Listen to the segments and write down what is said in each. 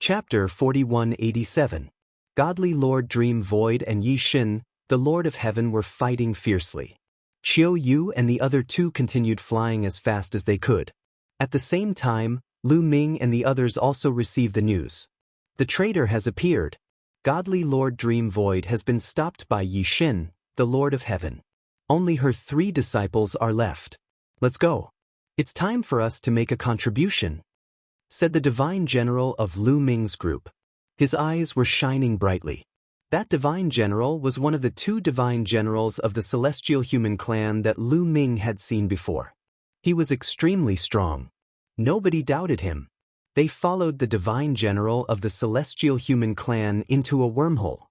Chapter 4187. Godly Lord Dream Void and Yi Xin, the Lord of Heaven, were fighting fiercely. Qiu Yu and the other two continued flying as fast as they could. At the same time, Lu Ming and the others also received the news. The traitor has appeared. Godly Lord Dream Void has been stopped by Yi Xin, the Lord of Heaven. Only her 3 disciples are left. Let's go. It's time for us to make a contribution, said the divine general of Lu Ming's group. His eyes were shining brightly. That divine general was one of the 2 divine generals of the celestial human clan that Lu Ming had seen before. He was extremely strong. Nobody doubted him. They followed the divine general of the celestial human clan into a wormhole.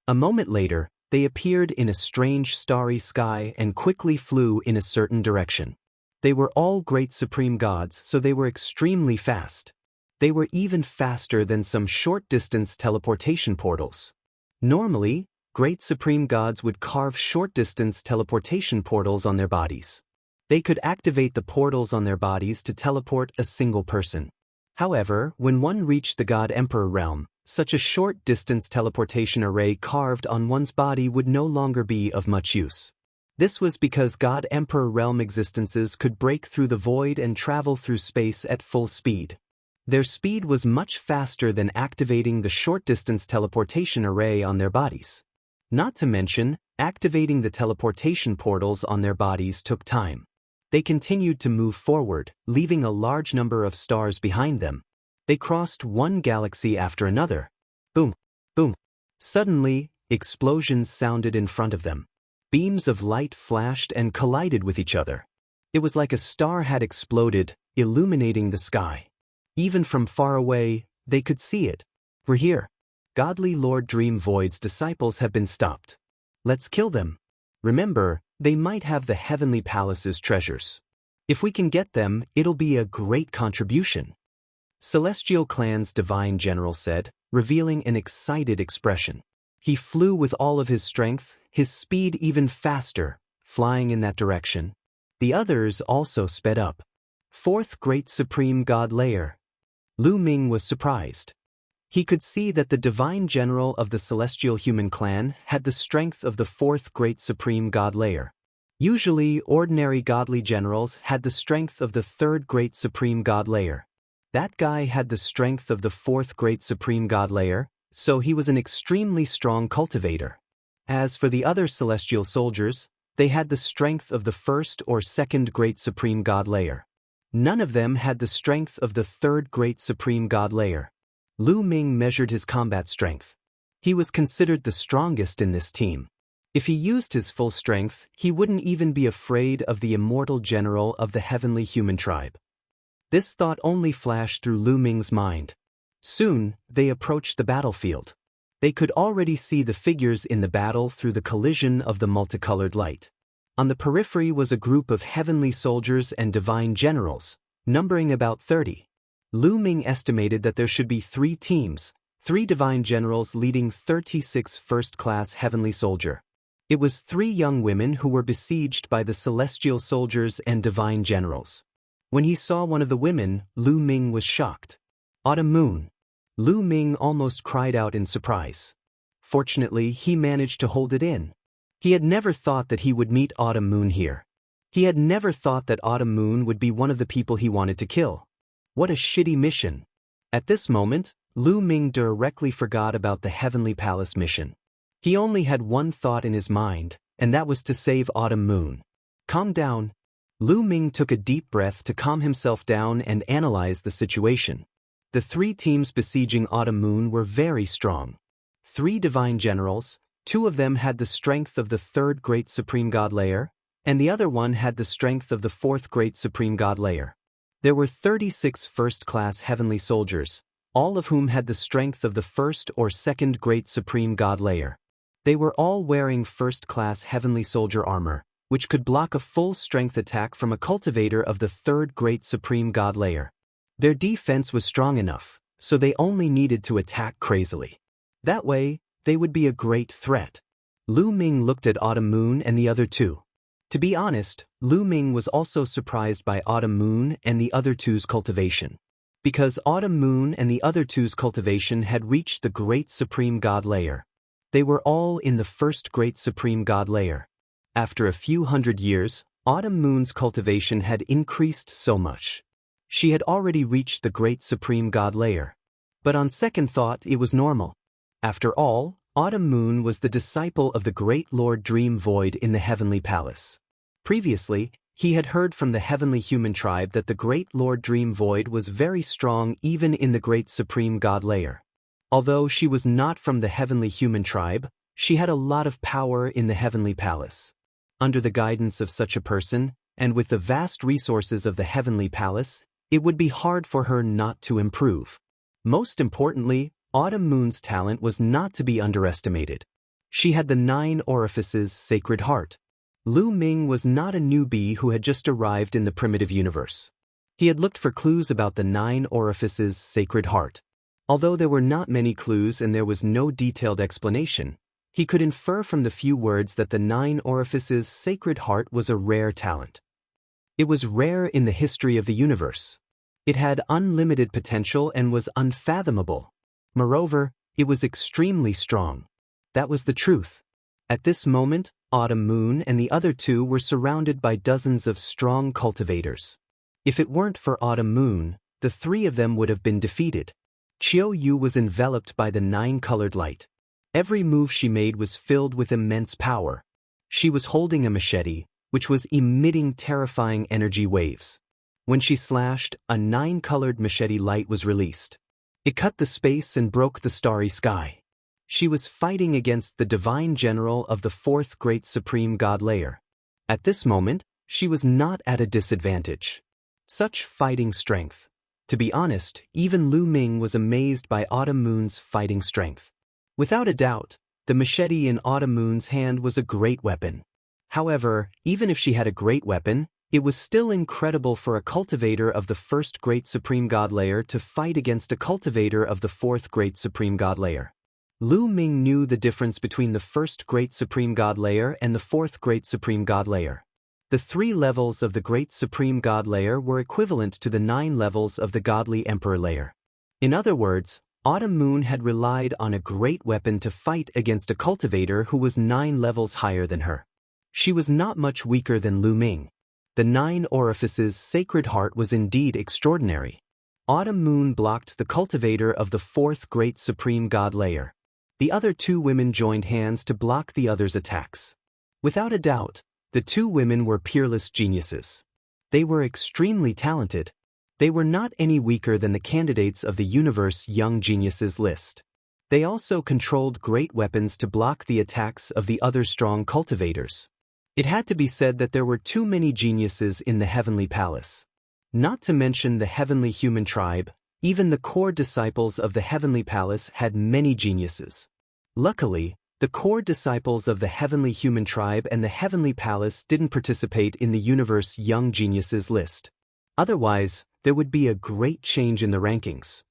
A moment later, they appeared in a strange starry sky and quickly flew in a certain direction. They were all great supreme gods, so they were extremely fast. They were even faster than some short-distance teleportation portals. Normally, great supreme gods would carve short-distance teleportation portals on their bodies. They could activate the portals on their bodies to teleport a single person. However, when one reached the God Emperor realm, such a short-distance teleportation array carved on one's body would no longer be of much use. This was because God Emperor realm existences could break through the void and travel through space at full speed. Their speed was much faster than activating the short-distance teleportation array on their bodies. Not to mention, activating the teleportation portals on their bodies took time. They continued to move forward, leaving a large number of stars behind them. They crossed one galaxy after another. Boom, boom. Suddenly, explosions sounded in front of them. Beams of light flashed and collided with each other. It was like a star had exploded, illuminating the sky. Even from far away, they could see it. We're here. Godly Lord Dream Void's disciples have been stopped. Let's kill them. Remember, they might have the Heavenly Palace's treasures. If we can get them, it'll be a great contribution, Celestial Clan's divine general said, revealing an excited expression. He flew with all of his strength, his speed even faster, flying in that direction. The others also sped up. 4th Great Supreme God Layer. Lu Ming was surprised. He could see that the divine general of the celestial human clan had the strength of the 4th Great Supreme God Layer. Usually, ordinary godly generals had the strength of the 3rd Great Supreme God Layer. That guy had the strength of the 4th Great Supreme God Layer, so he was an extremely strong cultivator. As for the other celestial soldiers, they had the strength of the 1st or 2nd Great Supreme God Layer. None of them had the strength of the 3rd Great Supreme God Layer. Lu Ming measured his combat strength. He was considered the strongest in this team. If he used his full strength, he wouldn't even be afraid of the immortal general of the heavenly human tribe. This thought only flashed through Lu Ming's mind. Soon, they approached the battlefield. They could already see the figures in the battle through the collision of the multicolored light. On the periphery was a group of heavenly soldiers and divine generals, numbering about 30. Lu Ming estimated that there should be 3 teams, 3 divine generals leading 36 first-class heavenly soldier. It was 3 young women who were besieged by the celestial soldiers and divine generals. When he saw one of the women, Lu Ming was shocked. Autumn Moon. Lu Ming almost cried out in surprise. Fortunately, he managed to hold it in. He had never thought that he would meet Autumn Moon here. He had never thought that Autumn Moon would be one of the people he wanted to kill. What a shitty mission. At this moment, Lu Ming directly forgot about the Heavenly Palace mission. He only had one thought in his mind, and that was to save Autumn Moon. Calm down. Lu Ming took a deep breath to calm himself down and analyze the situation. The 3 teams besieging Autumn Moon were very strong. 3 divine generals, 2 of them had the strength of the 3rd Great Supreme God Layer, and the other one had the strength of the 4th Great Supreme God Layer. There were 36 first-class heavenly soldiers, all of whom had the strength of the 1st or 2nd Great Supreme God Layer. They were all wearing first-class heavenly soldier armor, which could block a full-strength attack from a cultivator of the 3rd Great Supreme God Layer. Their defense was strong enough, so they only needed to attack crazily. That way, they would be a great threat. Lu Ming looked at Autumn Moon and the other 2. To be honest, Lu Ming was also surprised by Autumn Moon and the other 2's cultivation. Because Autumn Moon and the other two's cultivation had reached the Great Supreme God layer. They were all in the first Great Supreme God layer. After a few hundred years, Autumn Moon's cultivation had increased so much. She had already reached the Great Supreme God layer. But on second thought, it was normal. After all, Autumn Moon was the disciple of the Great Lord Dream Void in the Heavenly Palace. Previously, he had heard from the Heavenly Human Tribe that the Great Lord Dream Void was very strong even in the Great Supreme God layer. Although she was not from the Heavenly Human Tribe, she had a lot of power in the Heavenly Palace. Under the guidance of such a person, and with the vast resources of the Heavenly Palace, it would be hard for her not to improve. Most importantly, Autumn Moon's talent was not to be underestimated. She had the 9 orifices sacred heart. Lu Ming was not a newbie who had just arrived in the primitive universe. He had looked for clues about the 9 orifices sacred heart. Although there were not many clues and there was no detailed explanation, he could infer from the few words that the 9 orifices sacred heart was a rare talent. It was rare in the history of the universe. It had unlimited potential and was unfathomable. Moreover, it was extremely strong. That was the truth. At this moment, Autumn Moon and the other two were surrounded by dozens of strong cultivators. If it weren't for Autumn Moon, the 3 of them would have been defeated. Qiu Yu was enveloped by the 9-colored light. Every move she made was filled with immense power. She was holding a machete, which was emitting terrifying energy waves. When she slashed, a 9-colored machete light was released. It cut the space and broke the starry sky. She was fighting against the Divine General of the 4th Great Supreme God layer. At this moment, she was not at a disadvantage. Such fighting strength. To be honest, even Lu Ming was amazed by Autumn Moon's fighting strength. Without a doubt, the machete in Autumn Moon's hand was a great weapon. However, even if she had a great weapon, it was still incredible for a cultivator of the 1st Great Supreme God layer to fight against a cultivator of the 4th Great Supreme God layer. Lu Ming knew the difference between the 1st Great Supreme God layer and the 4th Great Supreme God layer. The 3 levels of the Great Supreme God layer were equivalent to the 9 levels of the Godly Emperor layer. In other words, Autumn Moon had relied on a great weapon to fight against a cultivator who was 9 levels higher than her. She was not much weaker than Lu Ming. The 9 orifices sacred heart was indeed extraordinary. Autumn Moon blocked the cultivator of the 4th Great Supreme God layer. The other 2 women joined hands to block the other's attacks. Without a doubt, the 2 women were peerless geniuses. They were extremely talented. They were not any weaker than the candidates of the Universe Young Geniuses list. They also controlled great weapons to block the attacks of the other strong cultivators. It had to be said that there were too many geniuses in the Heavenly Palace. Not to mention the Heavenly Human Tribe, even the core disciples of the Heavenly Palace had many geniuses. Luckily, the core disciples of the Heavenly Human Tribe and the Heavenly Palace didn't participate in the Universe Young Geniuses list. Otherwise, there would be a great change in the rankings.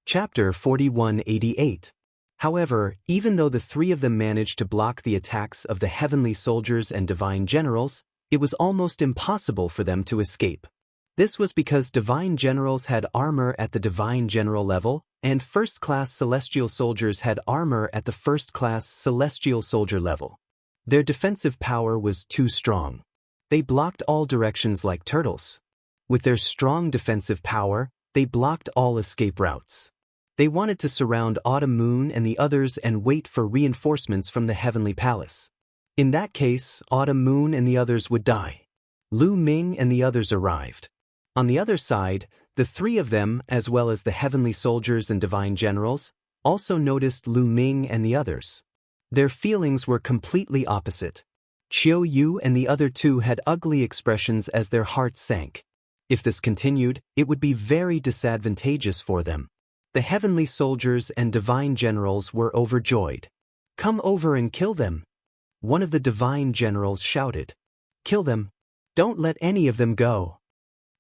Chapter 4188. However, even though the 3 of them managed to block the attacks of the Heavenly Soldiers and Divine Generals, it was almost impossible for them to escape. This was because Divine Generals had armor at the Divine General level, and first-class Celestial Soldiers had armor at the first-class Celestial Soldier level. Their defensive power was too strong. They blocked all directions like turtles. With their strong defensive power, they blocked all escape routes. They wanted to surround Autumn Moon and the others and wait for reinforcements from the Heavenly Palace. In that case, Autumn Moon and the others would die. Lu Ming and the others arrived. On the other side, the 3 of them, as well as the Heavenly Soldiers and Divine Generals, also noticed Lu Ming and the others. Their feelings were completely opposite. Qiu Yu and the other 2 had ugly expressions as their hearts sank. If this continued, it would be very disadvantageous for them. The Heavenly Soldiers and Divine Generals were overjoyed. "Come over and kill them!" One of the Divine Generals shouted. "Kill them! Don't let any of them go!"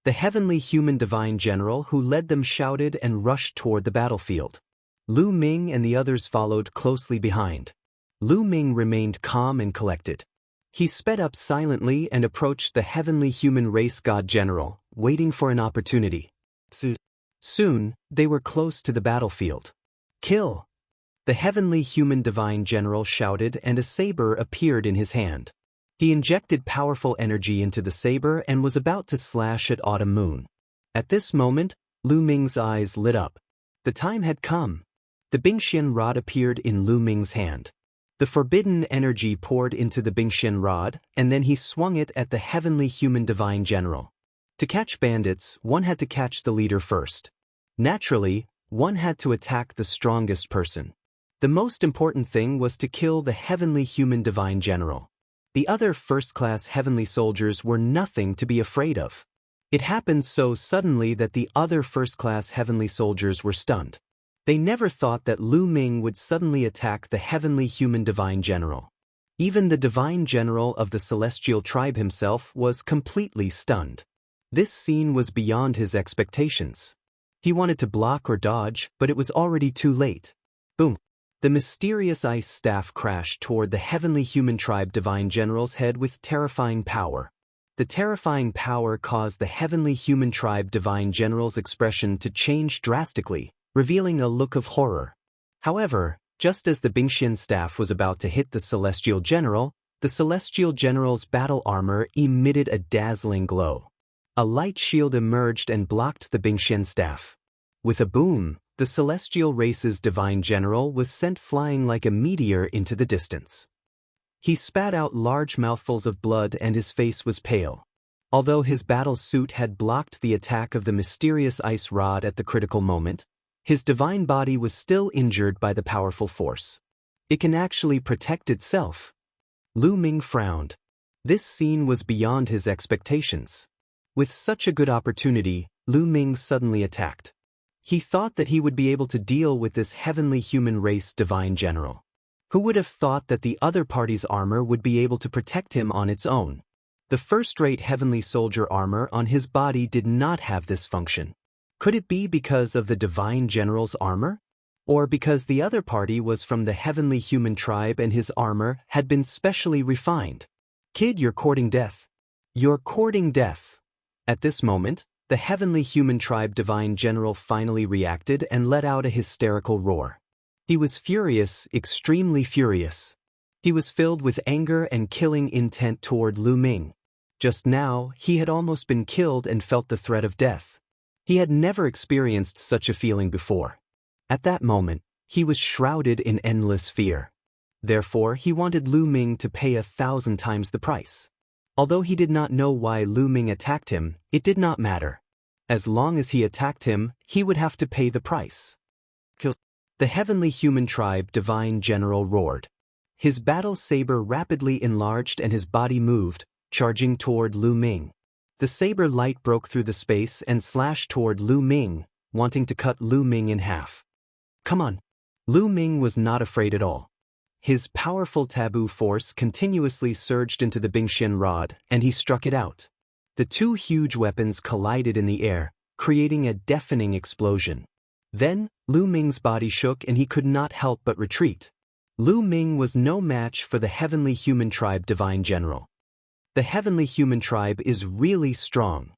The Heavenly Human Divine General who led them shouted and rushed toward the battlefield. Lu Ming and the others followed closely behind. Lu Ming remained calm and collected. He sped up silently and approached the Heavenly Human Race God General, waiting for an opportunity. Soon, they were close to the battlefield. Kill! The heavenly human divine general shouted, and a saber appeared in his hand. He injected powerful energy into the saber and was about to slash at Autumn Moon. At this moment, Lu Ming's eyes lit up. The time had come. The Bingxian rod appeared in Lu Ming's hand. The forbidden energy poured into the Bingxian rod, and then he swung it at the heavenly human divine general. To catch bandits, one had to catch the leader first. Naturally, one had to attack the strongest person. The most important thing was to kill the heavenly human divine general. The other first-class heavenly soldiers were nothing to be afraid of. It happened so suddenly that the other first-class heavenly soldiers were stunned. They never thought that Lu Ming would suddenly attack the heavenly human divine general. Even the divine general of the celestial tribe himself was completely stunned. This scene was beyond his expectations. He wanted to block or dodge, but it was already too late. Boom! The mysterious ice staff crashed toward the heavenly human tribe divine general's head with terrifying power. The terrifying power caused the heavenly human tribe divine general's expression to change drastically, revealing a look of horror. However, just as the Bingxian staff was about to hit the celestial general's battle armor emitted a dazzling glow. A light shield emerged and blocked the Bingxian staff. With a boom, the celestial race's divine general was sent flying like a meteor into the distance. He spat out large mouthfuls of blood and his face was pale. Although his battle suit had blocked the attack of the mysterious ice rod at the critical moment, his divine body was still injured by the powerful force. It can actually protect itself. Lu Ming frowned. This scene was beyond his expectations. With such a good opportunity, Lu Ming suddenly attacked. He thought that he would be able to deal with this heavenly human race divine general. Who would have thought that the other party's armor would be able to protect him on its own? The first-rate heavenly soldier armor on his body did not have this function. Could it be because of the divine general's armor? Or because the other party was from the heavenly human tribe and his armor had been specially refined? Kid, you're courting death. You're courting death. At this moment, the heavenly human tribe divine general finally reacted and let out a hysterical roar. He was furious, extremely furious. He was filled with anger and killing intent toward Lu Ming. Just now, he had almost been killed and felt the threat of death. He had never experienced such a feeling before. At that moment, he was shrouded in endless fear. Therefore, he wanted Lu Ming to pay 1,000 times the price. Although he did not know why Lu Ming attacked him, it did not matter. As long as he attacked him, he would have to pay the price. Kill. The heavenly human tribe divine general roared. His battle saber rapidly enlarged and his body moved, charging toward Lu Ming. The saber light broke through the space and slashed toward Lu Ming, wanting to cut Lu Ming in half. Come on. Lu Ming was not afraid at all. His powerful taboo force continuously surged into the Bingxian rod, and he struck it out. The two huge weapons collided in the air, creating a deafening explosion. Then, Lu Ming's body shook and he could not help but retreat. Lu Ming was no match for the heavenly human tribe divine general. The heavenly human tribe is really strong.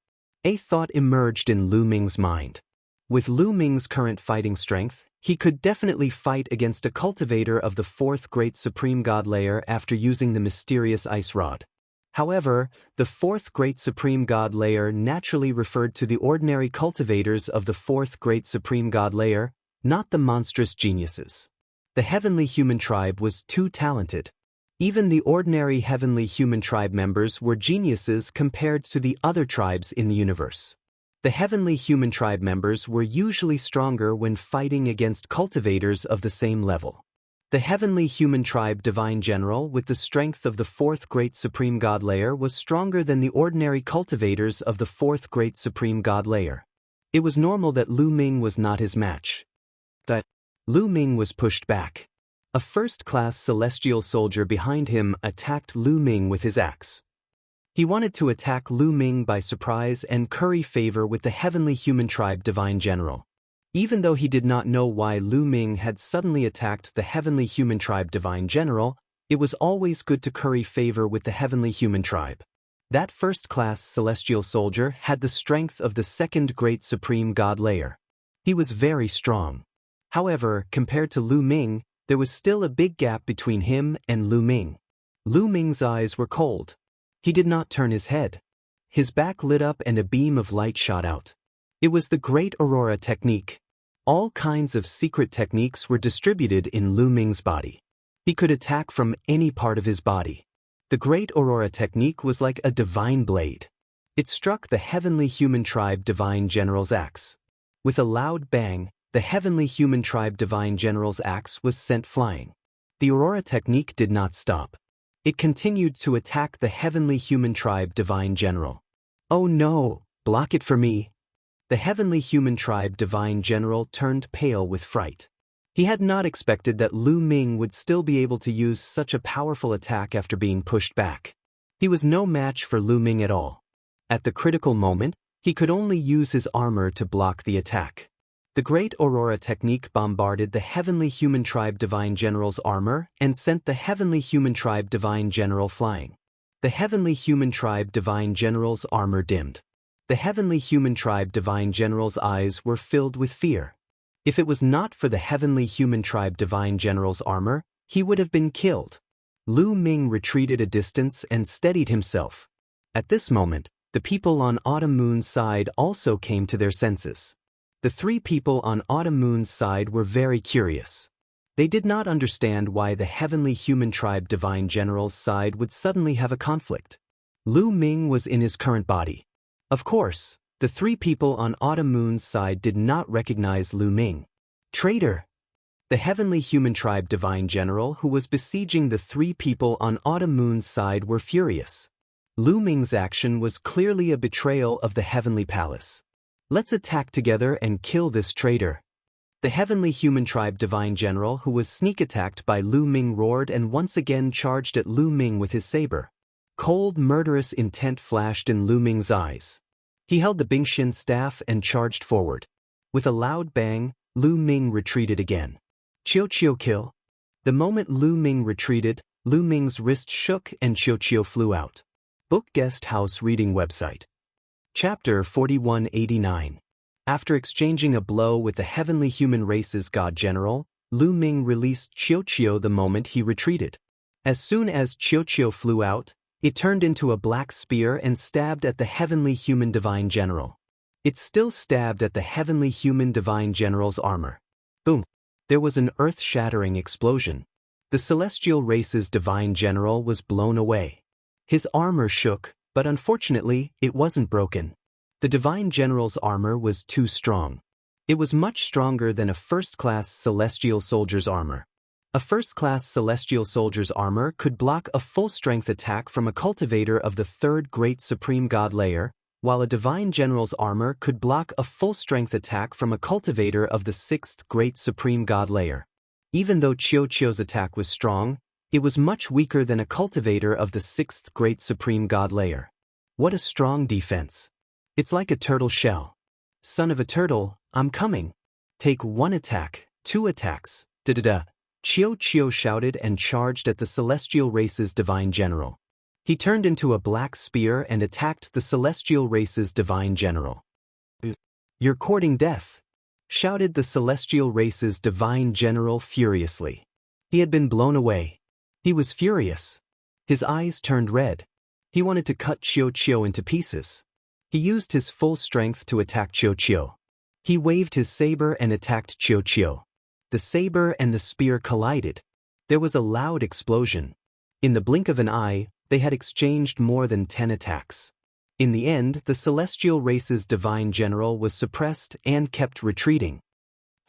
A thought emerged in Lu Ming's mind. With Lu Ming's current fighting strength, he could definitely fight against a cultivator of the fourth great supreme god layer after using the mysterious ice rod. However, the fourth great supreme god layer naturally referred to the ordinary cultivators of the fourth great supreme god layer, not the monstrous geniuses. The heavenly human tribe was too talented. Even the ordinary heavenly human tribe members were geniuses compared to the other tribes in the universe. The heavenly human tribe members were usually stronger when fighting against cultivators of the same level. The heavenly human tribe divine general with the strength of the fourth great supreme god layer was stronger than the ordinary cultivators of the fourth great supreme god layer. It was normal that Lu Ming was not his match. But Lu Ming was pushed back. A first-class celestial soldier behind him attacked Lu Ming with his axe. He wanted to attack Lu Ming by surprise and curry favor with the heavenly human tribe divine general. Even though he did not know why Lu Ming had suddenly attacked the heavenly human tribe divine general, it was always good to curry favor with the heavenly human tribe. That first-class celestial soldier had the strength of the second great supreme god layer. He was very strong. However, compared to Lu Ming, there was still a big gap between him and Lu Ming. Lu Ming's eyes were cold. He did not turn his head. His back lit up and a beam of light shot out. It was the Great Aurora technique. All kinds of secret techniques were distributed in Lu Ming's body. He could attack from any part of his body. The Great Aurora technique was like a divine blade. It struck the heavenly human tribe divine general's axe. With a loud bang, the heavenly human tribe divine general's axe was sent flying. The Aurora technique did not stop. It continued to attack the heavenly human tribe divine general. "Oh no, block it for me." The heavenly human tribe divine general turned pale with fright. He had not expected that Lu Ming would still be able to use such a powerful attack after being pushed back. He was no match for Lu Ming at all. At the critical moment, he could only use his armor to block the attack. The Great Aurora technique bombarded the heavenly human tribe divine general's armor and sent the heavenly human tribe divine general flying. The heavenly human tribe divine general's armor dimmed. The heavenly human tribe divine general's eyes were filled with fear. If it was not for the heavenly human tribe divine general's armor, he would have been killed. Lu Ming retreated a distance and steadied himself. At this moment, the people on Autumn Moon's side also came to their senses. The three people on Autumn Moon's side were very curious. They did not understand why the heavenly human tribe divine general's side would suddenly have a conflict. Lu Ming was in his current body. Of course, the three people on Autumn Moon's side did not recognize Lu Ming. "Traitor!" The heavenly human tribe divine general who was besieging the three people on Autumn Moon's side were furious. Lu Ming's action was clearly a betrayal of the heavenly palace. "Let's attack together and kill this traitor." The heavenly human tribe divine general who was sneak attacked by Lu Ming roared and once again charged at Lu Ming with his saber. Cold, murderous intent flashed in Lu Ming's eyes. He held the Bingxin staff and charged forward. With a loud bang, Lu Ming retreated again. "Qiu kill." The moment Lu Ming retreated, Lu Ming's wrist shook and Qiu flew out. Book Guest House Reading Website. Chapter 4189. After exchanging a blow with the heavenly human race's god general, Lu Ming released Qiu the moment he retreated. As soon as Qiu flew out, it turned into a black spear and stabbed at the heavenly human divine general. It still stabbed at the heavenly human divine general's armor. Boom! There was an earth-shattering explosion. The celestial race's divine general was blown away. His armor shook, but unfortunately, it wasn't broken. The divine general's armor was too strong. It was much stronger than a first-class celestial soldier's armor. A first-class celestial soldier's armor could block a full-strength attack from a cultivator of the third great supreme god layer, while a divine general's armor could block a full-strength attack from a cultivator of the sixth great supreme god layer. Even though Qiu's attack was strong, it was much weaker than a cultivator of the sixth great supreme god layer. What a strong defense. It's like a turtle shell. "Son of a turtle, I'm coming. Take one attack, two attacks, da-da-da." Qiu shouted and charged at the celestial race's divine general. He turned into a black spear and attacked the celestial race's divine general. "You're courting death," shouted the celestial race's divine general furiously. He had been blown away. He was furious. His eyes turned red. He wanted to cut Qiu into pieces. He used his full strength to attack Qiu. He waved his saber and attacked Qiu. The saber and the spear collided. There was a loud explosion. In the blink of an eye, they had exchanged more than 10 attacks. In the end, the celestial race's divine general was suppressed and kept retreating.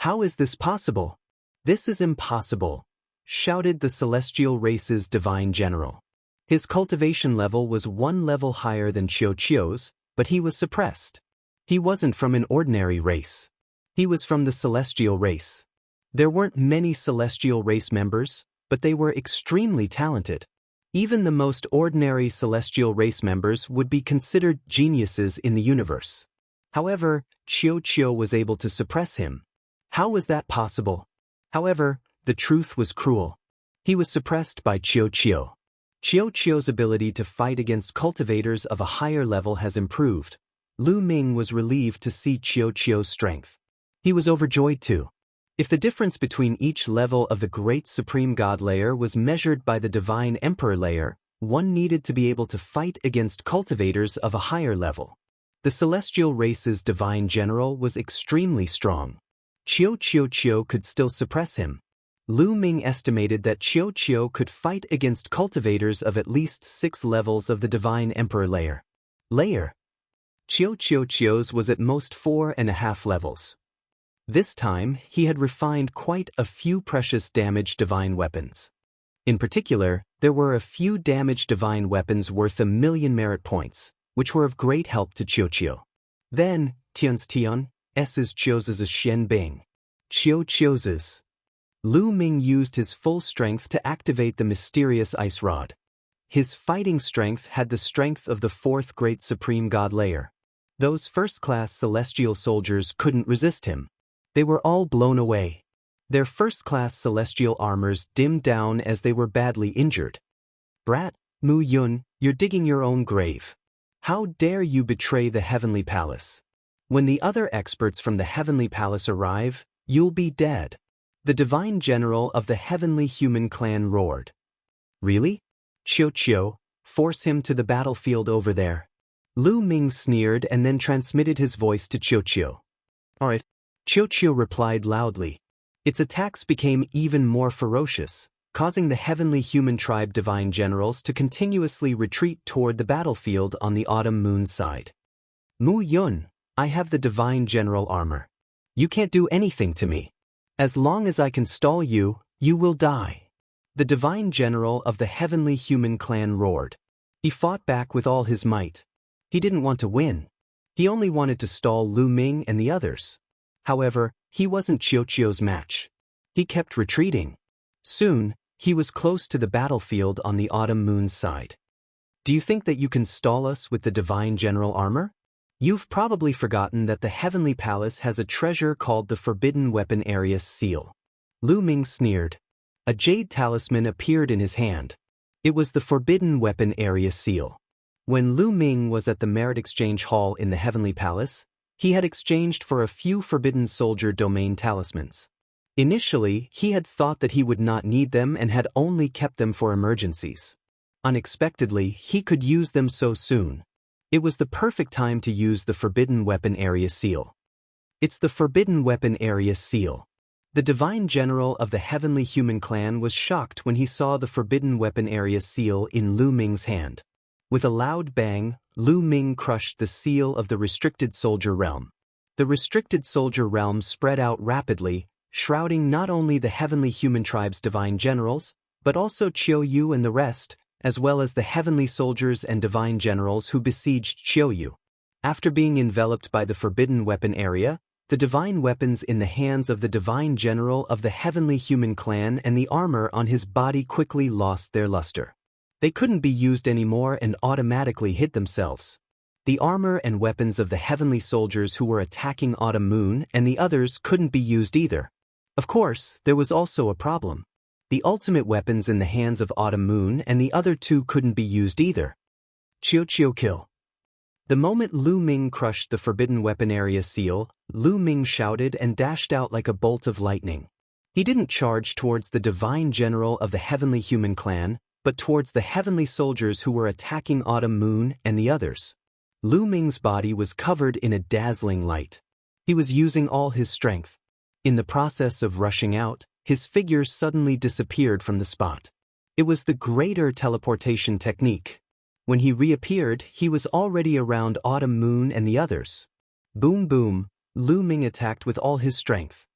"How is this possible?" "This is impossible," shouted the celestial race's divine general. His cultivation level was one level higher than Qiu's, but he was suppressed. He wasn't from an ordinary race. He was from the celestial race. There weren't many celestial race members, but they were extremely talented. Even the most ordinary celestial race members would be considered geniuses in the universe. However, Qiu was able to suppress him. How was that possible? However, the truth was cruel. He was suppressed by Qiu. Qiu's ability to fight against cultivators of a higher level has improved. Lu Ming was relieved to see Qiu's strength. He was overjoyed too. If the difference between each level of the Great Supreme God layer was measured by the Divine Emperor layer, one needed to be able to fight against cultivators of a higher level. The celestial race's divine general was extremely strong. Chiu could still suppress him. Lu Ming estimated that Chiu could fight against cultivators of at least 6 levels of the Divine Emperor layer. Chiu's was at most 4.5 levels. This time, he had refined quite a few precious damage divine weapons. In particular, there were a few damage divine weapons worth 1,000,000 merit points, which were of great help to Chiu. Then, S's Chiu's Shen Bing. Chiu's. Lu Ming used his full strength to activate the mysterious ice rod. His fighting strength had the strength of the 4th Great Supreme God layer. Those first-class celestial soldiers couldn't resist him. They were all blown away. Their first-class celestial armors dimmed down as they were badly injured. Brat, Mu Yun, you're digging your own grave. How dare you betray the Heavenly Palace? When the other experts from the Heavenly Palace arrive, you'll be dead. The divine general of the Heavenly Human Clan roared. Really? Chiu, force him to the battlefield over there. Lu Ming sneered and then transmitted his voice to Chiu. Alright. Chiu replied loudly. Its attacks became even more ferocious, causing the Heavenly Human Tribe divine generals to continuously retreat toward the battlefield on the autumn moon side. Mu Yun, I have the divine general armor. You can't do anything to me. As long as I can stall you, you will die. The divine general of the Heavenly Human Clan roared. He fought back with all his might. He didn't want to win. He only wanted to stall Lu Ming and the others. However, he wasn't Chiu's match. He kept retreating. Soon, he was close to the battlefield on the autumn moon's side. Do you think that you can stall us with the divine general armor? You've probably forgotten that the Heavenly Palace has a treasure called the Forbidden Weapon Arius Seal. Lu Ming sneered. A jade talisman appeared in his hand. It was the Forbidden Weapon Arius Seal. When Lu Ming was at the Merit Exchange Hall in the Heavenly Palace, he had exchanged for a few Forbidden Soldier Domain talismans. Initially, he had thought that he would not need them and had only kept them for emergencies. Unexpectedly, he could use them so soon. It was the perfect time to use the Forbidden Weapon Arius Seal. It's the Forbidden Weapon Arius Seal. The Divine General of the Heavenly Human Clan was shocked when he saw the Forbidden Weapon Arius Seal in Lu Ming's hand. With a loud bang, Lu Ming crushed the seal of the Restricted Soldier Realm. The Restricted Soldier Realm spread out rapidly, shrouding not only the Heavenly Human Tribe's divine generals, but also Chiu and the rest, as well as the heavenly soldiers and divine generals who besieged Chiu. After being enveloped by the Forbidden Weapon area, the divine weapons in the hands of the divine general of the Heavenly Human Clan and the armor on his body quickly lost their luster. They couldn't be used anymore and automatically hid themselves. The armor and weapons of the heavenly soldiers who were attacking Autumn Moon and the others couldn't be used either. Of course, there was also a problem. The ultimate weapons in the hands of Autumn Moon and the other two couldn't be used either. Chiu kill. The moment Lu Ming crushed the Forbidden Weapon Area seal, Lu Ming shouted and dashed out like a bolt of lightning. He didn't charge towards the divine general of the Heavenly Human Clan, but towards the heavenly soldiers who were attacking Autumn Moon and the others. Lu Ming's body was covered in a dazzling light. He was using all his strength. In the process of rushing out, his figure suddenly disappeared from the spot. It was the greater teleportation technique. When he reappeared, he was already around Autumn Moon and the others. Boom boom, Lu Ming attacked with all his strength.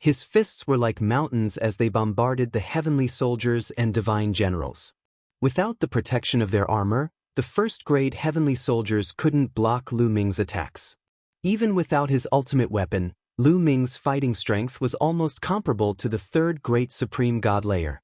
His fists were like mountains as they bombarded the heavenly soldiers and divine generals. Without the protection of their armor, the first-grade heavenly soldiers couldn't block Lu Ming's attacks. Even without his ultimate weapon, Lu Ming's fighting strength was almost comparable to the third great supreme god layer.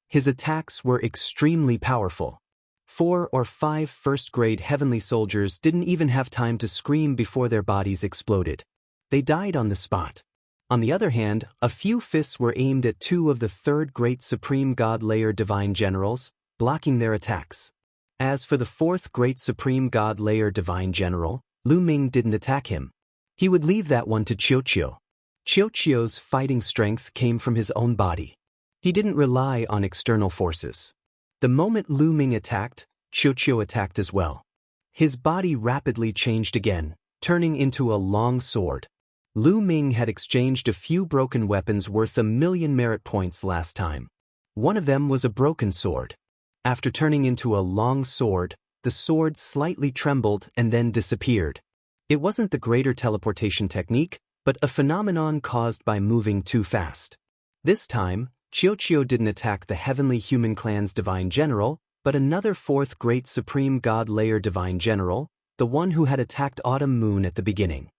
His attacks were extremely powerful. 4 or 5 first-grade heavenly soldiers didn't even have time to scream before their bodies exploded. They died on the spot. On the other hand, a few fists were aimed at 2 of the third great supreme god layer divine generals, blocking their attacks. As for the 4th great supreme god layer divine general, Lu Ming didn't attack him. He would leave that one to Chiu. Qiuqiu's fighting strength came from his own body. He didn't rely on external forces. The moment Lu Ming attacked, Qiuqiu attacked as well. His body rapidly changed again, turning into a long sword. Lu Ming had exchanged a few broken weapons worth 1,000,000 merit points last time. One of them was a broken sword. After turning into a long sword, the sword slightly trembled and then disappeared. It wasn't the greater teleportation technique, but a phenomenon caused by moving too fast. This time, Qiuqiu didn't attack the Heavenly Human Clan's Divine General, but another fourth Great Supreme God Layer Divine General, the one who had attacked Autumn Moon at the beginning.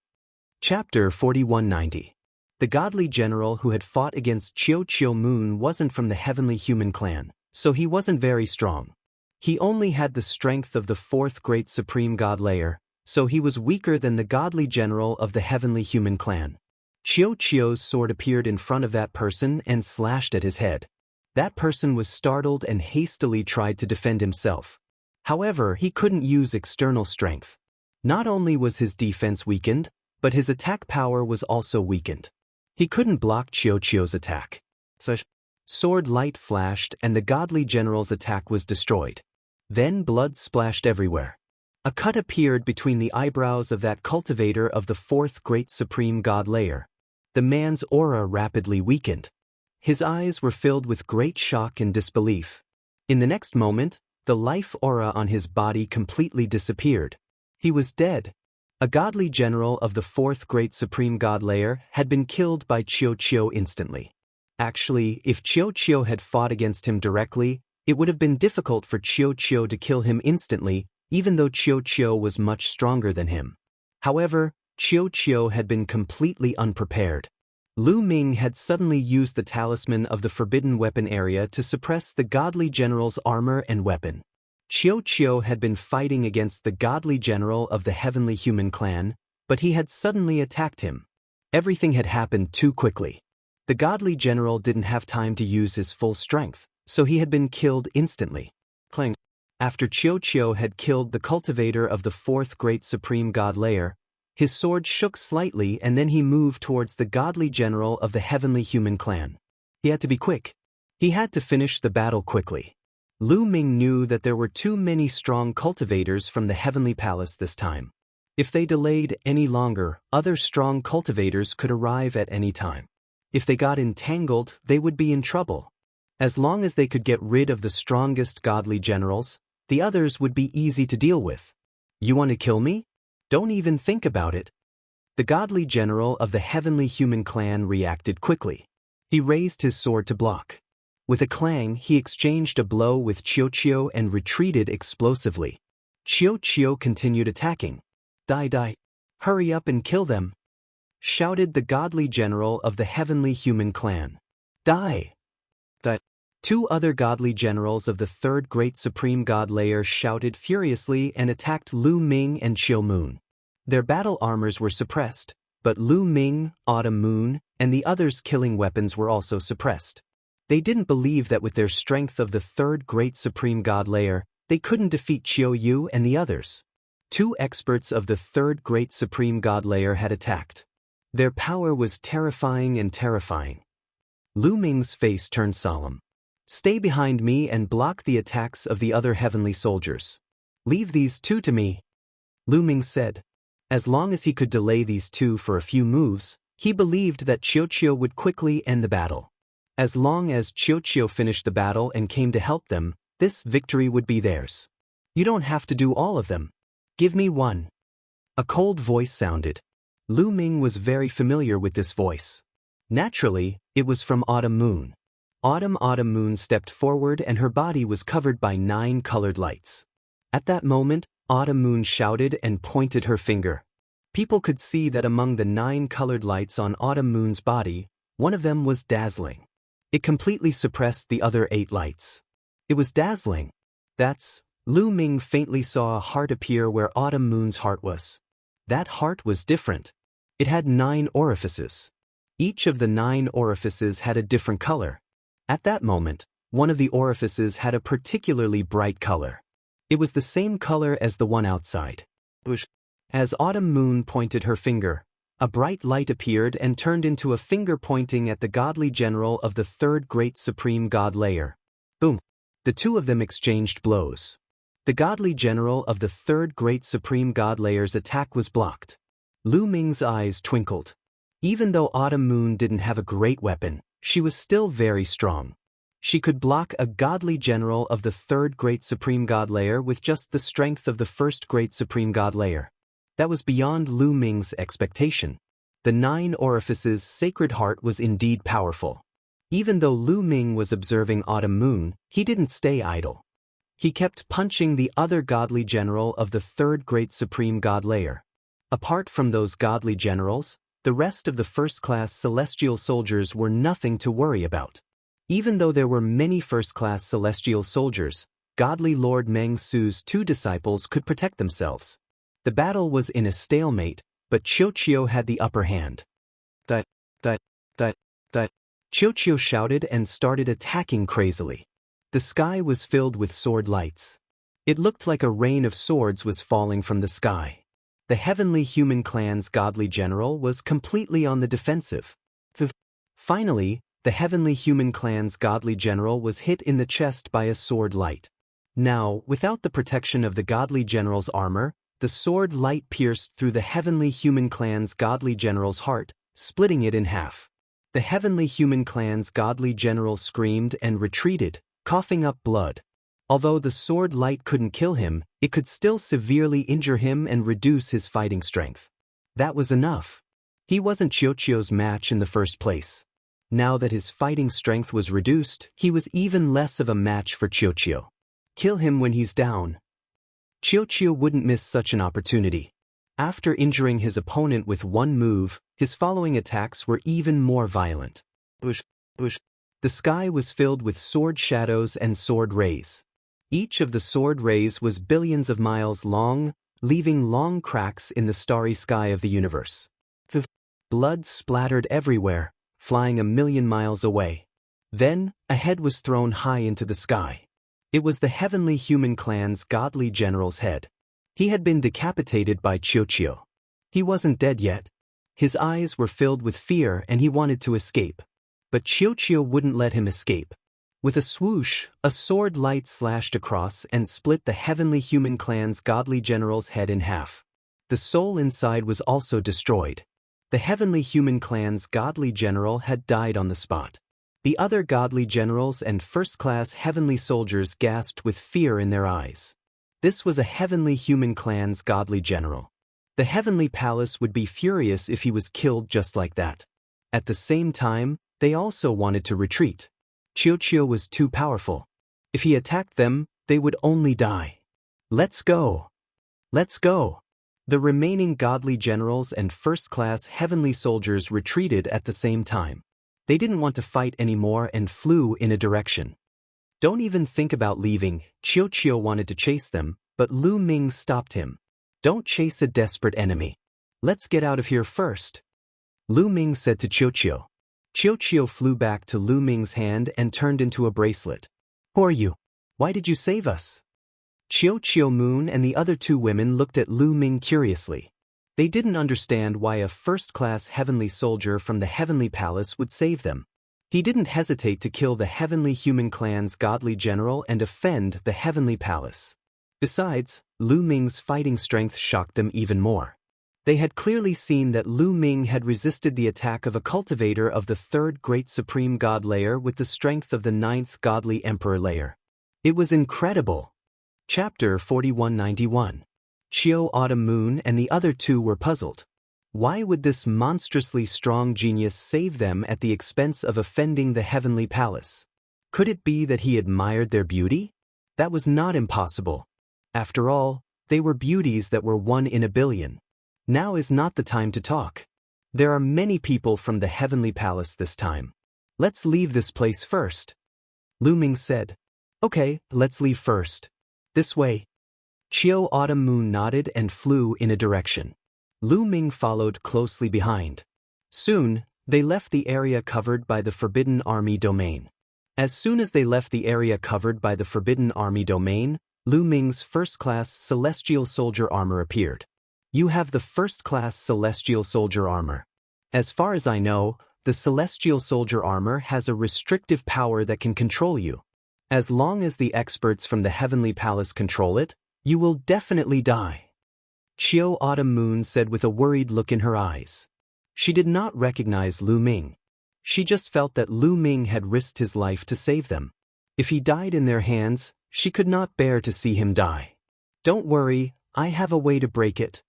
Chapter 4190. The godly general who had fought against Qiuqiu Moon wasn't from the Heavenly Human Clan, so he wasn't very strong. He only had the strength of the fourth Great Supreme God Layer, so he was weaker than the godly general of the Heavenly Human Clan. Qiuqiu's sword appeared in front of that person and slashed at his head. That person was startled and hastily tried to defend himself. However, he couldn't use external strength. Not only was his defense weakened, but his attack power was also weakened. He couldn't block Qiuqiu's attack. Sword light flashed and the godly general's attack was destroyed. Then blood splashed everywhere. A cut appeared between the eyebrows of that cultivator of the fourth Great Supreme God Layer. The man's aura rapidly weakened. His eyes were filled with great shock and disbelief. In the next moment, the life aura on his body completely disappeared. He was dead. A godly general of the fourth Great Supreme God Layer had been killed by Qiuqiu instantly. Actually, if Qiuqiu had fought against him directly, it would have been difficult for Qiuqiu to kill him instantly, even though Qiuqiu was much stronger than him. However, Qiuqiu had been completely unprepared. Lu Ming had suddenly used the talisman of the forbidden weapon area to suppress the godly general's armor and weapon. Qiuqiu had been fighting against the godly general of the Heavenly Human Clan, but he had suddenly attacked him. Everything had happened too quickly. The godly general didn't have time to use his full strength, so he had been killed instantly. Clang. After Qiuqiu had killed the cultivator of the fourth Great Supreme God Layer, his sword shook slightly and then he moved towards the godly general of the Heavenly Human Clan. He had to be quick. He had to finish the battle quickly. Lu Ming knew that there were too many strong cultivators from the Heavenly Palace this time. If they delayed any longer, other strong cultivators could arrive at any time. If they got entangled, they would be in trouble. As long as they could get rid of the strongest godly generals, the others would be easy to deal with. You want to kill me? Don't even think about it. The godly general of the Heavenly Human Clan reacted quickly. He raised his sword to block. With a clang, he exchanged a blow with Qiuqiu and retreated explosively. Qiuqiu continued attacking. Die. Hurry up and kill them, shouted the godly general of the Heavenly Human Clan. Die. Two other godly generals of the third Great Supreme God Layer shouted furiously and attacked Lu Ming and Qiu Moon. Their battle armors were suppressed, but Lu Ming, Autumn Moon, and the others' killing weapons were also suppressed. They didn't believe that with their strength of the third Great Supreme God Layer, they couldn't defeat Qiu and the others. Two experts of the third Great Supreme God Layer had attacked. Their power was terrifying and terrifying. Lu Ming's face turned solemn. Stay behind me and block the attacks of the other heavenly soldiers. Leave these two to me, Lu Ming said. As long as he could delay these two for a few moves, he believed that Qiuqiu would quickly end the battle. As long as Qiuqiu finished the battle and came to help them, this victory would be theirs. You don't have to do all of them. Give me one. A cold voice sounded. Lu Ming was very familiar with this voice. Naturally, it was from Autumn Moon. Autumn Moon stepped forward and her body was covered by 9 colored lights. At that moment, Autumn Moon shouted and pointed her finger. People could see that among the 9 colored lights on Autumn Moon's body, one of them was dazzling. It completely suppressed the other 8 lights. It was dazzling. Lu Ming faintly saw a heart appear where Autumn Moon's heart was. That heart was different. It had 9 orifices. Each of the 9 orifices had a different color. At that moment, one of the orifices had a particularly bright color. It was the same color as the one outside. As Autumn Moon pointed her finger, A bright light appeared and turned into a finger pointing at the godly general of the third great supreme god layer. Boom! The two of them exchanged blows. The godly general of the third great supreme god layer's attack was blocked. Lu Ming's eyes twinkled. Even though Autumn Moon didn't have a great weapon, she was still very strong. She could block a godly general of the third great supreme god layer with just the strength of the first great supreme god layer. That was beyond Lu Ming's expectation. The 9 orifices' sacred heart was indeed powerful. Even though Lu Ming was observing Autumn Moon, he didn't stay idle. He kept punching the other godly general of the third great supreme god layer. Apart from those godly generals, the rest of the first-class celestial soldiers were nothing to worry about. Even though there were many first-class celestial soldiers, godly Lord Meng Su's 2 disciples could protect themselves. The battle was in a stalemate, but Qiu had the upper hand. That. Qiu shouted and started attacking crazily. The sky was filled with sword lights. It looked like a rain of swords was falling from the sky. The Heavenly Human Clan's godly general was completely on the defensive. Finally, the Heavenly Human Clan's godly general was hit in the chest by a sword light. Now, without the protection of the godly general's armor, the sword light pierced through the Heavenly Human Clan's godly general's heart, splitting it in half. The Heavenly Human Clan's godly general screamed and retreated, coughing up blood. Although the sword light couldn't kill him, it could still severely injure him and reduce his fighting strength. That was enough. He wasn't Qiu's match in the first place. Now that his fighting strength was reduced, he was even less of a match for Qiu. Kill him when he's down. Qiu wouldn't miss such an opportunity. After injuring his opponent with one move, his following attacks were even more violent. Bush. The sky was filled with sword shadows and sword rays. Each of the sword rays was billions of miles long, leaving long cracks in the starry sky of the universe. Blood splattered everywhere, flying 1,000,000 miles away. Then, a head was thrown high into the sky. It was the Heavenly Human Clan's godly general's head. He had been decapitated by Qiu. He wasn't dead yet. His eyes were filled with fear and he wanted to escape. But Qiu wouldn't let him escape. With a swoosh, a sword light slashed across and split the Heavenly Human Clan's godly general's head in half. The soul inside was also destroyed. The Heavenly Human Clan's godly general had died on the spot. The other godly generals and first-class heavenly soldiers gasped with fear in their eyes. This was a Heavenly Human Clan's godly general. The Heavenly Palace would be furious if he was killed just like that. At the same time, they also wanted to retreat. Qiu was too powerful. If he attacked them, they would only die. Let's go! Let's go! The remaining godly generals and first-class heavenly soldiers retreated at the same time. They didn't want to fight anymore and flew in a direction. Don't even think about leaving, Qiu wanted to chase them, but Lu Ming stopped him. Don't chase a desperate enemy. Let's get out of here first. Lu Ming said to Qiu. Qiu flew back to Lu Ming's hand and turned into a bracelet. Who are you? Why did you save us? Qiu Moon and the other 2 women looked at Lu Ming curiously. They didn't understand why a first-class heavenly soldier from the Heavenly Palace would save them. He didn't hesitate to kill the Heavenly Human Clan's godly general and offend the Heavenly Palace. Besides, Lu Ming's fighting strength shocked them even more. They had clearly seen that Lu Ming had resisted the attack of a cultivator of the third great supreme god layer with the strength of the 9th godly emperor layer. It was incredible. Chapter 4191. Qiu, Autumn Moon and the other 2 were puzzled. Why would this monstrously strong genius save them at the expense of offending the Heavenly Palace? Could it be that he admired their beauty? That was not impossible. After all, they were beauties that were 1 in a billion. Now is not the time to talk. There are many people from the Heavenly Palace this time. Let's leave this place first. Lu Ming said. Okay, let's leave first. This way. Qiu, Autumn Moon nodded and flew in a direction. Lu Ming followed closely behind. Soon, they left the area covered by the Forbidden Army domain. As soon as they left the area covered by the Forbidden Army domain, Lu Ming's first-class celestial soldier armor appeared. You have the first-class Celestial Soldier armor. As far as I know, the Celestial Soldier armor has a restrictive power that can control you. As long as the experts from the Heavenly Palace control it, you will definitely die. Qiu Autumn Moon said with a worried look in her eyes. She did not recognize Lu Ming. She just felt that Lu Ming had risked his life to save them. If he died in their hands, she could not bear to see him die. Don't worry, I have a way to break it.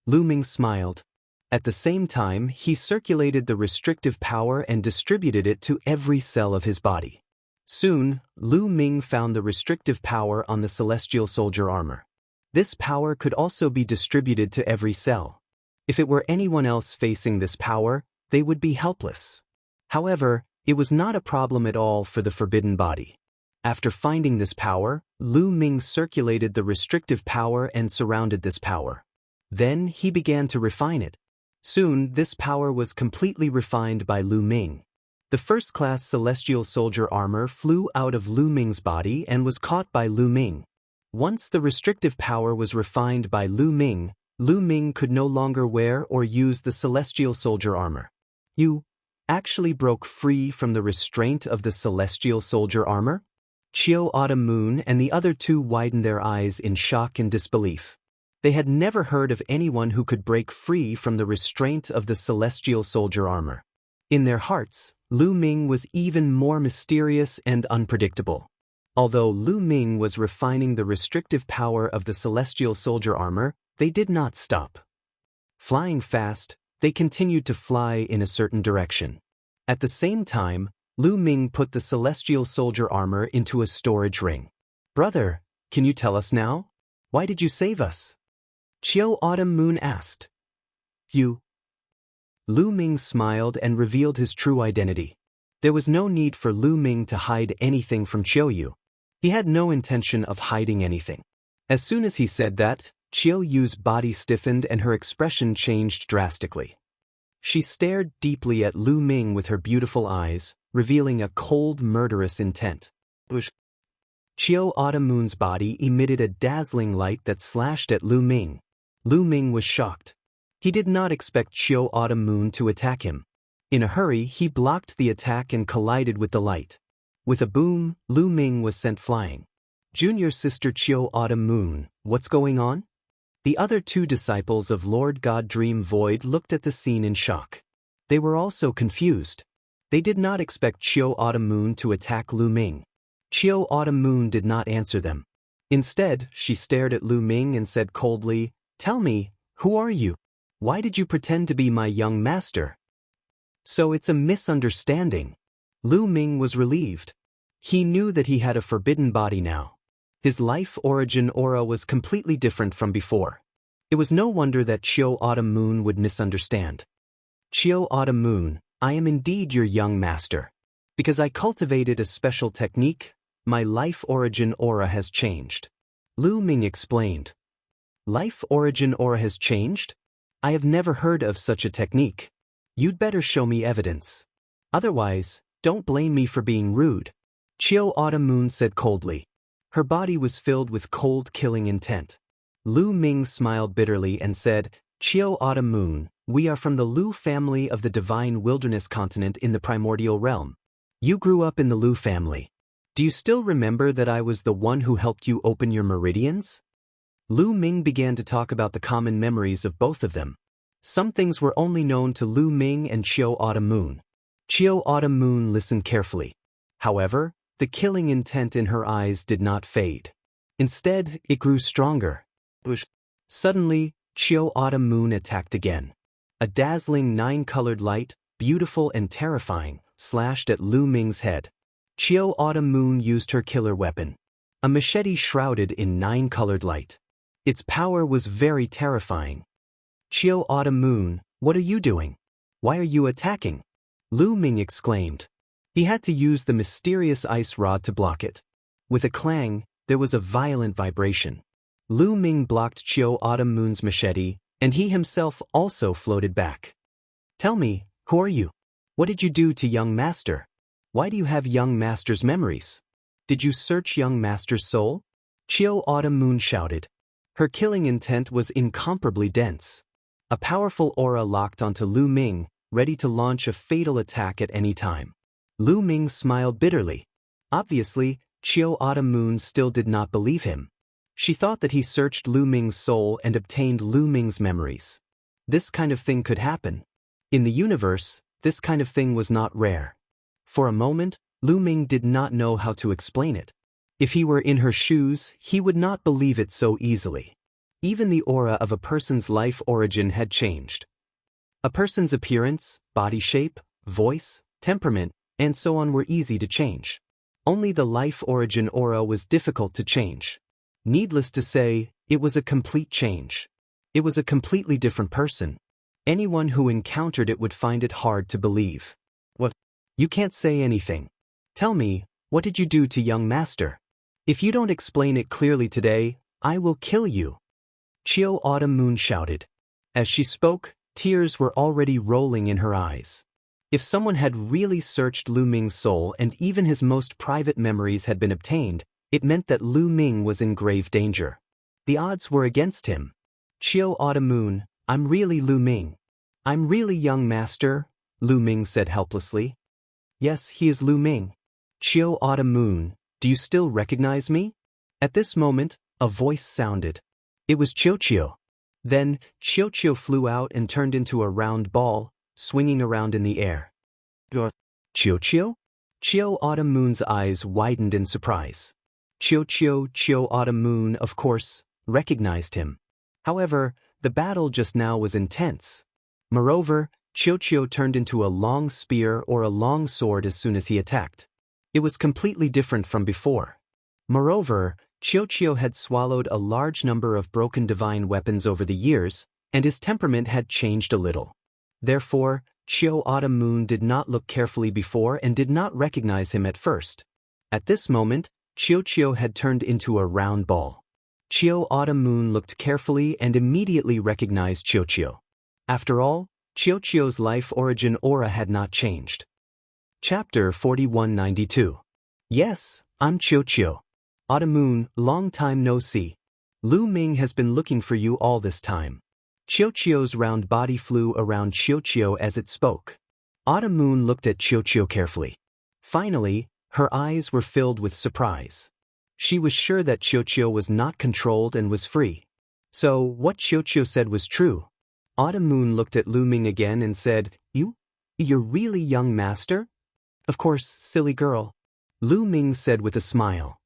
Lu Ming smiled. At the same time, he circulated the restrictive power and distributed it to every cell of his body. Soon, Lu Ming found the restrictive power on the Celestial Soldier armor. This power could also be distributed to every cell. If it were anyone else facing this power, they would be helpless. However, it was not a problem at all for the forbidden body. After finding this power, Lu Ming circulated the restrictive power and surrounded this power. Then he began to refine it. Soon, this power was completely refined by Lu Ming. The first-class Celestial Soldier armor flew out of Lu Ming's body and was caught by Lu Ming. Once the restrictive power was refined by Lu Ming could no longer wear or use the Celestial Soldier armor. You actually broke free from the restraint of the Celestial Soldier armor? Qiu Autumn Moon and the other two widened their eyes in shock and disbelief. They had never heard of anyone who could break free from the restraint of the Celestial Soldier armor. In their hearts, Lu Ming was even more mysterious and unpredictable. Although Lu Ming was refining the restrictive power of the Celestial Soldier armor, they did not stop. Flying fast, they continued to fly in a certain direction. At the same time, Lu Ming put the Celestial Soldier armor into a storage ring. Brother, can you tell us now? Why did you save us? Qiu Autumn Moon asked. You. Lu Ming smiled and revealed his true identity. There was no need for Lu Ming to hide anything from Qiu Yu. He had no intention of hiding anything. As soon as he said that, Qiu Yu's body stiffened and her expression changed drastically. She stared deeply at Lu Ming with her beautiful eyes, revealing a cold, murderous intent. Qiu Autumn Moon's body emitted a dazzling light that slashed at Lu Ming. Lu Ming was shocked. He did not expect Qiu Autumn Moon to attack him. In a hurry, he blocked the attack and collided with the light. With a boom, Lu Ming was sent flying. Junior sister Qiu Autumn Moon, what's going on? The other two disciples of Lord God Dream Void looked at the scene in shock. They were also confused. They did not expect Qiu Autumn Moon to attack Lu Ming. Qiu Autumn Moon did not answer them. Instead, she stared at Lu Ming and said coldly, "Tell me, who are you? Why did you pretend to be my young master?" So it's a misunderstanding. Lu Ming was relieved. He knew that he had a forbidden body now. His life origin aura was completely different from before. It was no wonder that Qiu Autumn Moon would misunderstand. Qiu Autumn Moon, I am indeed your young master. Because I cultivated a special technique, my life origin aura has changed. Lu Ming explained. Life origin aura has changed? I have never heard of such a technique. You'd better show me evidence. Otherwise, don't blame me for being rude. Qiu Autumn Moon said coldly. Her body was filled with cold killing intent. Lu Ming smiled bitterly and said, Qiu Autumn Moon, we are from the Lu family of the Divine Wilderness continent in the primordial realm. You grew up in the Lu family. Do you still remember that I was the one who helped you open your meridians? Lu Ming began to talk about the common memories of both of them. Some things were only known to Lu Ming and Qiu Autumn Moon. Qiu Autumn Moon listened carefully. However, the killing intent in her eyes did not fade. Instead, it grew stronger. Suddenly, Qiu Autumn Moon attacked again. A dazzling 9-colored light, beautiful and terrifying, slashed at Lu Ming's head. Qiu Autumn Moon used her killer weapon. A machete shrouded in 9-colored light. Its power was very terrifying. Qiu Autumn Moon, what are you doing? Why are you attacking? Lu Ming exclaimed. He had to use the mysterious ice rod to block it. With a clang, there was a violent vibration. Lu Ming blocked Qiu Autumn Moon's machete, and he himself also floated back. Tell me, who are you? What did you do to young master? Why do you have young master's memories? Did you search young master's soul? Qiu Autumn Moon shouted. Her killing intent was incomparably dense. A powerful aura locked onto Lu Ming, ready to launch a fatal attack at any time. Lu Ming smiled bitterly. Obviously, Qiu Autumn Moon still did not believe him. She thought that he searched Lu Ming's soul and obtained Lu Ming's memories. This kind of thing could happen. In the universe, this kind of thing was not rare. For a moment, Lu Ming did not know how to explain it. If he were in her shoes, he would not believe it so easily. Even the aura of a person's life origin had changed. A person's appearance, body shape, voice, temperament, and so on were easy to change. Only the life origin aura was difficult to change. Needless to say, it was a complete change. It was a completely different person. Anyone who encountered it would find it hard to believe. What? You can't say anything. Tell me, what did you do to young master? If you don't explain it clearly today, I will kill you. Qiu Autumn Moon shouted. As she spoke, tears were already rolling in her eyes. If someone had really searched Lu Ming's soul and even his most private memories had been obtained, it meant that Lu Ming was in grave danger. The odds were against him. Qiu Autumn Moon, I'm really Lu Ming. I'm really young master, Lu Ming said helplessly. Yes, he is Lu Ming. Qiu Autumn Moon, do you still recognize me? At this moment, a voice sounded. It was Qiu. Then, Qiu flew out and turned into a round ball, swinging around in the air. Qiu? Qiu Autumn Moon's eyes widened in surprise. Qiu Autumn Moon, of course, recognized him. However, the battle just now was intense. Moreover, Qiu turned into a long spear or a long sword as soon as he attacked. It was completely different from before. Moreover, Qiu had swallowed a large number of broken divine weapons over the years, and his temperament had changed a little. Therefore, Qiu Autumn Moon did not look carefully before and did not recognize him at first. At this moment, Qiu had turned into a round ball. Qiu Autumn Moon looked carefully and immediately recognized Qiu. After all, Qiu's life origin aura had not changed. Chapter 4192. Yes, I'm Qiu. Autumn Moon, long time no see. Lu Ming has been looking for you all this time. Qiu's round body flew around Qiu as it spoke. Autumn Moon looked at Qiu carefully. Finally, her eyes were filled with surprise. She was sure that Qiu was not controlled and was free. So, what Qiu said was true. Autumn Moon looked at Lu Ming again and said, You're really young master? Of course, silly girl. Lu Ming said with a smile.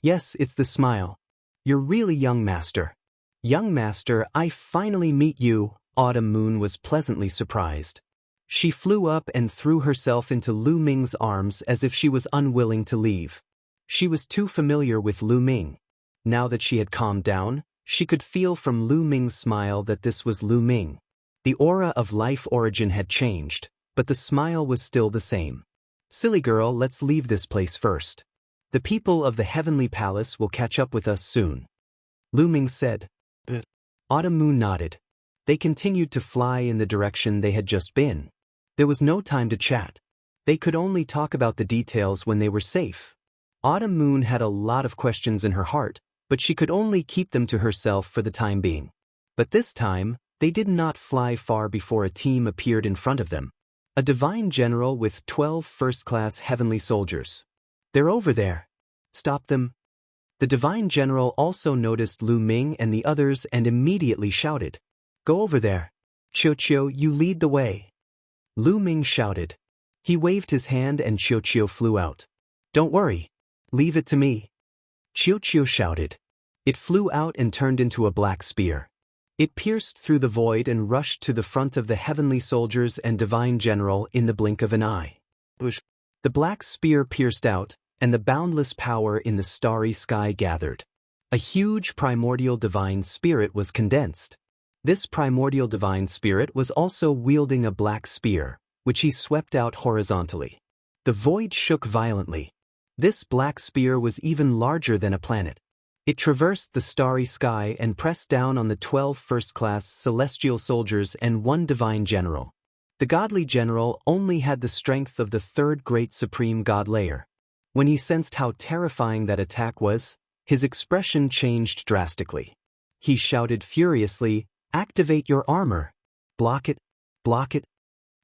Yes, it's the smile. You're really young master. Young master, I finally meet you. Autumn Moon was pleasantly surprised. She flew up and threw herself into Lu Ming's arms as if she was unwilling to leave. She was too familiar with Lu Ming. Now that she had calmed down, she could feel from Lu Ming's smile that this was Lu Ming. The aura of life origin had changed, but the smile was still the same. Silly girl, let's leave this place first. The people of the Heavenly Palace will catch up with us soon. Lu Ming said. Autumn Moon nodded. They continued to fly in the direction they had just been. There was no time to chat. They could only talk about the details when they were safe. Autumn Moon had a lot of questions in her heart, but she could only keep them to herself for the time being. But this time, they did not fly far before a team appeared in front of them. A divine general with 12 first-class heavenly soldiers. They're over there. Stop them. The divine general also noticed Lu Ming and the others and immediately shouted. Go over there. Qiu, you lead the way. Lu Ming shouted. He waved his hand and Qiu flew out. Don't worry. Leave it to me. Qiu shouted. It flew out and turned into a black spear. It pierced through the void and rushed to the front of the heavenly soldiers and divine general in the blink of an eye. The black spear pierced out, and the boundless power in the starry sky gathered. A huge primordial divine spirit was condensed. This primordial divine spirit was also wielding a black spear, which he swept out horizontally. The void shook violently. This black spear was even larger than a planet. It traversed the starry sky and pressed down on the 12 first-class celestial soldiers and one divine general. The godly general only had the strength of the third great supreme god layer. When he sensed how terrifying that attack was, his expression changed drastically. He shouted furiously, "Activate your armor! Block it! Block it!"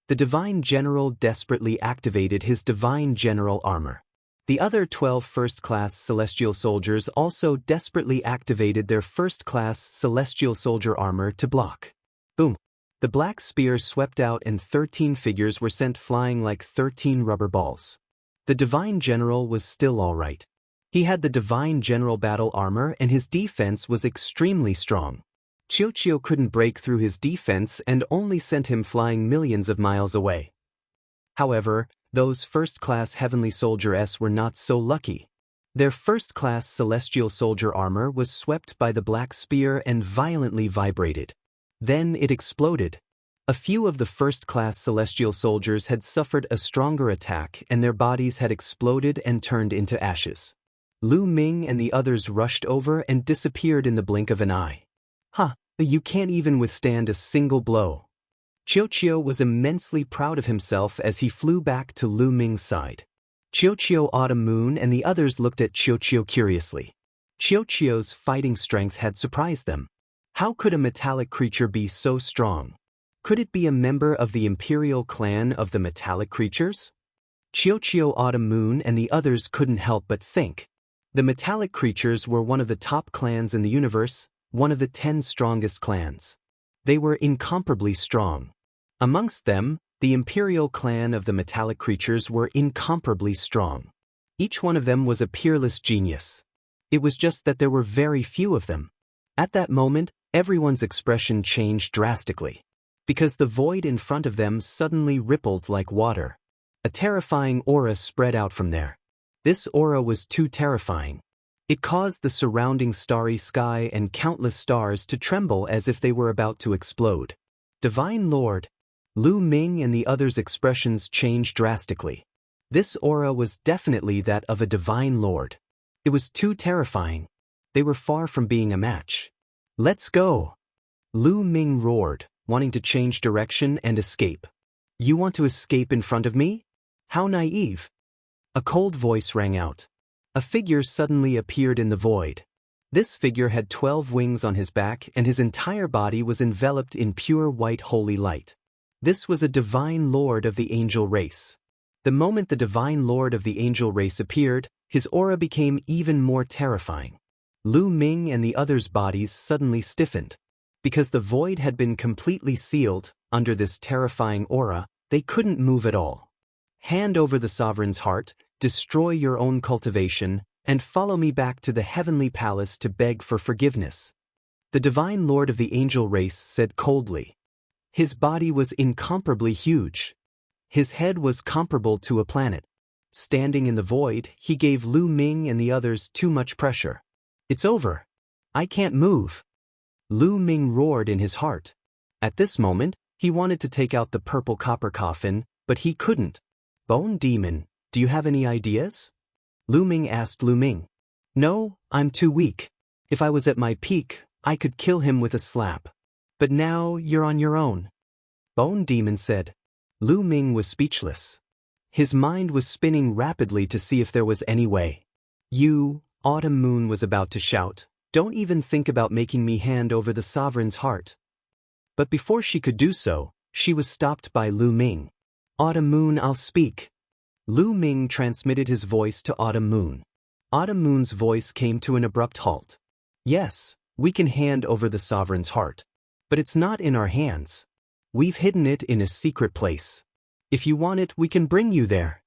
The Divine General desperately activated his Divine General armor. The other 12 first-class Celestial Soldiers also desperately activated their first-class Celestial Soldier armor to block. Boom! The black spear swept out and 13 figures were sent flying like 13 rubber balls. The Divine General was still all right. He had the Divine General battle armor and his defense was extremely strong. Chiu couldn't break through his defense and only sent him flying millions of miles away. However, those first-class Heavenly Soldiers were not so lucky. Their first-class Celestial Soldier armor was swept by the black spear and violently vibrated. Then it exploded. A few of the first-class Celestial Soldiers had suffered a stronger attack and their bodies had exploded and turned into ashes. Lu Ming and the others rushed over and disappeared in the blink of an eye. You can't even withstand a single blow. Chiu was immensely proud of himself as he flew back to Lu Ming's side. Chiu, Autumn Moon and the others looked at Chiu curiously. Chiu's fighting strength had surprised them. How could a metallic creature be so strong? Could it be a member of the Imperial clan of the metallic creatures? Chiu, Autumn Moon and the others couldn't help but think. The metallic creatures were one of the top clans in the universe, one of the 10 strongest clans. They were incomparably strong. Amongst them, the Imperial clan of the metallic creatures were incomparably strong. Each one of them was a peerless genius. It was just that there were very few of them. At that moment, everyone's expression changed drastically. Because the void in front of them suddenly rippled like water. A terrifying aura spread out from there. This aura was too terrifying. It caused the surrounding starry sky and countless stars to tremble as if they were about to explode. Divine Lord! Lu Ming and the others' expressions changed drastically. This aura was definitely that of a Divine Lord. It was too terrifying. They were far from being a match. "Let's go!" Lu Ming roared, wanting to change direction and escape. "You want to escape in front of me? How naive!" A cold voice rang out. A figure suddenly appeared in the void. This figure had 12 wings on his back and his entire body was enveloped in pure white holy light. This was a Divine Lord of the angel race. The moment the Divine Lord of the angel race appeared, his aura became even more terrifying. Lu Ming and the others' bodies suddenly stiffened. Because the void had been completely sealed, under this terrifying aura, they couldn't move at all. "Hand over the Sovereign's heart, destroy your own cultivation, and follow me back to the heavenly palace to beg for forgiveness," the Divine Lord of the angel race said coldly. His body was incomparably huge. His head was comparable to a planet. Standing in the void, he gave Lu Ming and the others too much pressure. "It's over. I can't move." Lu Ming roared in his heart. At this moment, he wanted to take out the purple copper coffin, but he couldn't. "Bone Demon, do you have any ideas?" Lu Ming asked Lu Ming. "No, I'm too weak. If I was at my peak, I could kill him with a slap. But now you're on your own." Bone Demon said. Lu Ming was speechless. His mind was spinning rapidly to see if there was any way. "You," Autumn Moon was about to shout, "don't even think about making me hand over the Sovereign's heart." But before she could do so, she was stopped by Lu Ming. "Autumn Moon, I'll speak." Lu Ming transmitted his voice to Autumn Moon. Autumn Moon's voice came to an abrupt halt. "Yes, we can hand over the Sovereign's heart. But it's not in our hands. We've hidden it in a secret place. If you want it, we can bring you there."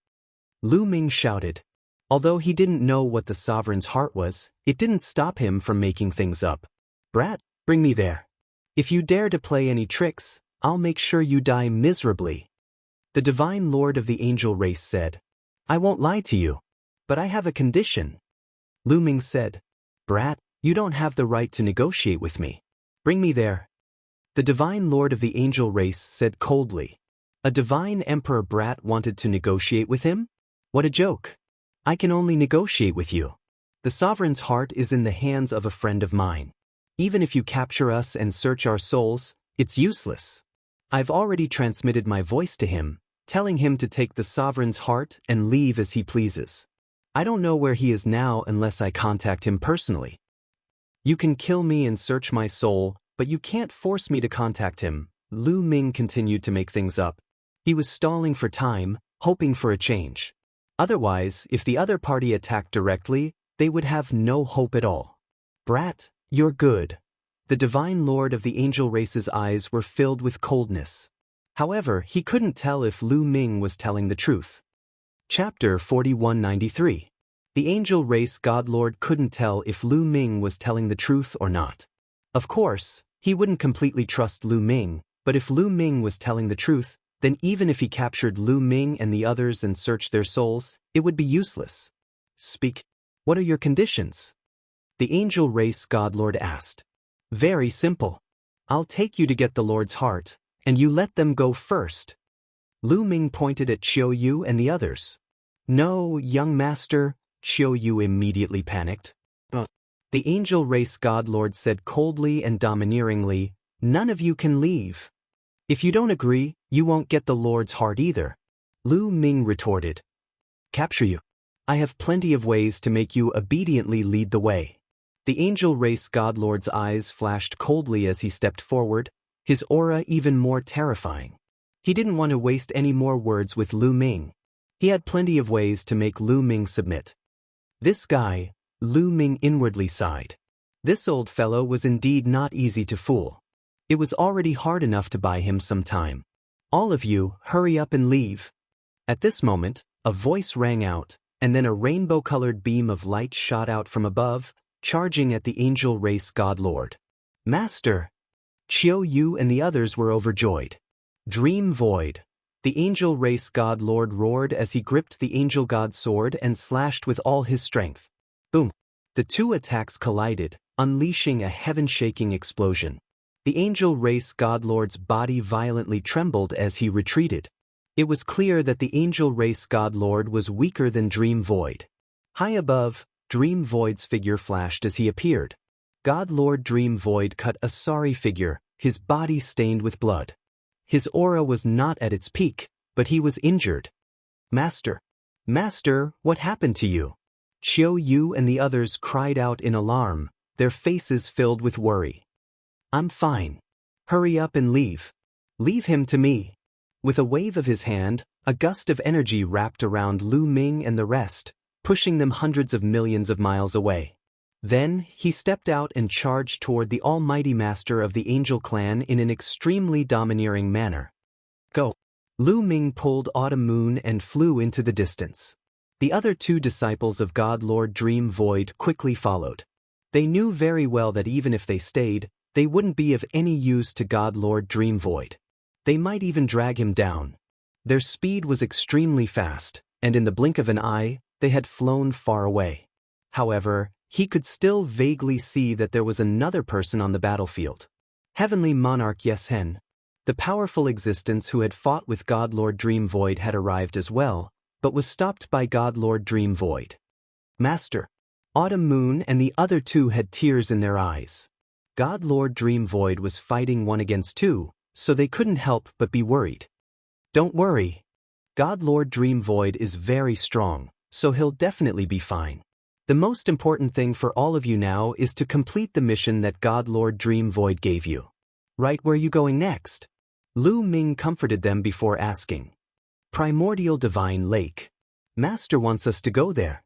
Lu Ming shouted. Although he didn't know what the Sovereign's heart was, it didn't stop him from making things up. "Brat, bring me there. If you dare to play any tricks, I'll make sure you die miserably." The Divine Lord of the angel race said. "I won't lie to you. But I have a condition." Lu Ming said. "Brat, you don't have the right to negotiate with me. Bring me there." The Divine Lord of the angel race said coldly. A Divine Emperor Brat wanted to negotiate with him? What a joke. "I can only negotiate with you. The Sovereign's heart is in the hands of a friend of mine. Even if you capture us and search our souls, it's useless. I've already transmitted my voice to him, telling him to take the Sovereign's heart and leave as he pleases. I don't know where he is now unless I contact him personally." You can kill me and search my soul, but you can't force me to contact him. Lu Ming continued to make things up. He was stalling for time, hoping for a change. Otherwise, if the other party attacked directly, they would have no hope at all. Brat, you're good. The Divine Lord of the angel race's eyes were filled with coldness. However, he couldn't tell if Lu Ming was telling the truth. Chapter 4193. The angel race godlord couldn't tell if Lu Ming was telling the truth or not. Of course, he wouldn't completely trust Lu Ming, but if Lu Ming was telling the truth, then even if he captured Lu Ming and the others and searched their souls, it would be useless. Speak. What are your conditions? The angel race godlord asked. Very simple. I'll take you to get the Lord's heart, and you let them go first. Lu Ming pointed at Qiu Yu and the others. No, young master, Qiu Yu immediately panicked. The angel race godlord said coldly and domineeringly, none of you can leave. If you don't agree, you won't get the Lord's heart either. Lu Ming retorted. Capture you. I have plenty of ways to make you obediently lead the way. The angel race godlord's eyes flashed coldly as he stepped forward, his aura even more terrifying. He didn't want to waste any more words with Lu Ming. He had plenty of ways to make Lu Ming submit. This guy, Lu Ming inwardly sighed. This old fellow was indeed not easy to fool. It was already hard enough to buy him some time. All of you, hurry up and leave. At this moment, a voice rang out, and then a rainbow-colored beam of light shot out from above, charging at the angel race godlord. Master! Qiu Yu and the others were overjoyed. Dream void. The angel race godlord roared as he gripped the angel god sword and slashed with all his strength. Boom! The two attacks collided, unleashing a heaven-shaking explosion. The angel race godlord's body violently trembled as he retreated. It was clear that the angel race godlord was weaker than Dream Void. High above, Dream Void's figure flashed as he appeared. Godlord Dream Void cut a sorry figure, his body stained with blood. His aura was not at its peak, but he was injured. Master! Master, what happened to you? Qiu Yu and the others cried out in alarm, their faces filled with worry. I'm fine. Hurry up and leave. Leave him to me. With a wave of his hand, a gust of energy wrapped around Lu Ming and the rest, pushing them hundreds of millions of miles away. Then, he stepped out and charged toward the almighty master of the angel clan in an extremely domineering manner. Go! Lu Ming pulled Autumn Moon and flew into the distance. The other two disciples of God Lord Dream Void quickly followed. They knew very well that even if they stayed, they wouldn't be of any use to God Lord Dream Void. They might even drag him down. Their speed was extremely fast, and in the blink of an eye, they had flown far away. However, he could still vaguely see that there was another person on the battlefield. Heavenly Monarch Yesen. The powerful existence who had fought with God Lord Dream Void had arrived as well, but was stopped by God Lord Dream Void. Master! Autumn Moon and the other two had tears in their eyes. God Lord Dream Void was fighting 1 against 2, so they couldn't help but be worried. Don't worry. God Lord Dream Void is very strong, so he'll definitely be fine. The most important thing for all of you now is to complete the mission that God Lord Dream Void gave you. Right, where are you going next? Lu Ming comforted them before asking. Primordial Divine Lake. Master wants us to go there.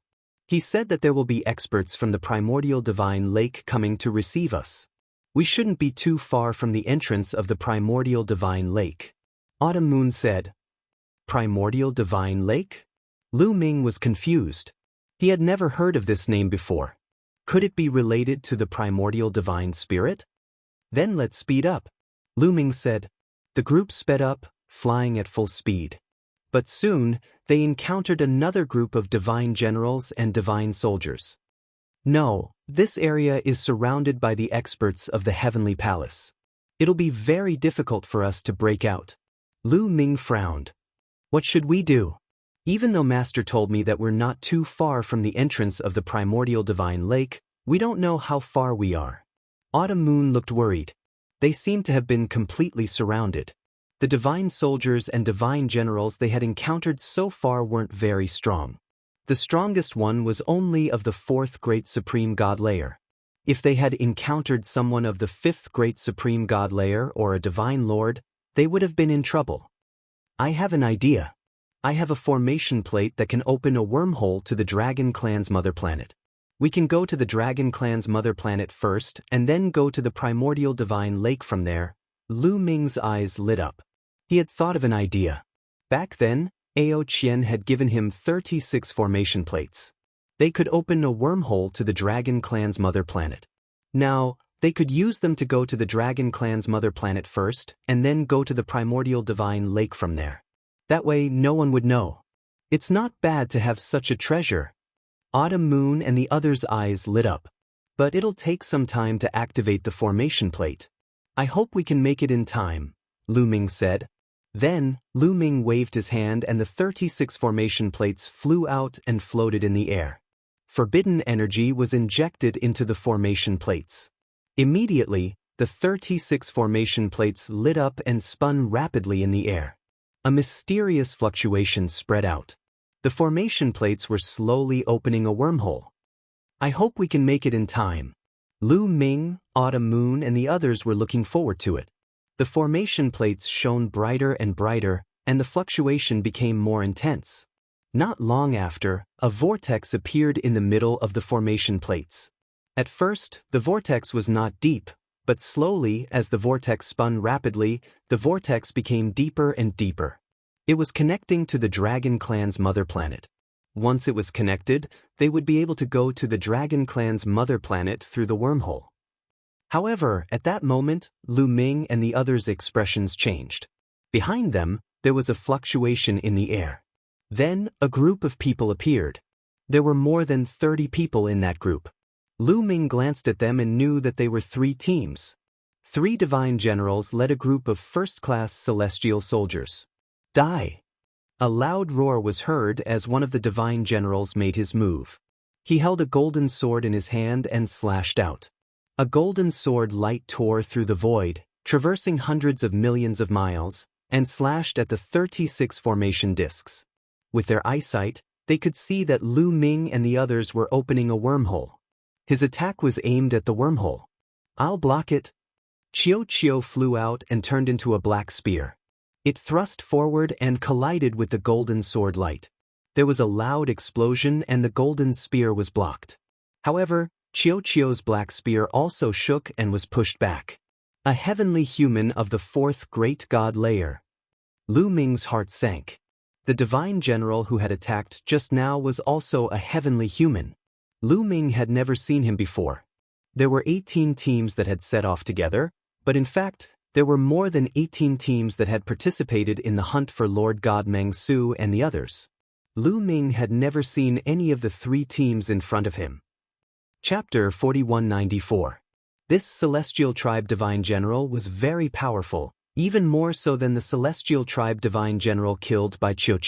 He said that there will be experts from the Primordial Divine Lake coming to receive us. We shouldn't be too far from the entrance of the Primordial Divine Lake. Autumn Moon said. Primordial Divine Lake? Lu Ming was confused. He had never heard of this name before. Could it be related to the Primordial Divine Spirit? Then let's speed up. Lu Ming said. The group sped up, flying at full speed. But soon, they encountered another group of divine generals and divine soldiers. No, this area is surrounded by the experts of the Heavenly Palace. It'll be very difficult for us to break out. Lu Ming frowned. What should we do? Even though Master told me that we're not too far from the entrance of the Primordial Divine Lake, we don't know how far we are. Autumn Moon looked worried. They seemed to have been completely surrounded. The divine soldiers and divine generals they had encountered so far weren't very strong. The strongest one was only of the 4th Great Supreme God layer. If they had encountered someone of the fifth great supreme god layer or a divine lord, they would have been in trouble. I have an idea. I have a formation plate that can open a wormhole to the Dragon Clan's mother planet. We can go to the Dragon Clan's mother planet first and then go to the primordial divine lake from there. Lu Ming's eyes lit up. He had thought of an idea. Back then, Ao Qian had given him 36 formation plates. They could open a wormhole to the Dragon Clan's mother planet. Now, they could use them to go to the Dragon Clan's mother planet first and then go to the primordial divine lake from there. That way no one would know. It's not bad to have such a treasure. Autumn Moon and the others' eyes lit up. But it'll take some time to activate the formation plate. I hope we can make it in time, Lu Ming said. Then, Lu Ming waved his hand and the 36 formation plates flew out and floated in the air. Forbidden energy was injected into the formation plates. Immediately, the 36 formation plates lit up and spun rapidly in the air. A mysterious fluctuation spread out. The formation plates were slowly opening a wormhole. I hope we can make it in time. Lu Ming, Autumn Moon and the others were looking forward to it. The formation plates shone brighter and brighter, and the fluctuation became more intense. Not long after, a vortex appeared in the middle of the formation plates. At first, the vortex was not deep, but slowly, as the vortex spun rapidly, the vortex became deeper and deeper. It was connecting to the Dragon Clan's mother planet. Once it was connected, they would be able to go to the Dragon Clan's mother planet through the wormhole. However, at that moment, Lu Ming and the others' expressions changed. Behind them, there was a fluctuation in the air. Then, a group of people appeared. There were more than 30 people in that group. Lu Ming glanced at them and knew that they were 3 teams. 3 divine generals led a group of first-class celestial soldiers. Die! A loud roar was heard as one of the divine generals made his move. He held a golden sword in his hand and slashed out. A golden sword light tore through the void, traversing hundreds of millions of miles, and slashed at the 36 formation discs. With their eyesight, they could see that Lu Ming and the others were opening a wormhole. His attack was aimed at the wormhole. I'll block it. Chiu flew out and turned into a black spear. It thrust forward and collided with the golden sword light. There was a loud explosion and the golden spear was blocked. However, Chiu's black spear also shook and was pushed back. A heavenly human of the 4th great god layer. Lu Ming's heart sank. The divine general who had attacked just now was also a heavenly human. Lu Ming had never seen him before. There were 18 teams that had set off together, but in fact, there were more than 18 teams that had participated in the hunt for Lord God Meng Su and the others. Lu Ming had never seen any of the 3 teams in front of him. Chapter 4194. This celestial tribe divine general was very powerful, even more so than the celestial tribe divine general killed by Chiu.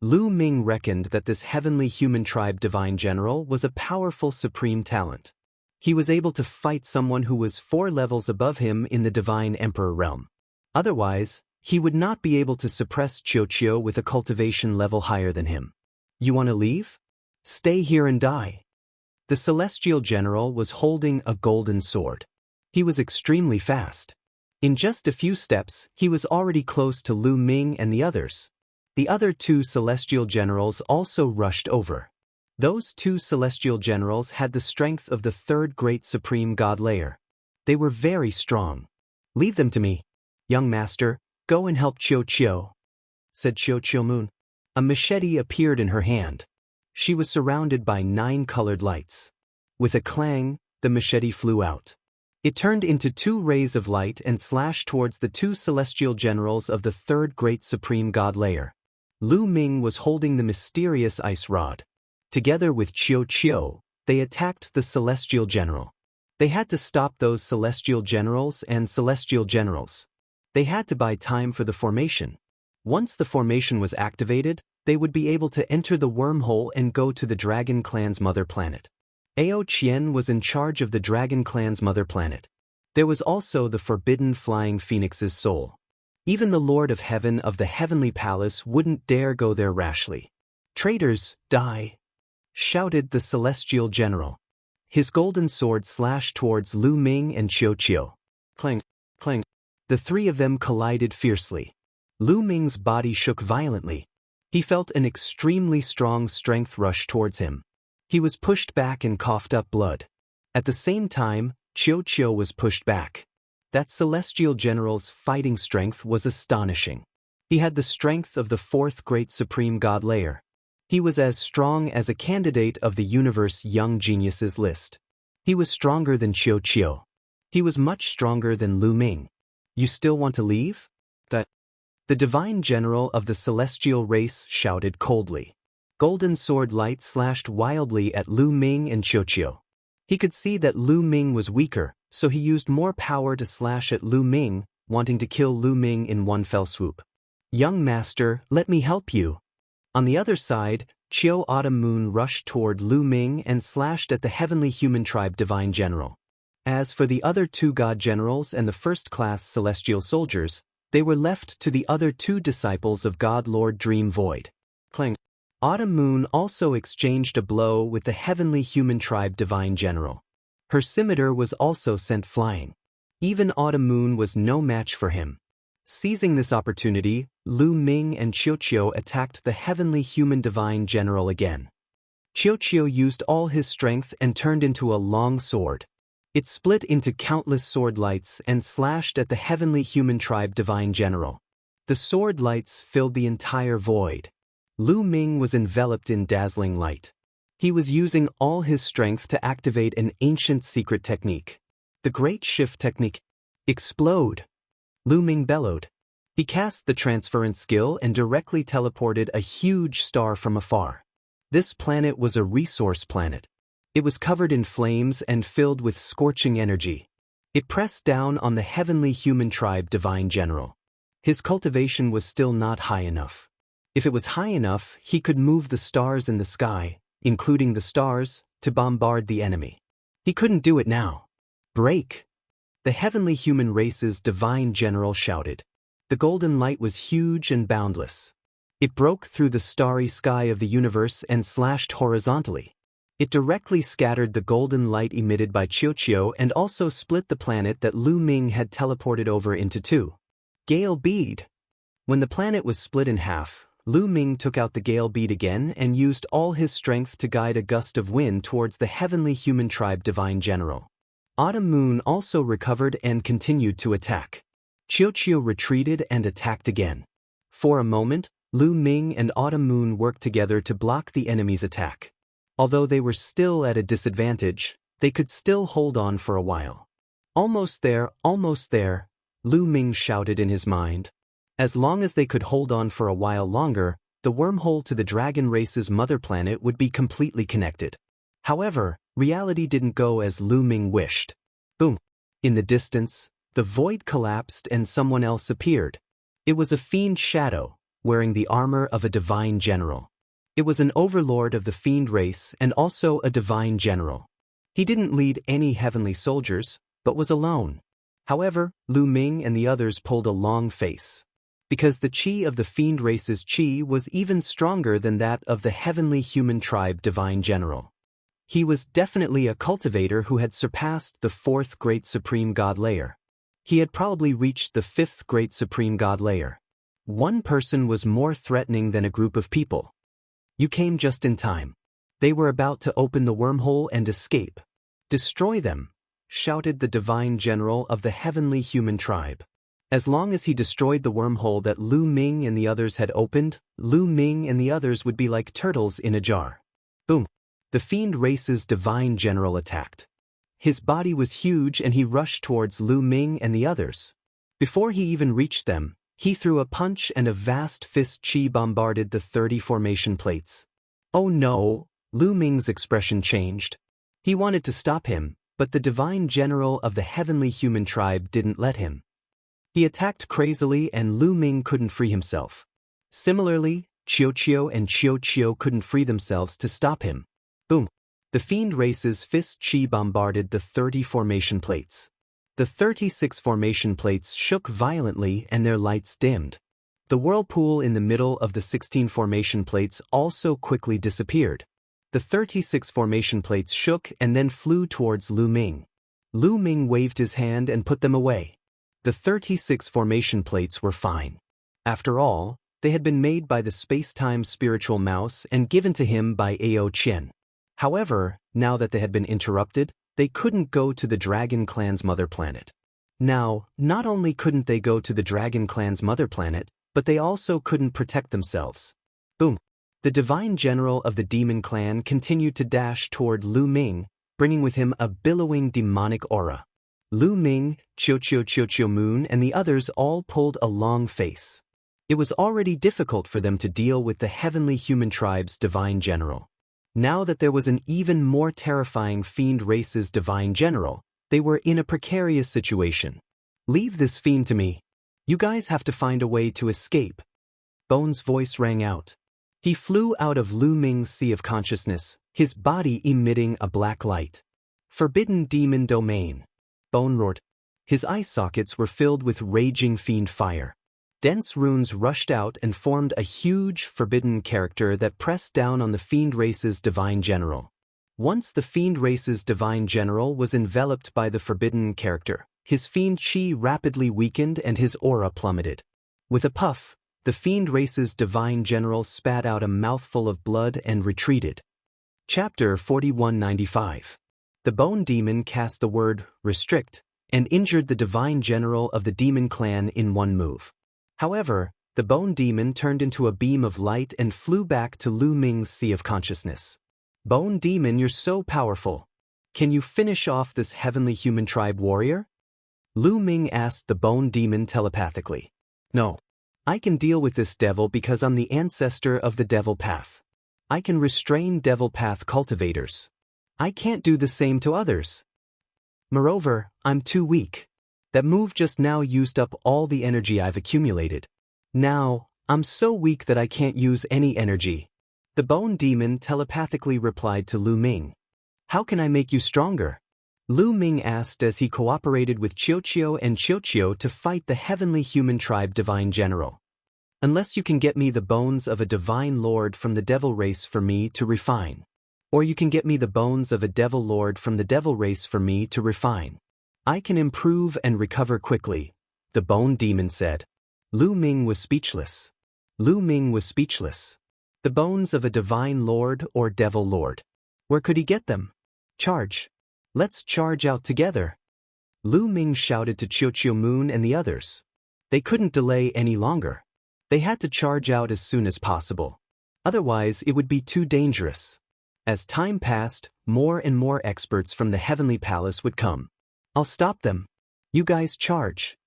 Lu Ming reckoned that this heavenly human tribe divine general was a powerful supreme talent. He was able to fight someone who was 4 levels above him in the divine emperor realm. Otherwise, he would not be able to suppress Chiu with a cultivation level higher than him. You want to leave? Stay here and die. The celestial general was holding a golden sword. He was extremely fast. In just a few steps, he was already close to Lu Ming and the others. The other 2 celestial generals also rushed over. Those 2 celestial generals had the strength of the 3rd great supreme god layer. They were very strong. Leave them to me. Young master, go and help Chiu, said Chiu Moon. A machete appeared in her hand. She was surrounded by 9 colored lights. With a clang, the machete flew out. It turned into 2 rays of light and slashed towards the 2 celestial generals of the 3rd great supreme god layer. Lu Ming was holding the mysterious ice rod. Together with Chiu, they attacked the celestial general. They had to stop those celestial generals and celestial generals. They had to buy time for the formation. Once the formation was activated, they would be able to enter the wormhole and go to the Dragon Clan's mother planet. Ao Qian was in charge of the Dragon Clan's mother planet. There was also the forbidden flying phoenix's soul. Even the Lord of Heaven of the Heavenly Palace wouldn't dare go there rashly. Traitors, die! Shouted the celestial general. His golden sword slashed towards Lu Ming and Qiu. Clang, clang. The three of them collided fiercely. Lu Ming's body shook violently. He felt an extremely strong strength rush towards him. He was pushed back and coughed up blood. At the same time, Qiu was pushed back. That celestial general's fighting strength was astonishing. He had the strength of the fourth great supreme god layer. He was as strong as a candidate of the universe young geniuses list. He was stronger than Qiu. He was much stronger than Lu Ming. You still want to leave? The divine general of the celestial race shouted coldly. Golden sword light slashed wildly at Lu Ming and Qiu. He could see that Lu Ming was weaker, so he used more power to slash at Lu Ming, wanting to kill Lu Ming in one fell swoop. Young master, let me help you. On the other side, Qiu Autumn Moon rushed toward Lu Ming and slashed at the heavenly human tribe divine general. As for the other two god generals and the first-class celestial soldiers, they were left to the other two disciples of God Lord Dream Void. Clang. Autumn Moon also exchanged a blow with the heavenly human tribe divine general. Her scimitar was also sent flying. Even Autumn Moon was no match for him. Seizing this opportunity, Lu Ming and Qiu attacked the heavenly human divine general again. Qiu used all his strength and turned into a long sword. It split into countless sword lights and slashed at the heavenly human tribe divine general. The sword lights filled the entire void. Lu Ming was enveloped in dazzling light. He was using all his strength to activate an ancient secret technique. The Great Shift Technique. Explode! Lu Ming bellowed. He cast the transference skill and directly teleported a huge star from afar. This planet was a resource planet. It was covered in flames and filled with scorching energy. It pressed down on the heavenly human tribe divine general. His cultivation was still not high enough. If it was high enough, he could move the stars in the sky, including the stars, to bombard the enemy. He couldn't do it now. Break! The heavenly human race's divine general shouted. The golden light was huge and boundless. It broke through the starry sky of the universe and slashed horizontally. It directly scattered the golden light emitted by Qiu and also split the planet that Lu Ming had teleported over into two. Gale bead. When the planet was split in half, Lu Ming took out the gale bead again and used all his strength to guide a gust of wind towards the heavenly human tribe divine general. Autumn Moon also recovered and continued to attack. Qiu retreated and attacked again. For a moment, Lu Ming and Autumn Moon worked together to block the enemy's attack. Although they were still at a disadvantage, they could still hold on for a while. Almost there, Lu Ming shouted in his mind. As long as they could hold on for a while longer, the wormhole to the dragon race's mother planet would be completely connected. However, reality didn't go as Lu Ming wished. Boom! In the distance, the void collapsed and someone else appeared. It was a fiend shadow, wearing the armor of a divine general. It was an overlord of the fiend race and also a divine general. He didn't lead any heavenly soldiers, but was alone. However, Lu Ming and the others pulled a long face. Because the chi of the fiend race's chi was even stronger than that of the heavenly human tribe divine general. He was definitely a cultivator who had surpassed the fourth great supreme god layer. He had probably reached the fifth great supreme god layer. One person was more threatening than a group of people. You came just in time. They were about to open the wormhole and escape. Destroy them, shouted the divine general of the heavenly human tribe. As long as he destroyed the wormhole that Lu Ming and the others had opened, Lu Ming and the others would be like turtles in a jar. Boom! The fiend race's divine general attacked. His body was huge and he rushed towards Lu Ming and the others. Before he even reached them, he threw a punch and a vast fist chi bombarded the 30 formation plates. Oh no! Lu Ming's expression changed. He wanted to stop him, but the divine general of the heavenly human tribe didn't let him. He attacked crazily and Lu Ming couldn't free himself. Similarly, Qiu and Qiu couldn't free themselves to stop him. Boom! The fiend race's fist chi bombarded the 30 formation plates. The 36 formation plates shook violently and their lights dimmed. The whirlpool in the middle of the 16 formation plates also quickly disappeared. The 36 formation plates shook and then flew towards Lu Ming. Lu Ming waved his hand and put them away. The 36 formation plates were fine. After all, they had been made by the space-time spiritual mouse and given to him by Ao Qian. However, now that they had been interrupted, they couldn't go to the Dragon Clan's mother planet. Now, not only couldn't they go to the Dragon Clan's mother planet, but they also couldn't protect themselves. Boom! The divine general of the demon clan continued to dash toward Lu Ming, bringing with him a billowing demonic aura. Lu Ming, Qiu Moon and the others all pulled a long face. It was already difficult for them to deal with the heavenly human tribe's divine general. Now that there was an even more terrifying fiend race's divine general, they were in a precarious situation. Leave this fiend to me. You guys have to find a way to escape. Bone's voice rang out. He flew out of Lu Ming's sea of consciousness, his body emitting a black light. Forbidden demon domain. Bone roared. His eye sockets were filled with raging fiend fire. Dense runes rushed out and formed a huge, forbidden character that pressed down on the fiend race's divine general. Once the fiend race's divine general was enveloped by the forbidden character, his fiend chi rapidly weakened and his aura plummeted. With a puff, the fiend race's divine general spat out a mouthful of blood and retreated. Chapter 4195. The bone demon cast the word, restrict, and injured the divine general of the demon clan in one move. However, the bone demon turned into a beam of light and flew back to Lu Ming's sea of consciousness. Bone demon, you're so powerful. Can you finish off this heavenly human tribe warrior? Lu Ming asked the bone demon telepathically. No. I can deal with this devil because I'm the ancestor of the devil path. I can restrain devil path cultivators. I can't do the same to others. Moreover, I'm too weak. That move just now used up all the energy I've accumulated. Now, I'm so weak that I can't use any energy. The bone demon telepathically replied to Lu Ming. How can I make you stronger? Lu Ming asked as he cooperated with Qiu and Qiu to fight the heavenly human tribe divine general. Unless you can get me the bones of a divine lord from the devil race for me to refine. Or you can get me the bones of a devil lord from the devil race for me to refine. I can improve and recover quickly, the bone demon said. Lu Ming was speechless. Lu Ming was speechless. The bones of a divine lord or devil lord. Where could he get them? Charge. Let's charge out together. Lu Ming shouted to Qiu Moon and the others. They couldn't delay any longer. They had to charge out as soon as possible. Otherwise, it would be too dangerous. As time passed, more and more experts from the heavenly palace would come. I'll stop them. You guys charge.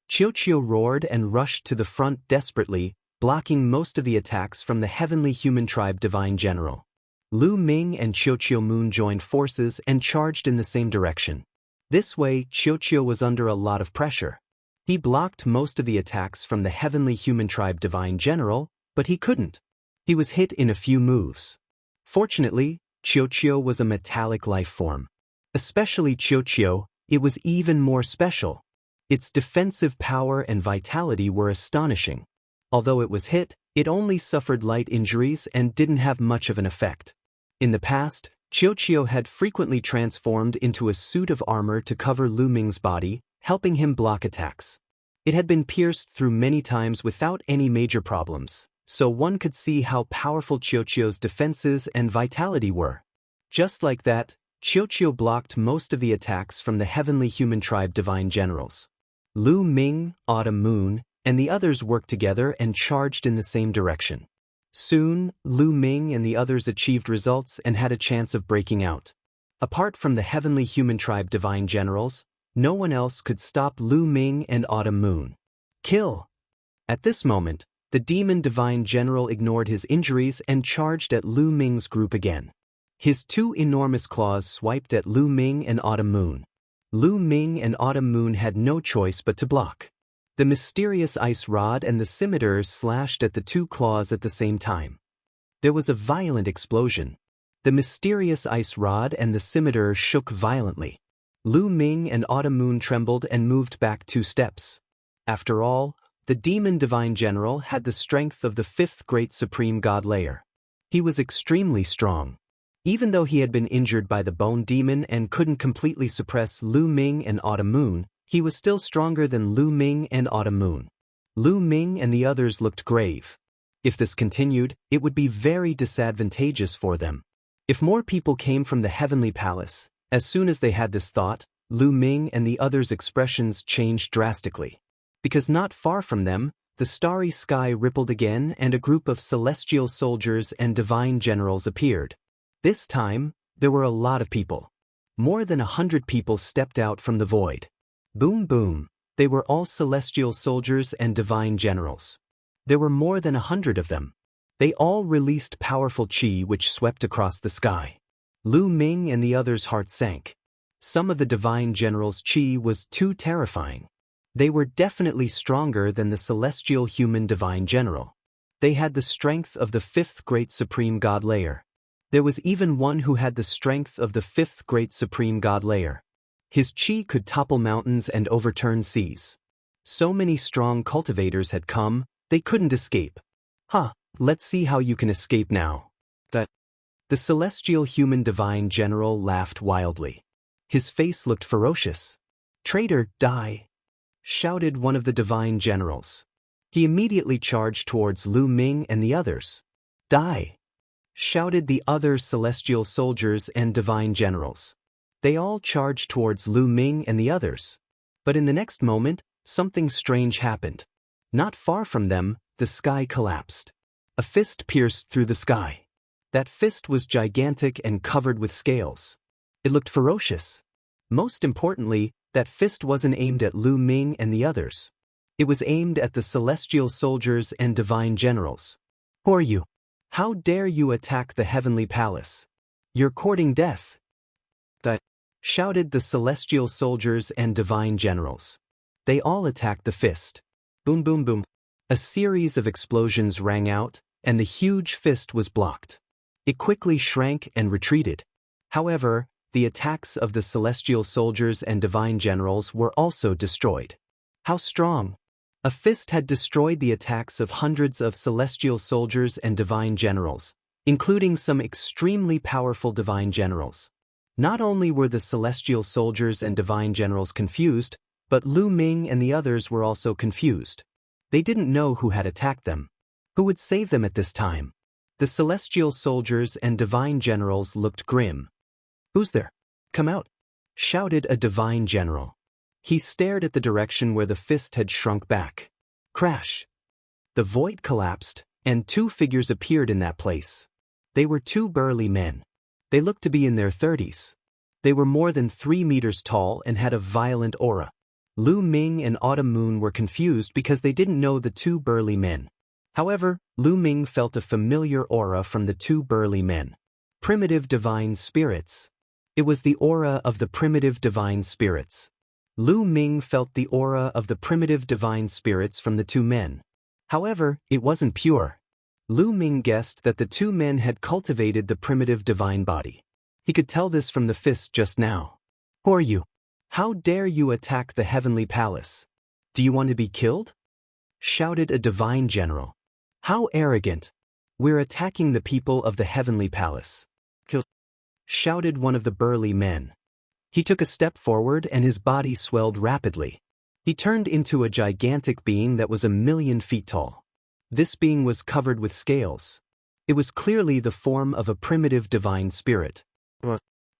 Qiu roared and rushed to the front desperately, blocking most of the attacks from the heavenly human tribe divine general. Lu Ming and Qiu Moon joined forces and charged in the same direction. This way, Qiu was under a lot of pressure. He blocked most of the attacks from the heavenly human tribe divine general, but he couldn't. He was hit in a few moves. Fortunately, Qiu was a metallic life form. Especially Qiu, it was even more special. Its defensive power and vitality were astonishing. Although it was hit, it only suffered light injuries and didn't have much of an effect. In the past, Qiu had frequently transformed into a suit of armor to cover Lu Ming's body, helping him block attacks. It had been pierced through many times without any major problems, so one could see how powerful Qiu's defenses and vitality were. Just like that, Qiu blocked most of the attacks from the heavenly human tribe divine generals. Lu Ming, Autumn Moon, and the others worked together and charged in the same direction. Soon, Lu Ming and the others achieved results and had a chance of breaking out. Apart from the heavenly human tribe divine generals, no one else could stop Lu Ming and Autumn Moon. Kill! At this moment, the demon divine general ignored his injuries and charged at Lu Ming's group again. His two enormous claws swiped at Lu Ming and Autumn Moon. Lu Ming and Autumn Moon had no choice but to block. The mysterious ice rod and the scimitar slashed at the two claws at the same time. There was a violent explosion. The mysterious ice rod and the scimitar shook violently. Lu Ming and Autumn Moon trembled and moved back 2 steps. After all, the demon divine general had the strength of the 5th great supreme god layer. He was extremely strong. Even though he had been injured by the bone demon and couldn't completely suppress Lu Ming and Autumn Moon, he was still stronger than Lu Ming and Autumn Moon. Lu Ming and the others looked grave. If this continued, it would be very disadvantageous for them. If more people came from the Heavenly Palace, as soon as they had this thought, Lu Ming and the others' expressions changed drastically. Because not far from them, the starry sky rippled again and a group of celestial soldiers and divine generals appeared. This time, there were a lot of people. More than 100 people stepped out from the void. Boom boom, they were all celestial soldiers and divine generals. There were more than 100 of them. They all released powerful qi which swept across the sky. Lu Ming and the others' hearts sank. Some of the divine generals' qi was too terrifying. They were definitely stronger than the celestial human divine general. They had the strength of the fifth great supreme god layer. There was even one who had the strength of the fifth great supreme god layer. His qi could topple mountains and overturn seas. So many strong cultivators had come, they couldn't escape. Let's see how you can escape now. The celestial human divine general laughed wildly. His face looked ferocious. "Traitor, die!" shouted one of the divine generals. He immediately charged towards Lu Ming and the others. "Die!" shouted the other celestial soldiers and divine generals. They all charged towards Lu Ming and the others. But in the next moment, something strange happened. Not far from them, the sky collapsed. A fist pierced through the sky. That fist was gigantic and covered with scales. It looked ferocious. Most importantly, that fist wasn't aimed at Lu Ming and the others. It was aimed at the celestial soldiers and divine generals. "Who are you? How dare you attack the heavenly palace? You're courting death!" shouted the celestial soldiers and divine generals. They all attacked the fist. Boom boom boom. A series of explosions rang out, and the huge fist was blocked. It quickly shrank and retreated. However, the attacks of the celestial soldiers and divine generals were also destroyed. How strong! A fist had destroyed the attacks of hundreds of celestial soldiers and divine generals, including some extremely powerful divine generals. Not only were the celestial soldiers and divine generals confused, but Lu Ming and the others were also confused. They didn't know who had attacked them. Who would save them at this time? The celestial soldiers and divine generals looked grim. "Who's there? Come out!" shouted a divine general. He stared at the direction where the fist had shrunk back. Crash! The void collapsed, and two figures appeared in that place. They were two burly men. They looked to be in their 30s. They were more than 3 meters tall and had a violent aura. Lu Ming and Autumn Moon were confused because they didn't know the two burly men. However, Lu Ming felt a familiar aura from the two burly men. Primitive divine spirits. It was the aura of the primitive divine spirits. Lu Ming felt the aura of the primitive divine spirits from the two men. However, it wasn't pure. Lu Ming guessed that the two men had cultivated the primitive divine body. He could tell this from the fist just now. "Who are you? How dare you attack the heavenly palace? Do you want to be killed?" shouted a divine general. "How arrogant! We're attacking the people of the heavenly palace." "Kill!" shouted one of the burly men. He took a step forward and his body swelled rapidly. He turned into a gigantic being that was 1,000,000 feet tall. This being was covered with scales. It was clearly the form of a primitive divine spirit.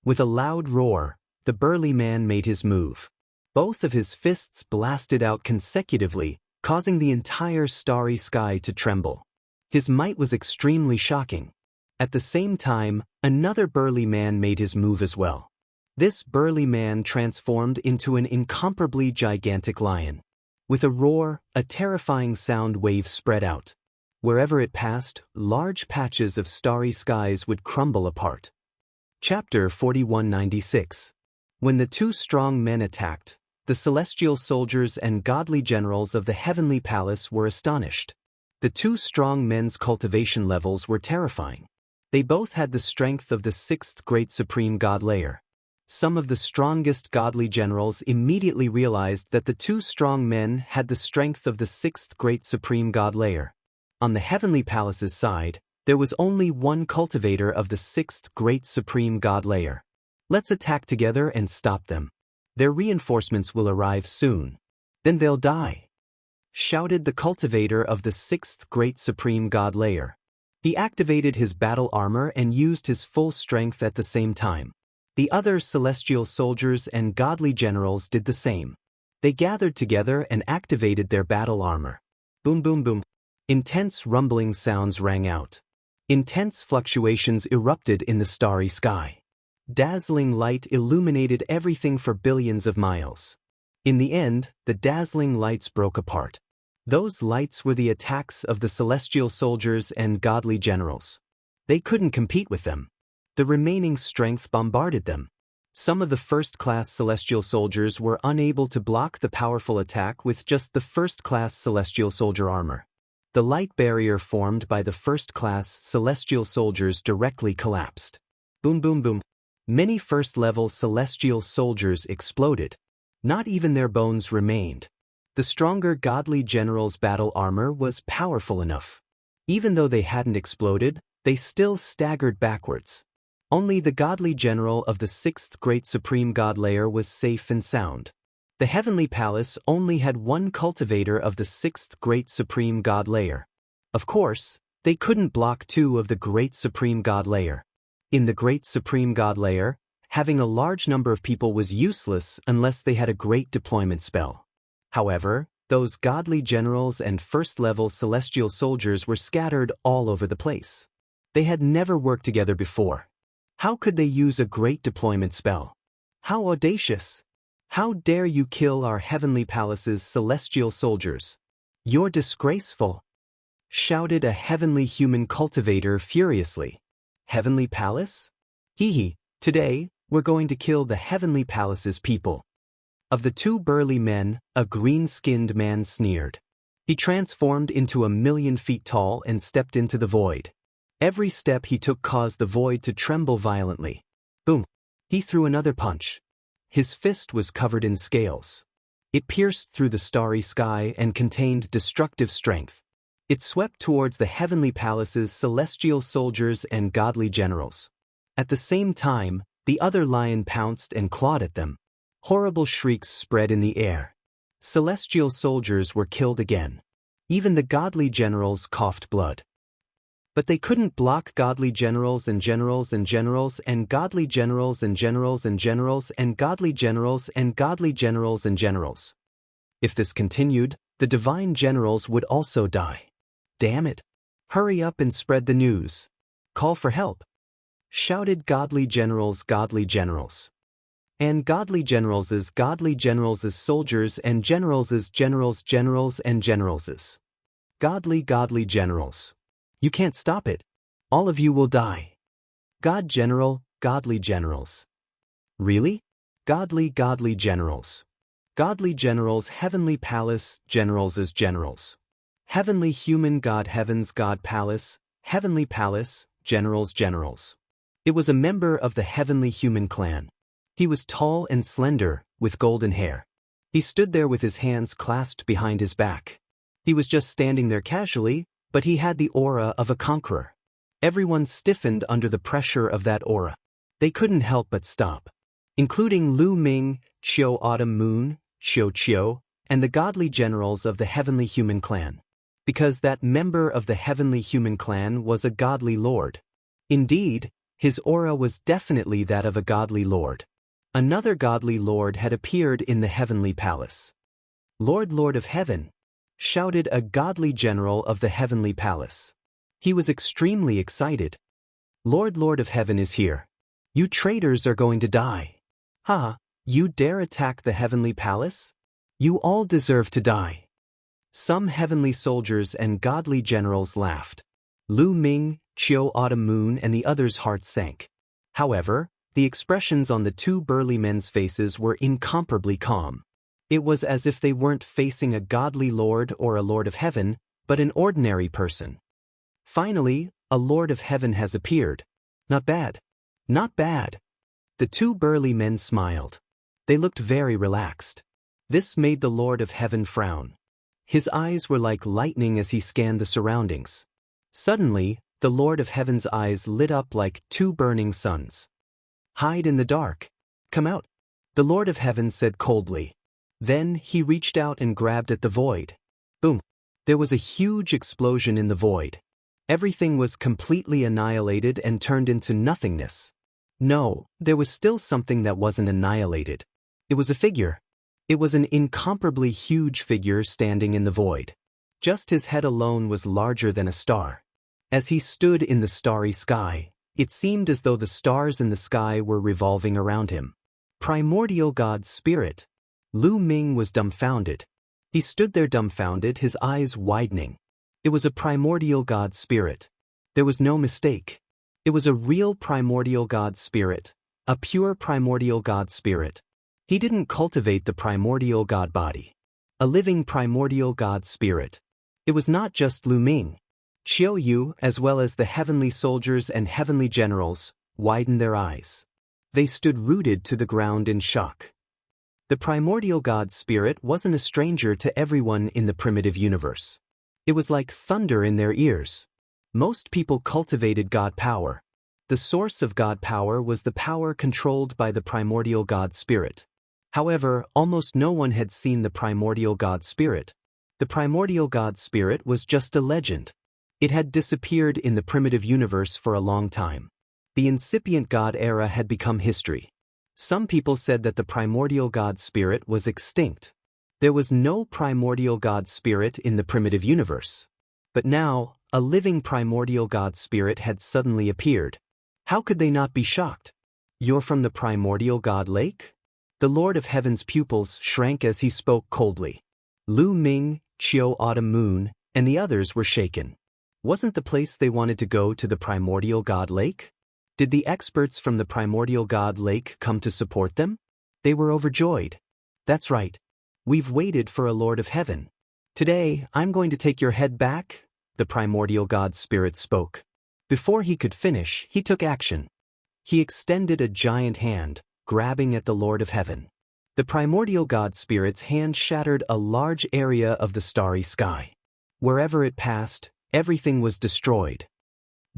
With a loud roar, the burly man made his move. Both of his fists blasted out consecutively, causing the entire starry sky to tremble. His might was extremely shocking. At the same time, another burly man made his move as well. This burly man transformed into an incomparably gigantic lion. With a roar, a terrifying sound wave spread out. Wherever it passed, large patches of starry skies would crumble apart. Chapter 4196. When the two strong men attacked, the celestial soldiers and godly generals of the heavenly palace were astonished. The two strong men's cultivation levels were terrifying. They both had the strength of the sixth great supreme god layer. Some of the strongest godly generals immediately realized that the two strong men had the strength of the sixth great supreme god layer. On the heavenly palace's side, There was only one cultivator of the sixth great supreme god layer. Let's attack together and stop them. Their reinforcements will arrive soon. Then they'll die, shouted the cultivator of the sixth great supreme god layer. He activated his battle armor and used his full strength at the same time. The other celestial soldiers and godly generals did the same. They gathered together and activated their battle armor. Boom boom boom. Intense rumbling sounds rang out. Intense fluctuations erupted in the starry sky. Dazzling light illuminated everything for billions of miles. In the end, the dazzling lights broke apart. Those lights were the attacks of the celestial soldiers and godly generals. They couldn't compete with them. The remaining strength bombarded them. Some of the first-class celestial soldiers were unable to block the powerful attack with just the first-class celestial soldier armor. The light barrier formed by the first-class celestial soldiers directly collapsed. Boom boom boom. Many first-level celestial soldiers exploded. Not even their bones remained. The stronger godly general's battle armor was powerful enough. Even though they hadn't exploded, they still staggered backwards. Only the godly general of the sixth great supreme god layer was safe and sound. The heavenly palace only had one cultivator of the sixth great supreme god layer. Of course, they couldn't block two of the great supreme god layer. In the great supreme god layer, having a large number of people was useless unless they had a great deployment spell. However, those godly generals and first-level celestial soldiers were scattered all over the place. They had never worked together before. How could they use a great deployment spell? How audacious! How dare you kill our heavenly palace's celestial soldiers? You're disgraceful! Shouted a heavenly human cultivator furiously. Heavenly palace? Hee, today, we're going to kill the heavenly palace's people. Of the two burly men, a green-skinned man sneered. He transformed into 1,000,000 feet tall and stepped into the void. Every step he took caused the void to tremble violently. Boom! He threw another punch. His fist was covered in scales. It pierced through the starry sky and contained destructive strength. It swept towards the heavenly palace's celestial soldiers and godly generals. At the same time, the other lion pounced and clawed at them. Horrible shrieks spread in the air. Celestial soldiers were killed again. Even the godly generals coughed blood. But they couldn't block godly generals and generals and generals and godly generals and generals and generals and godly generals and godly generals and generals. If this continued, the divine generals would also die. Damn it! Hurry up and spread the news. Call for help! Shouted godly generals, godly generals. And godly generals as soldiers and generals as generals and generals as godly generals. You can't stop it. All of you will die. God general, godly generals. Really? Godly generals. Godly generals, heavenly palace, generals as generals. Heavenly human god, heavens god palace, heavenly palace, generals. It was a member of the heavenly human clan. He was tall and slender, with golden hair. He stood there with his hands clasped behind his back. He was just standing there casually, but he had the aura of a conqueror. Everyone stiffened under the pressure of that aura. They couldn't help but stop. Including Lu Ming, Qiu Autumn Moon, Qiu, and the godly generals of the heavenly human clan. Because that member of the heavenly human clan was a godly lord. Indeed, his aura was definitely that of a godly lord. Another godly lord had appeared in the heavenly palace. Lord of heaven! Shouted a godly general of the heavenly palace. He was extremely excited. Lord of heaven is here. You traitors are going to die. Ha! You dare attack the heavenly palace? You all deserve to die. Some heavenly soldiers and godly generals laughed. Lu Ming, Qiu Autumn Moon and the others' hearts sank. However, the expressions on the two burly men's faces were incomparably calm. It was as if they weren't facing a godly lord or a lord of heaven, but an ordinary person. Finally, a lord of heaven has appeared. Not bad. Not bad. The two burly men smiled. They looked very relaxed. This made the lord of heaven frown. His eyes were like lightning as he scanned the surroundings. Suddenly, The Lord of Heaven's eyes lit up like two burning suns. "Hide in the dark. Come out," the Lord of Heaven said coldly. Then he reached out and grabbed at the void. Boom! There was a huge explosion in the void. Everything was completely annihilated and turned into nothingness. No, there was still something that wasn't annihilated. It was a figure. It was an incomparably huge figure standing in the void. Just his head alone was larger than a star. As he stood in the starry sky, it seemed as though the stars in the sky were revolving around him. Primordial God's Spirit. Lu Ming was dumbfounded. He stood there dumbfounded, his eyes widening. It was a primordial God Spirit. There was no mistake. It was a real primordial God Spirit, a pure primordial God Spirit. He didn't cultivate the primordial God body. A living primordial God Spirit. It was not just Lu Ming. Qiu Yu, as well as the heavenly soldiers and heavenly generals, widened their eyes. They stood rooted to the ground in shock. The primordial God Spirit wasn't a stranger to everyone in the primitive universe. It was like thunder in their ears. Most people cultivated God power. The source of God power was the power controlled by the primordial God Spirit. However, almost no one had seen the primordial God Spirit. The primordial God Spirit was just a legend. It had disappeared in the primitive universe for a long time. The incipient God era had become history. Some people said that the primordial God Spirit was extinct. There was no primordial God Spirit in the primitive universe. But now, a living primordial God Spirit had suddenly appeared. How could they not be shocked? "You're from the primordial God Lake?" The Lord of Heaven's pupils shrank as he spoke coldly. Lu Ming, Qiu Autumn Moon, and the others were shaken. Wasn't the place they wanted to go to the primordial God Lake? Did the experts from the primordial God Lake come to support them? They were overjoyed. "That's right. We've waited for a Lord of Heaven. Today, I'm going to take your head back," the primordial God Spirit spoke. Before he could finish, he took action. He extended a giant hand, grabbing at the Lord of Heaven. The primordial God Spirit's hand shattered a large area of the starry sky. Wherever it passed, everything was destroyed.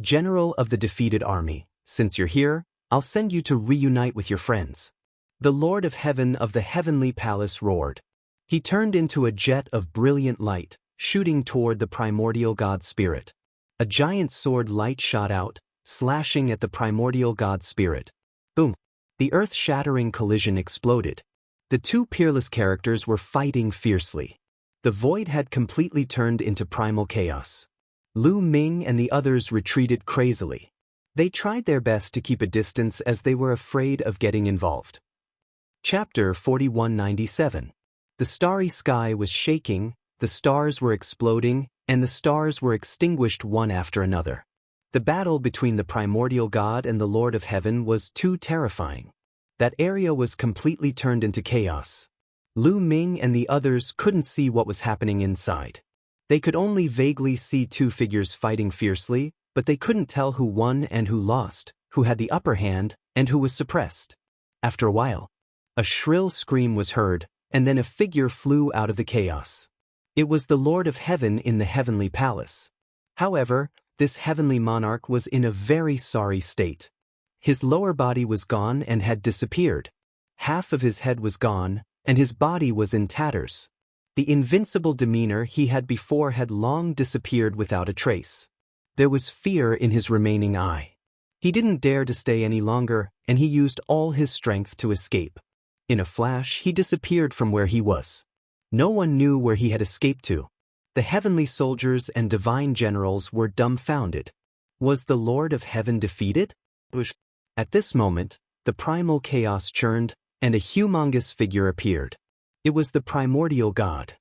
"General of the defeated army, since you're here, I'll send you to reunite with your friends." The Lord of Heaven of the heavenly palace roared. He turned into a jet of brilliant light, shooting toward the primordial God Spirit. A giant sword light shot out, slashing at the primordial God Spirit. Boom! The earth-shattering collision exploded. The two peerless characters were fighting fiercely. The void had completely turned into primal chaos. Lu Ming and the others retreated crazily. They tried their best to keep a distance as they were afraid of getting involved. Chapter 4197. The starry sky was shaking, the stars were exploding, and the stars were extinguished one after another. The battle between the primordial God and the Lord of Heaven was too terrifying. That area was completely turned into chaos. Lu Ming and the others couldn't see what was happening inside. They could only vaguely see two figures fighting fiercely, but they couldn't tell who won and who lost, who had the upper hand, and who was suppressed. After a while, a shrill scream was heard, and then a figure flew out of the chaos. It was the Lord of Heaven in the heavenly palace. However, this heavenly monarch was in a very sorry state. His lower body was gone and had disappeared. Half of his head was gone, and his body was in tatters. The invincible demeanor he had before had long disappeared without a trace. There was fear in his remaining eye. He didn't dare to stay any longer, and he used all his strength to escape. In a flash, he disappeared from where he was. No one knew where he had escaped to. The heavenly soldiers and divine generals were dumbfounded. Was the Lord of Heaven defeated? At this moment, the primal chaos churned, and a humongous figure appeared. It was the primordial God.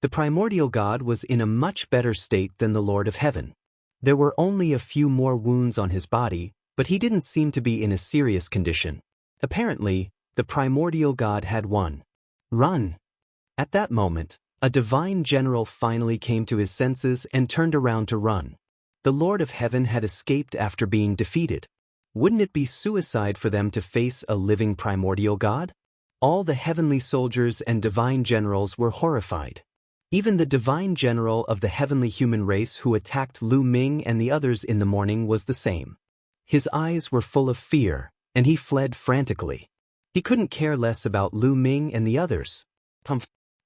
The primordial God was in a much better state than the Lord of Heaven. There were only a few more wounds on his body, but he didn't seem to be in a serious condition. Apparently, the primordial God had won. "Run!" At that moment, a divine general finally came to his senses and turned around to run. The Lord of Heaven had escaped after being defeated. Wouldn't it be suicide for them to face a living primordial God? All the heavenly soldiers and divine generals were horrified. Even the divine general of the heavenly human race who attacked Lu Ming and the others in the morning was the same. His eyes were full of fear, and he fled frantically. He couldn't care less about Lu Ming and the others.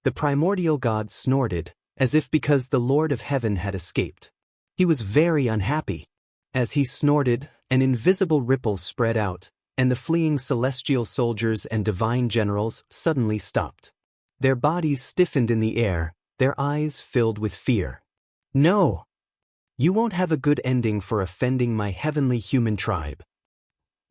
The primordial god snorted, as if because the Lord of Heaven had escaped. He was very unhappy. As he snorted, an invisible ripple spread out, and the fleeing celestial soldiers and divine generals suddenly stopped. Their bodies stiffened in the air, their eyes filled with fear. "No! You won't have a good ending for offending my heavenly human tribe."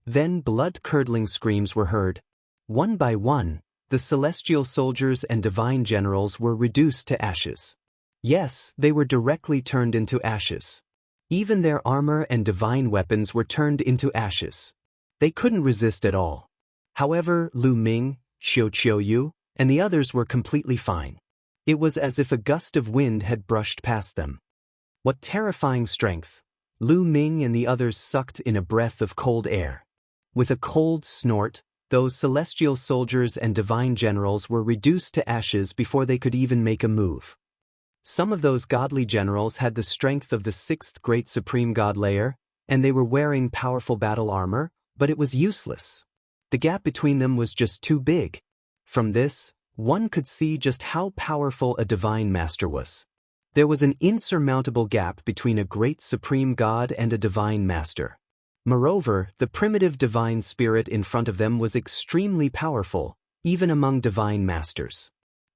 Then blood-curdling screams were heard. One by one, the celestial soldiers and divine generals were reduced to ashes. Yes, they were directly turned into ashes. Even their armor and divine weapons were turned into ashes. They couldn't resist at all. However, Lu Ming, Xiu, and the others were completely fine. It was as if a gust of wind had brushed past them. What terrifying strength! Lu Ming and the others sucked in a breath of cold air. With a cold snort, those celestial soldiers and divine generals were reduced to ashes before they could even make a move. Some of those godly generals had the strength of the sixth great supreme god layer, and they were wearing powerful battle armor, but it was useless. The gap between them was just too big. From this, one could see just how powerful a divine master was. There was an insurmountable gap between a great supreme god and a divine master. Moreover, the primitive divine spirit in front of them was extremely powerful, even among divine masters.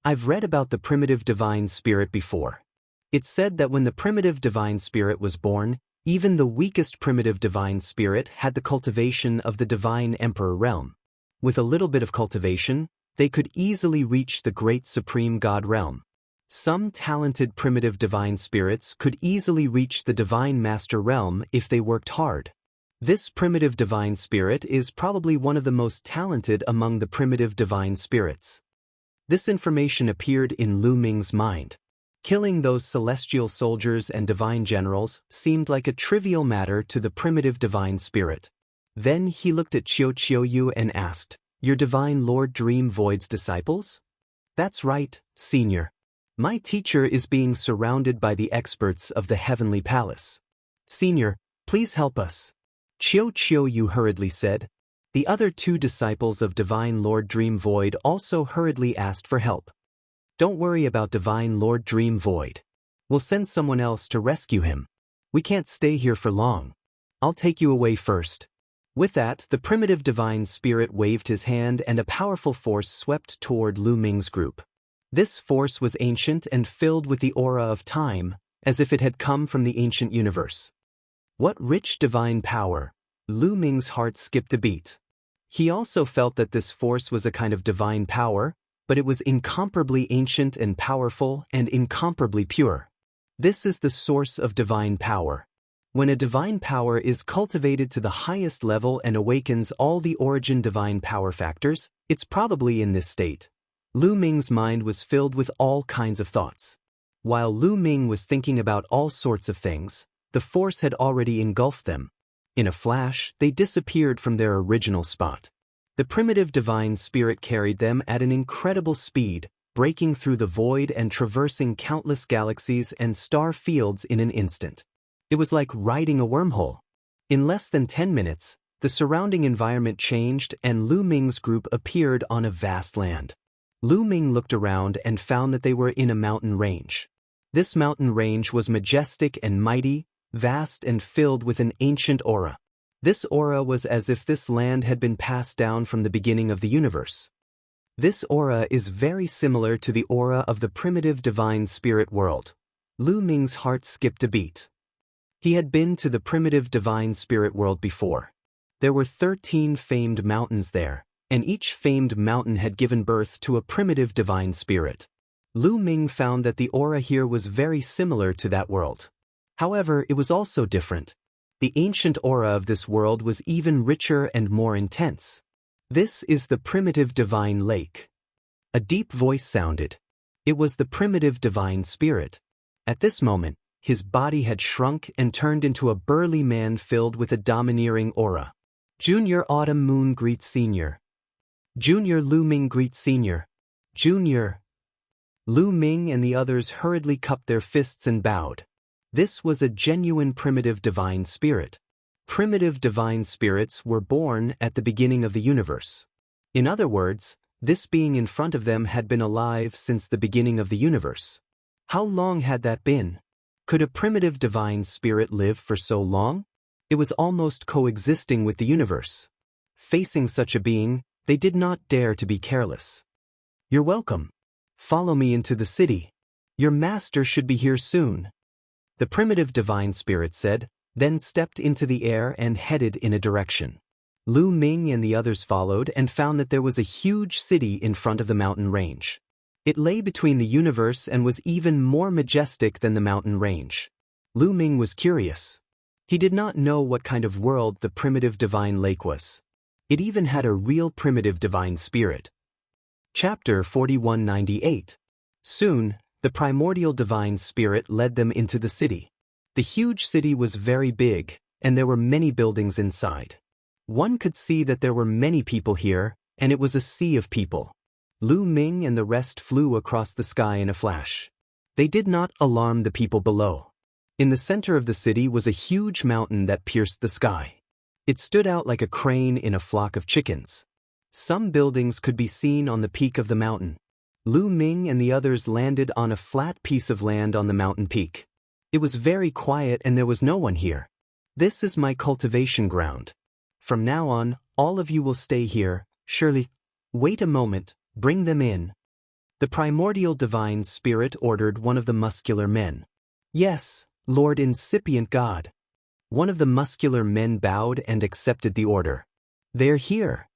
I've read about the primitive divine spirit before. It's said that when the primitive divine spirit was born, even the weakest primitive divine spirit had the cultivation of the divine emperor realm. With a little bit of cultivation, they could easily reach the great supreme god realm. Some talented primitive divine spirits could easily reach the divine master realm if they worked hard. This primitive divine spirit is probably one of the most talented among the primitive divine spirits. This information appeared in Lu Ming's mind. Killing those celestial soldiers and divine generals seemed like a trivial matter to the primitive divine spirit. Then he looked at Qiu and asked, "Your divine Lord Dream Void's disciples?" "That's right, Senior. My teacher is being surrounded by the experts of the Heavenly Palace. Senior, please help us," Qiu hurriedly said. The other two disciples of Divine Lord Dream Void also hurriedly asked for help. "Don't worry about Divine Lord Dream Void. We'll send someone else to rescue him. We can't stay here for long. I'll take you away first." With that, the primitive divine spirit waved his hand and a powerful force swept toward Lu Ming's group. This force was ancient and filled with the aura of time, as if it had come from the ancient universe. What rich divine power! Lu Ming's heart skipped a beat. He also felt that this force was a kind of divine power, but it was incomparably ancient and powerful and incomparably pure. This is the source of divine power. When a divine power is cultivated to the highest level and awakens all the origin divine power factors, it's probably in this state. Lu Ming's mind was filled with all kinds of thoughts. While Lu Ming was thinking about all sorts of things, the force had already engulfed them. In a flash, they disappeared from their original spot. The primitive divine spirit carried them at an incredible speed, breaking through the void and traversing countless galaxies and star fields in an instant. It was like riding a wormhole. In less than 10 minutes, the surrounding environment changed and Lu Ming's group appeared on a vast land. Lu Ming looked around and found that they were in a mountain range. This mountain range was majestic and mighty, vast and filled with an ancient aura. This aura was as if this land had been passed down from the beginning of the universe. This aura is very similar to the aura of the primitive divine spirit world. Lu Ming's heart skipped a beat. He had been to the primitive divine spirit world before. There were 13 famed mountains there, and each famed mountain had given birth to a primitive divine spirit. Lu Ming found that the aura here was very similar to that world. However, it was also different. The ancient aura of this world was even richer and more intense. "This is the primitive divine lake." A deep voice sounded. It was the primitive divine spirit. At this moment, his body had shrunk and turned into a burly man filled with a domineering aura. "Junior Autumn Moon greets Senior. Junior Lu Ming greets Senior. Junior." Lu Ming and the others hurriedly cupped their fists and bowed. This was a genuine primitive divine spirit. Primitive divine spirits were born at the beginning of the universe. In other words, this being in front of them had been alive since the beginning of the universe. How long had that been? Could a primitive divine spirit live for so long? It was almost coexisting with the universe. Facing such a being, they did not dare to be careless. "You're welcome. Follow me into the city. Your master should be here soon," the primitive divine spirit said, then stepped into the air and headed in a direction. Lu Ming and the others followed and found that there was a huge city in front of the mountain range. It lay between the universe and was even more majestic than the mountain range. Lu Ming was curious. He did not know what kind of world the primitive divine lake was. It even had a real primitive divine spirit. Chapter 4198. Soon, the primordial divine spirit led them into the city. The huge city was very big, and there were many buildings inside. One could see that there were many people here, and it was a sea of people. Lu Ming and the rest flew across the sky in a flash. They did not alarm the people below. In the center of the city was a huge mountain that pierced the sky. It stood out like a crane in a flock of chickens. Some buildings could be seen on the peak of the mountain. Lu Ming and the others landed on a flat piece of land on the mountain peak. It was very quiet and there was no one here. "This is my cultivation ground. From now on, all of you will stay here, surely." "Wait a moment, bring them in." The primordial divine spirit ordered one of the muscular men. "Yes, Lord Incipient God." One of the muscular men bowed and accepted the order. "They're here."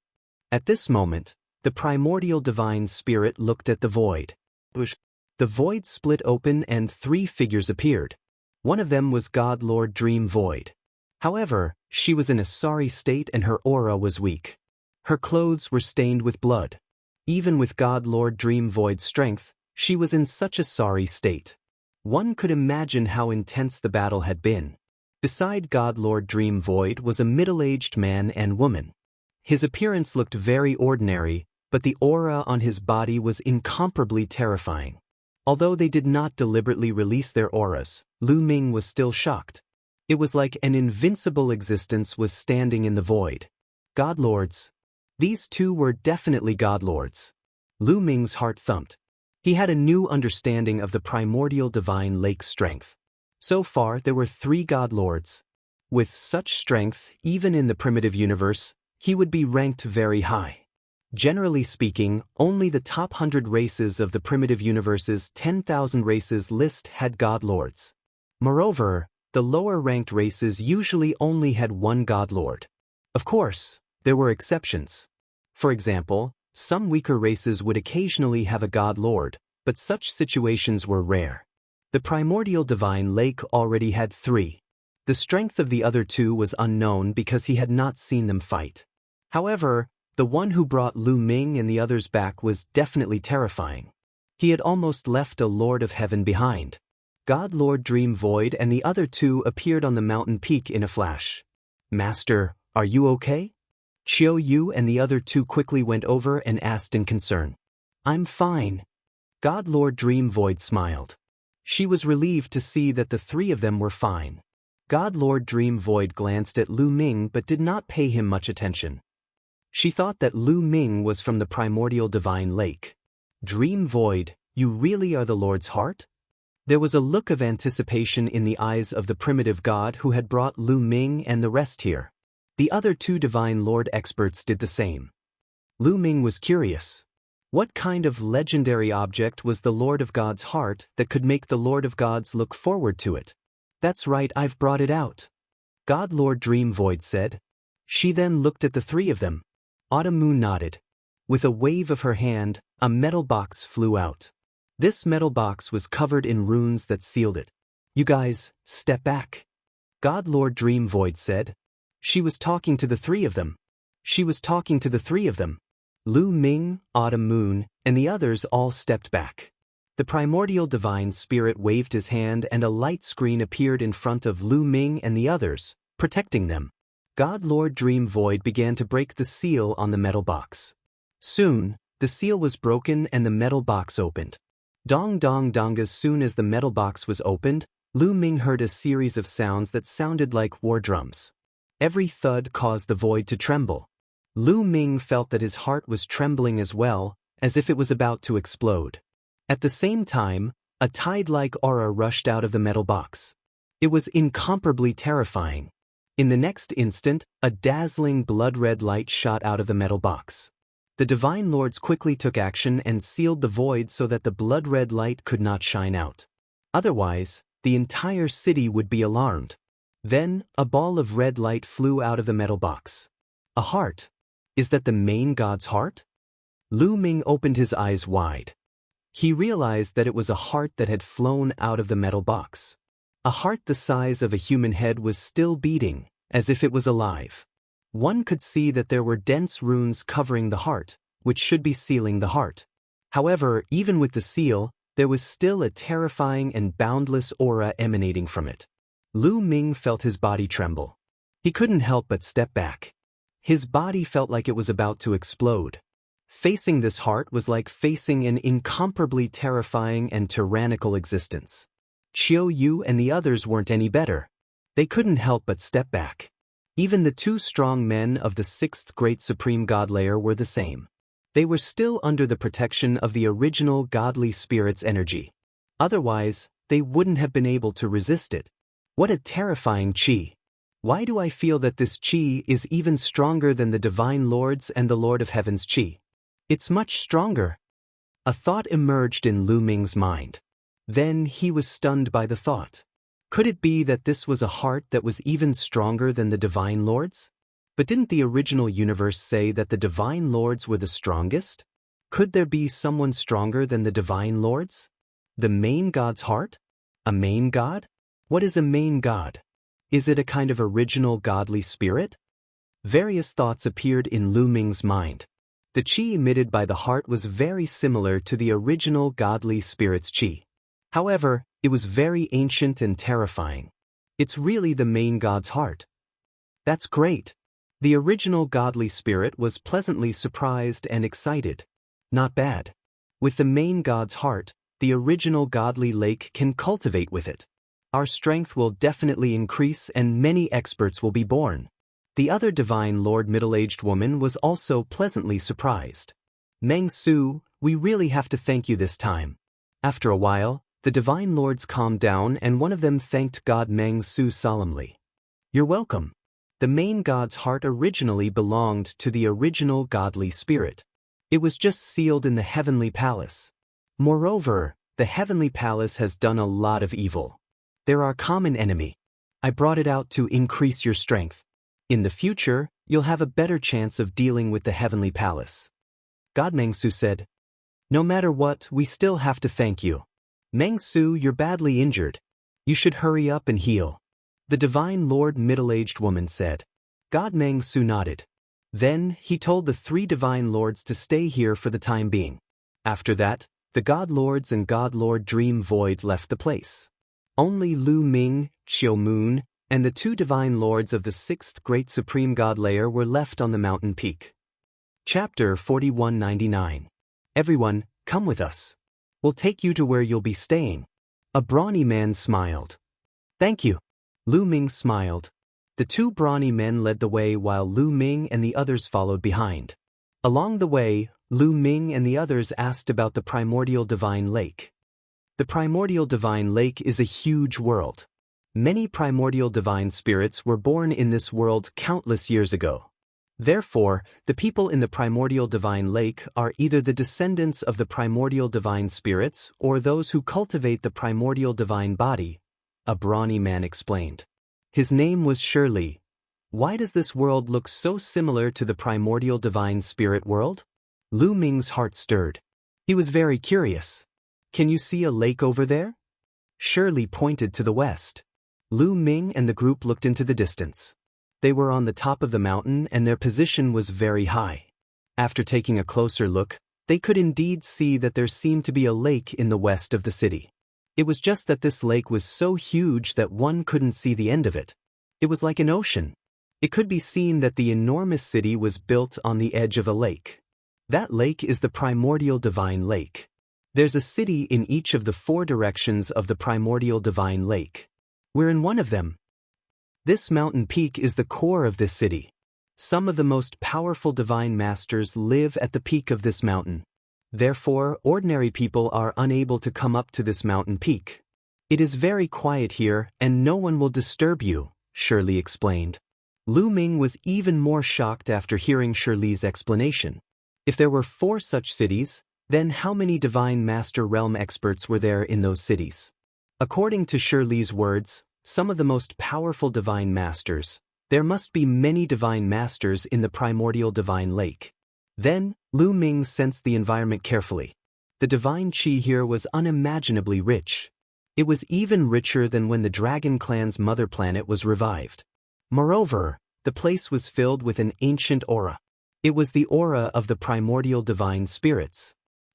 At this moment, the primordial divine spirit looked at the void. The void split open and 3 figures appeared. One of them was God Lord Dream Void. However, she was in a sorry state and her aura was weak. Her clothes were stained with blood. Even with God Lord Dream Void's strength, she was in such a sorry state. One could imagine how intense the battle had been. Beside God Lord Dream Void was a middle-aged man and woman. His appearance looked very ordinary, but the aura on his body was incomparably terrifying. Although they did not deliberately release their auras, Lu Ming was still shocked. It was like an invincible existence was standing in the void. God Lords. These two were definitely God Lords. Lu Ming's heart thumped. He had a new understanding of the primordial divine lake's strength. So far, there were 3 God Lords. With such strength, even in the primitive universe, he would be ranked very high. Generally speaking, only the top 100 races of the primitive universe's 10,000 races list had God Lords. Moreover, the lower-ranked races usually only had 1 God Lord. Of course, there were exceptions. For example, some weaker races would occasionally have a God Lord, but such situations were rare. The primordial divine lake already had 3. The strength of the other 2 was unknown because he had not seen them fight. However, the one who brought Lu Ming and the others back was definitely terrifying. He had almost left a Lord of Heaven behind. God Lord Dream Void and the other 2 appeared on the mountain peak in a flash. "Master, are you okay?" Chiao Yu and the other 2 quickly went over and asked in concern. "I'm fine." God Lord Dream Void smiled. She was relieved to see that the 3 of them were fine. God Lord Dream Void glanced at Lu Ming but did not pay him much attention. She thought that Lu Ming was from the primordial divine lake. "Dream Void, you really are the Lord's heart?" There was a look of anticipation in the eyes of the primitive god who had brought Lu Ming and the rest here. The other 2 divine lord experts did the same. Lu Ming was curious. What kind of legendary object was the Lord of God's heart that could make the Lord of Gods look forward to it? "That's right, I've brought it out," God Lord Dream Void said. She then looked at the 3 of them. Autumn Moon nodded. With a wave of her hand, a metal box flew out. This metal box was covered in runes that sealed it. "You guys, step back," God Lord Dream Void said. She was talking to the 3 of them. Lu Ming, Autumn Moon, and the others all stepped back. The primordial divine spirit waved his hand and a light screen appeared in front of Lu Ming and the others, protecting them. God Lord Dream Void began to break the seal on the metal box. Soon, the seal was broken and the metal box opened. Dong dong dong. As soon as the metal box was opened, Lu Ming heard a series of sounds that sounded like war drums. Every thud caused the void to tremble. Lu Ming felt that his heart was trembling as well, as if it was about to explode. At the same time, a tide-like aura rushed out of the metal box. It was incomparably terrifying. In the next instant, a dazzling blood-red light shot out of the metal box. The Divine Lords quickly took action and sealed the void so that the blood-red light could not shine out. Otherwise, the entire city would be alarmed. Then, a ball of red light flew out of the metal box. A heart. Is that the main god's heart? Lu Ming opened his eyes wide. He realized that it was a heart that had flown out of the metal box. A heart the size of a human head was still beating, as if it was alive. One could see that there were dense runes covering the heart, which should be sealing the heart. However, even with the seal, there was still a terrifying and boundless aura emanating from it. Lu Ming felt his body tremble. He couldn't help but step back. His body felt like it was about to explode. Facing this heart was like facing an incomparably terrifying and tyrannical existence. Qiu Yu and the others weren't any better. They couldn't help but step back. Even the two strong men of the sixth great supreme god layer were the same. They were still under the protection of the original godly spirit's energy. Otherwise, they wouldn't have been able to resist it. What a terrifying qi. Why do I feel that this qi is even stronger than the Divine Lords and the Lord of Heaven's qi? It's much stronger. A thought emerged in Lu Ming's mind. Then he was stunned by the thought. Could it be that this was a heart that was even stronger than the Divine Lords? But didn't the original universe say that the Divine Lords were the strongest? Could there be someone stronger than the Divine Lords? The main god's heart? A main god? What is a main god? Is it a kind of original godly spirit? Various thoughts appeared in Lu Ming's mind. The qi emitted by the heart was very similar to the original godly spirit's qi. However, it was very ancient and terrifying. It's really the main god's heart. That's great. The original godly spirit was pleasantly surprised and excited. Not bad. With the main god's heart, the original godly lake can cultivate with it. Our strength will definitely increase and many experts will be born. The other Divine Lord middle-aged woman was also pleasantly surprised. Meng Su, we really have to thank you this time. After a while, the Divine Lords calmed down and one of them thanked God Meng Su solemnly. You're welcome. The main god's heart originally belonged to the original godly spirit. It was just sealed in the heavenly palace. Moreover, the heavenly palace has done a lot of evil. They're our common enemy. I brought it out to increase your strength. In the future, you'll have a better chance of dealing with the heavenly palace. God Meng Su said. No matter what, we still have to thank you. Meng Su, you're badly injured. You should hurry up and heal. The Divine Lord middle-aged woman said. God Meng Su nodded. Then, he told the three Divine Lords to stay here for the time being. After that, the God Lords and God Lord Dream Void left the place. Only Lu Ming, Qiu Moon, and the two Divine Lords of the sixth great supreme god layer were left on the mountain peak. Chapter 4199. Everyone, come with us. We'll take you to where you'll be staying. A brawny man smiled. Thank you. Lu Ming smiled. The two brawny men led the way while Lu Ming and the others followed behind. Along the way, Lu Ming and the others asked about the primordial divine lake. The primordial divine lake is a huge world. Many primordial divine spirits were born in this world countless years ago. Therefore, the people in the primordial divine lake are either the descendants of the primordial divine spirits or those who cultivate the primordial divine body, a brawny man explained. His name was Shirley. Why does this world look so similar to the primordial divine spirit world? Lu Ming's heart stirred. He was very curious. Can you see a lake over there? Shirley pointed to the west. Lu Ming and the group looked into the distance. They were on the top of the mountain and their position was very high. After taking a closer look, they could indeed see that there seemed to be a lake in the west of the city. It was just that this lake was so huge that one couldn't see the end of it. It was like an ocean. It could be seen that the enormous city was built on the edge of a lake. That lake is the primordial divine lake. There's a city in each of the 4 directions of the primordial divine lake. We're in one of them. This mountain peak is the core of this city. Some of the most powerful divine masters live at the peak of this mountain. Therefore, ordinary people are unable to come up to this mountain peak. It is very quiet here, and no one will disturb you, Shirley explained. Lu Ming was even more shocked after hearing Shirley's explanation. If there were 4 such cities, then how many divine master realm experts were there in those cities? According to Shirley's words, some of the most powerful divine masters, there must be many divine masters in the primordial divine lake. Then, Lu Ming sensed the environment carefully. The divine qi here was unimaginably rich. It was even richer than when the Dragon Clan's mother planet was revived. Moreover, the place was filled with an ancient aura. It was the aura of the primordial divine spirits.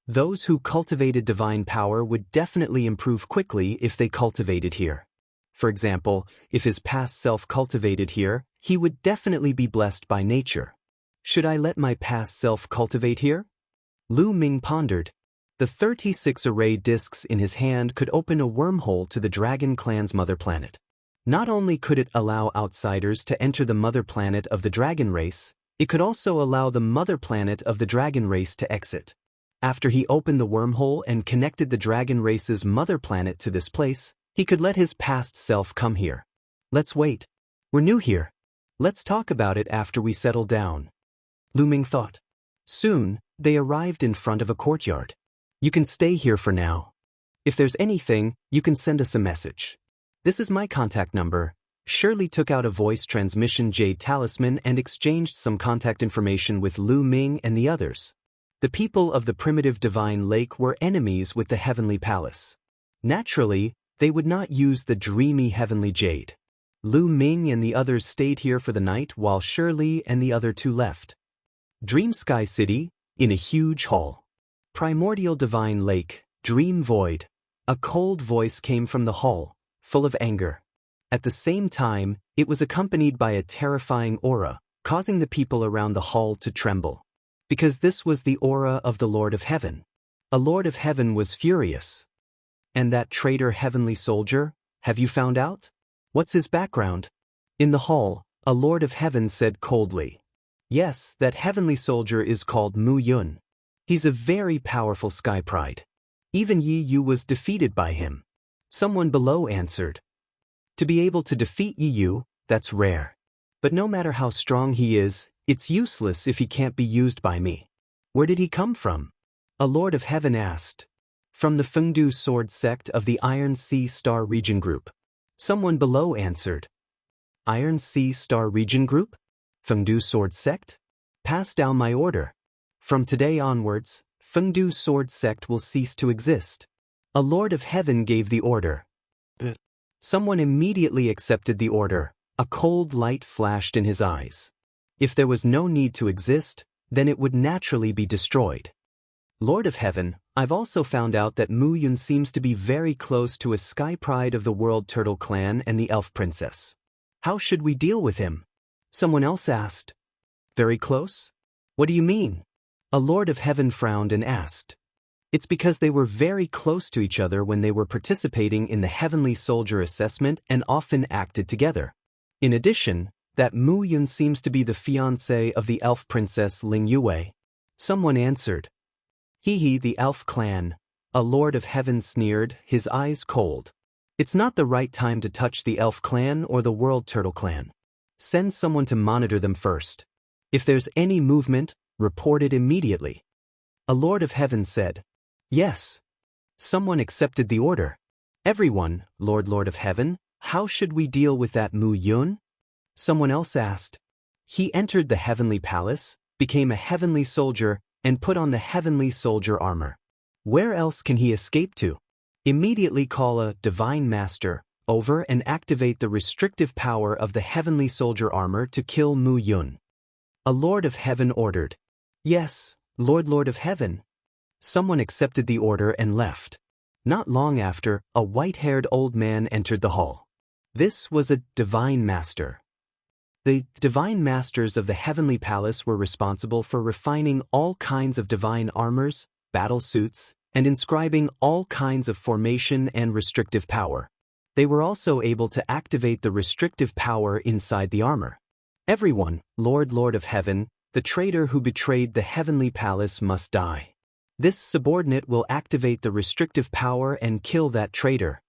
Those who cultivated divine power would definitely improve quickly if they cultivated here. For example, if his past self cultivated here, he would definitely be blessed by nature. Should I let my past self cultivate here? Lu Ming pondered. The 36 array discs in his hand could open a wormhole to the Dragon Clan's mother planet. Not only could it allow outsiders to enter the mother planet of the dragon race, it could also allow the mother planet of the dragon race to exit. After he opened the wormhole and connected the dragon race's mother planet to this place, he could let his past self come here. Let's wait. We're new here. Let's talk about it after we settle down. Lu Ming thought. Soon, they arrived in front of a courtyard. You can stay here for now. If there's anything, you can send us a message. This is my contact number. Shirley took out a voice transmission jade talisman and exchanged some contact information with Lu Ming and the others. The people of the primitive divine lake were enemies with the heavenly palace. Naturally, they would not use the dreamy heavenly jade. Lu Ming and the others stayed here for the night while Shirley and the other 2 left. Dream Sky City, in a huge hall. Primordial divine lake, dream void. A cold voice came from the hall, full of anger. At the same time, it was accompanied by a terrifying aura, causing the people around the hall to tremble. Because this was the aura of the Lord of Heaven. A Lord of Heaven was furious. And that traitor heavenly soldier, have you found out? What's his background? In the hall, a Lord of Heaven said coldly. Yes, that heavenly soldier is called Mu Yun. He's a very powerful sky pride. Even Yi Yu was defeated by him. Someone below answered. To be able to defeat Yi Yu, that's rare. But no matter how strong he is, it's useless if he can't be used by me. Where did he come from? A Lord of Heaven asked. From the Fengdu Sword sect of the Iron Sea Star Region Group. Someone below answered. Iron Sea Star Region Group? Fengdu Sword sect? Pass down my order. From today onwards, Fengdu Sword sect will cease to exist. A Lord of Heaven gave the order. Someone immediately accepted the order. A cold light flashed in his eyes. If there was no need to exist, then it would naturally be destroyed. Lord of Heaven, I've also found out that Mu Yun seems to be very close to a sky pride of the World Turtle Clan and the Elf Princess. How should we deal with him? Someone else asked. Very close? What do you mean? A Lord of Heaven frowned and asked. It's because they were very close to each other when they were participating in the Heavenly Soldier assessment and often acted together. In addition, that Mu Yun seems to be the fiancé of the Elf Princess Ling Yue. Someone answered. He, the Elf Clan. A Lord of Heaven sneered, his eyes cold. It's not the right time to touch the Elf Clan or the World Turtle Clan. Send someone to monitor them first. If there's any movement, report it immediately. A Lord of Heaven said. Yes. Someone accepted the order. Everyone, Lord of Heaven, how should we deal with that Mu Yun? Someone else asked. He entered the heavenly palace, became a heavenly soldier, and put on the heavenly soldier armor. Where else can he escape to? Immediately call a divine master over and activate the restrictive power of the heavenly soldier armor to kill Mu Yun. A Lord of Heaven ordered. Yes, Lord of Heaven. Someone accepted the order and left. Not long after, a white-haired old man entered the hall. This was a divine master. The divine masters of the heavenly palace were responsible for refining all kinds of divine armors, battle suits, and inscribing all kinds of formation and restrictive power. They were also able to activate the restrictive power inside the armor. Everyone, Lord of Heaven, the traitor who betrayed the heavenly palace must die. This subordinate will activate the restrictive power and kill that traitor.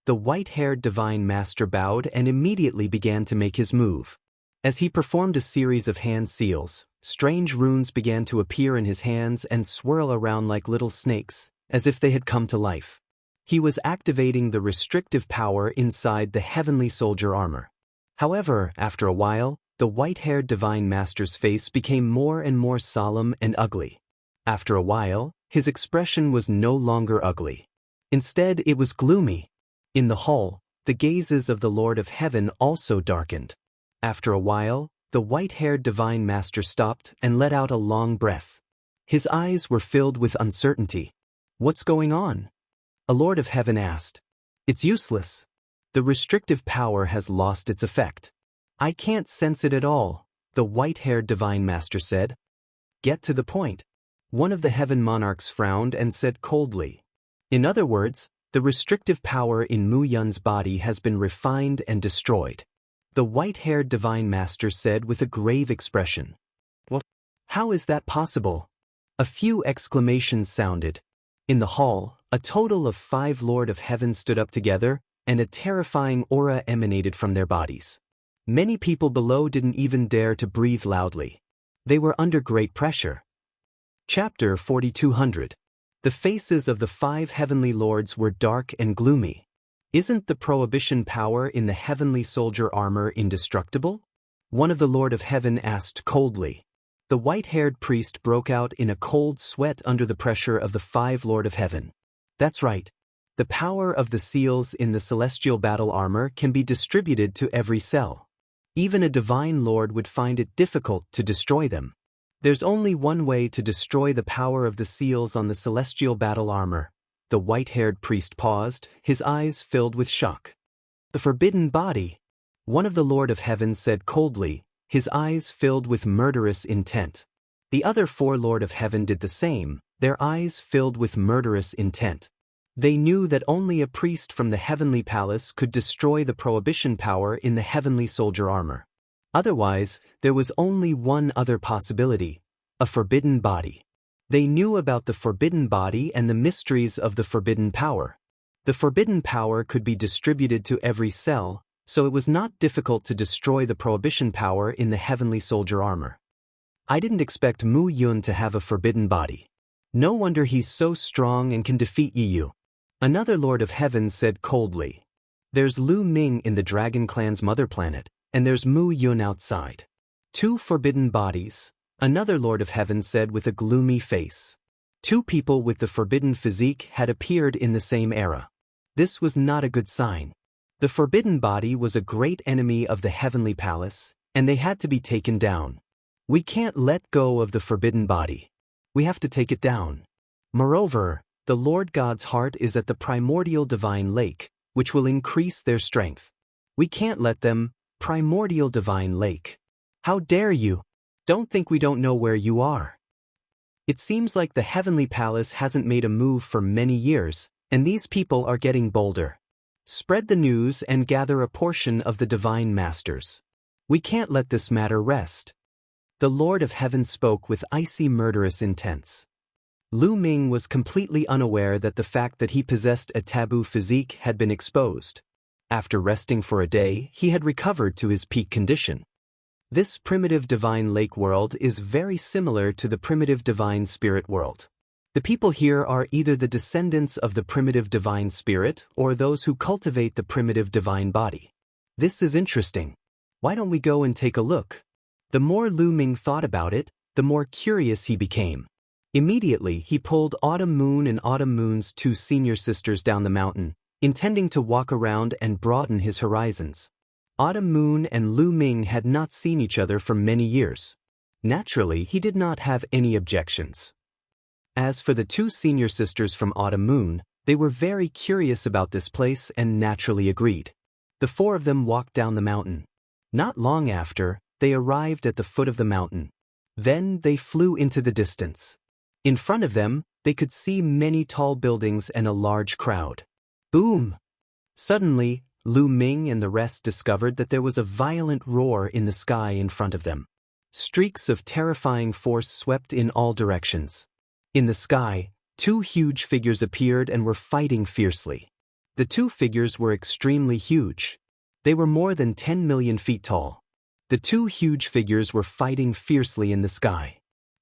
The white-haired divine master bowed and immediately began to make his move. As he performed a series of hand seals, strange runes began to appear in his hands and swirl around like little snakes, as if they had come to life. He was activating the restrictive power inside the heavenly soldier armor. However, after a while, the white-haired divine master's face became more and more solemn and ugly. After a while, his expression was no longer ugly. Instead, it was gloomy. In the hall, the gazes of the Lord of Heaven also darkened. After a while, the white-haired divine master stopped and let out a long breath. His eyes were filled with uncertainty. "What's going on?" A Lord of Heaven asked. "It's useless. The restrictive power has lost its effect." "I can't sense it at all," the white-haired divine master said. "Get to the point." One of the heaven monarchs frowned and said coldly. "In other words, the restrictive power in Mu Yun's body has been refined and destroyed." The white-haired divine master said with a grave expression. "What? How is that possible?" A few exclamations sounded. In the hall, a total of 5 Lord of Heaven stood up together, and a terrifying aura emanated from their bodies. Many people below didn't even dare to breathe loudly. They were under great pressure. Chapter 4200. The faces of the 5 heavenly lords were dark and gloomy. Isn't the prohibition power in the heavenly soldier armor indestructible? One of the Lord of Heaven asked coldly. The white-haired priest broke out in a cold sweat under the pressure of the 5 Lord of Heaven. That's right. The power of the seals in the celestial battle armor can be distributed to every cell. Even a divine lord would find it difficult to destroy them. There's only one way to destroy the power of the seals on the celestial battle armor. The white-haired priest paused, his eyes filled with shock. "The forbidden body," one of the Lord of Heaven said coldly, his eyes filled with murderous intent. The other 4 Lord of Heaven did the same, their eyes filled with murderous intent. They knew that only a priest from the heavenly palace could destroy the prohibition power in the heavenly soldier armor. Otherwise, there was only one other possibility, a forbidden body. They knew about the forbidden body and the mysteries of the forbidden power. The forbidden power could be distributed to every cell, so it was not difficult to destroy the prohibition power in the heavenly soldier armor. "I didn't expect Mu Yun to have a forbidden body. No wonder he's so strong and can defeat Yu." Another Lord of Heaven said coldly. "There's Lu Ming in the Dragon Clan's mother planet, and there's Mu Yun outside. 2 forbidden bodies," another Lord of Heaven said with a gloomy face. 2 people with the forbidden physique had appeared in the same era. This was not a good sign. The forbidden body was a great enemy of the heavenly palace, and they had to be taken down. "We can't let go of the forbidden body. We have to take it down. Moreover, the Lord God's heart is at the primordial divine lake, which will increase their strength. We can't let them." "Primordial divine lake. How dare you? Don't think we don't know where you are." It seems like the heavenly palace hasn't made a move for many years, and these people are getting bolder. Spread the news and gather a portion of the divine masters. We can't let this matter rest. The Lord of Heaven spoke with icy murderous intents. Lu Ming was completely unaware that the fact that he possessed a taboo physique had been exposed. After resting for a day, he had recovered to his peak condition. This primitive divine lake world is very similar to the primitive divine spirit world. The people here are either the descendants of the primitive divine spirit or those who cultivate the primitive divine body. This is interesting. Why don't we go and take a look? The more Lu Ming thought about it, the more curious he became. Immediately, he pulled Autumn Moon and Autumn Moon's 2 senior sisters down the mountain, intending to walk around and broaden his horizons. Autumn Moon and Lu Ming had not seen each other for many years. Naturally, he did not have any objections. As for the 2 senior sisters from Autumn Moon, they were very curious about this place and naturally agreed. The 4 of them walked down the mountain. Not long after, they arrived at the foot of the mountain. Then they flew into the distance. In front of them, They could see many tall buildings and a large crowd. Boom! Suddenly, Lu Ming and the rest discovered that there was a violent roar in the sky in front of them. Streaks of terrifying force swept in all directions. In the sky, two huge figures appeared and were fighting fiercely. The two figures were extremely huge. They were more than 10 million feet tall. The two huge figures were fighting fiercely in the sky.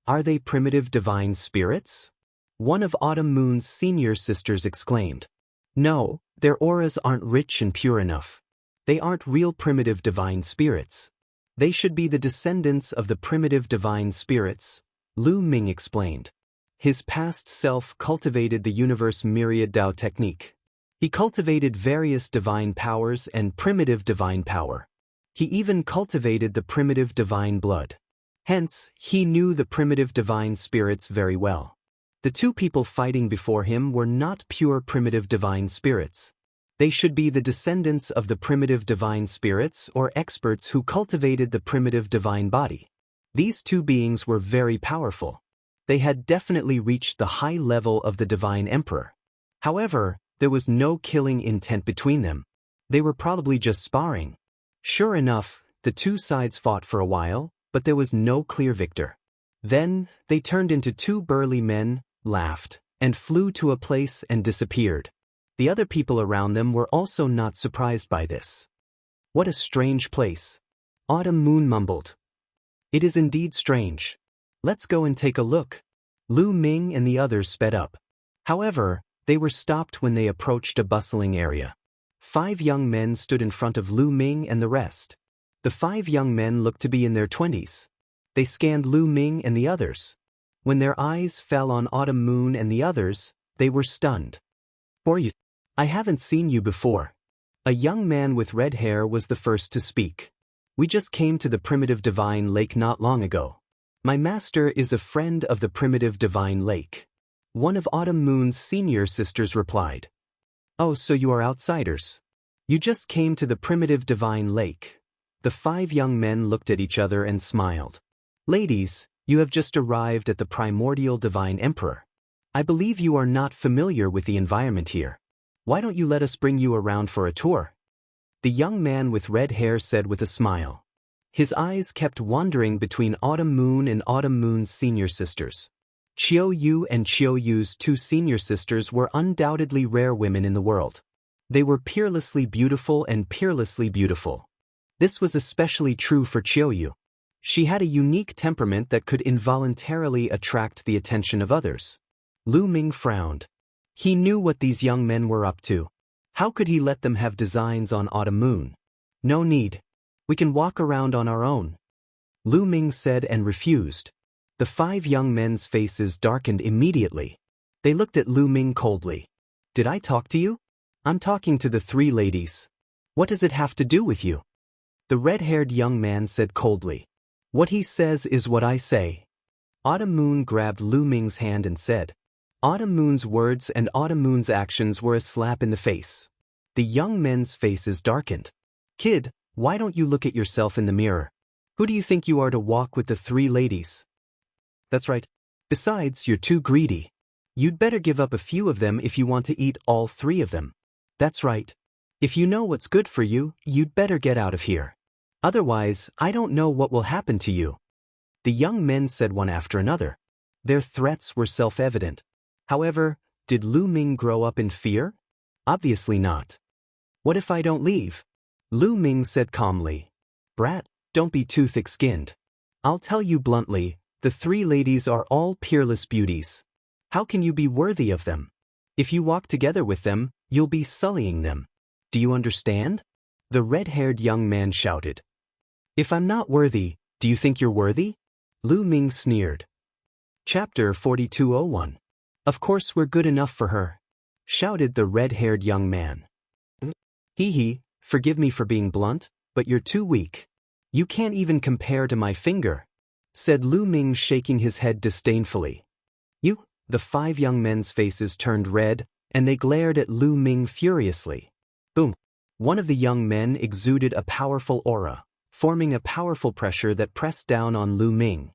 Are they primitive divine spirits? One of Autumn Moon's senior sisters exclaimed. No, their auras aren't rich and pure enough. They aren't real primitive divine spirits. They should be the descendants of the primitive divine spirits, Lu Ming explained. His past self cultivated the universe myriad Dao technique. He cultivated various divine powers and primitive divine power. He even cultivated the primitive divine blood. Hence, he knew the primitive divine spirits very well. The two people fighting before him were not pure primitive divine spirits. They should be the descendants of the primitive divine spirits or experts who cultivated the primitive divine body. These two beings were very powerful. They had definitely reached the high level of the divine emperor. However, there was no killing intent between them. They were probably just sparring. Sure enough, the two sides fought for a while, but there was no clear victor. Then, they turned into two burly men, laughed, and flew to a place and disappeared. The other people around them were also not surprised by this. What a strange place. Autumn Moon mumbled. It is indeed strange. Let's go and take a look. Lu Ming and the others sped up. However, they were stopped when they approached a bustling area. 5 young men stood in front of Lu Ming and the rest. The 5 young men looked to be in their 20s. They scanned Lu Ming and the others. When their eyes fell on Autumn Moon and the others, they were stunned. I haven't seen you before. A young man with red hair was the first to speak. We just came to the primitive divine lake not long ago. My master is a friend of the primitive divine lake. One of Autumn Moon's senior sisters replied. Oh, so you are outsiders. You just came to the primitive divine lake. The 5 young men looked at each other and smiled. Ladies, you have just arrived at the primordial divine emperor. I believe you are not familiar with the environment here. Why don't you let us bring you around for a tour? The young man with red hair said with a smile. His eyes kept wandering between Autumn Moon and Autumn Moon's senior sisters. Qiu Yu and Qiu Yu's 2 senior sisters were undoubtedly rare women in the world. They were peerlessly beautiful and peerlessly beautiful. This was especially true for Qiu Yu. She had a unique temperament that could involuntarily attract the attention of others. Lu Ming frowned. He knew what these young men were up to. How could he let them have designs on Autumn Moon? No need. We can walk around on our own. Lu Ming said and refused. The 5 young men's faces darkened immediately. They looked at Lu Ming coldly. Did I talk to you? I'm talking to the 3 ladies. What does it have to do with you? The red-haired young man said coldly. What he says is what I say. Autumn Moon grabbed Lu Ming's hand and said. Autumn Moon's words and Autumn Moon's actions were a slap in the face. The young men's faces darkened. Kid, why don't you look at yourself in the mirror? Who do you think you are to walk with the 3 ladies? That's right. Besides, you're too greedy. You'd better give up a few of them if you want to eat all 3 of them. That's right. If you know what's good for you, you'd better get out of here. Otherwise, I don't know what will happen to you. The young men said one after another. Their threats were self-evident. However, did Lu Ming grow up in fear? Obviously not. What if I don't leave? Lu Ming said calmly. Brat, don't be too thick-skinned. I'll tell you bluntly, the 3 ladies are all peerless beauties. How can you be worthy of them? If you walk together with them, you'll be sullying them. Do you understand? The red-haired young man shouted. If I'm not worthy, do you think you're worthy? Lu Ming sneered. Chapter 4201. Of course we're good enough for her, shouted the red-haired young man. Hee, forgive me for being blunt, but you're too weak. You can't even compare to my finger, said Lu Ming, shaking his head disdainfully. You, the 5 young men's faces turned red, and they glared at Lu Ming furiously. Boom. One of the young men exuded a powerful aura, forming a powerful pressure that pressed down on Lu Ming.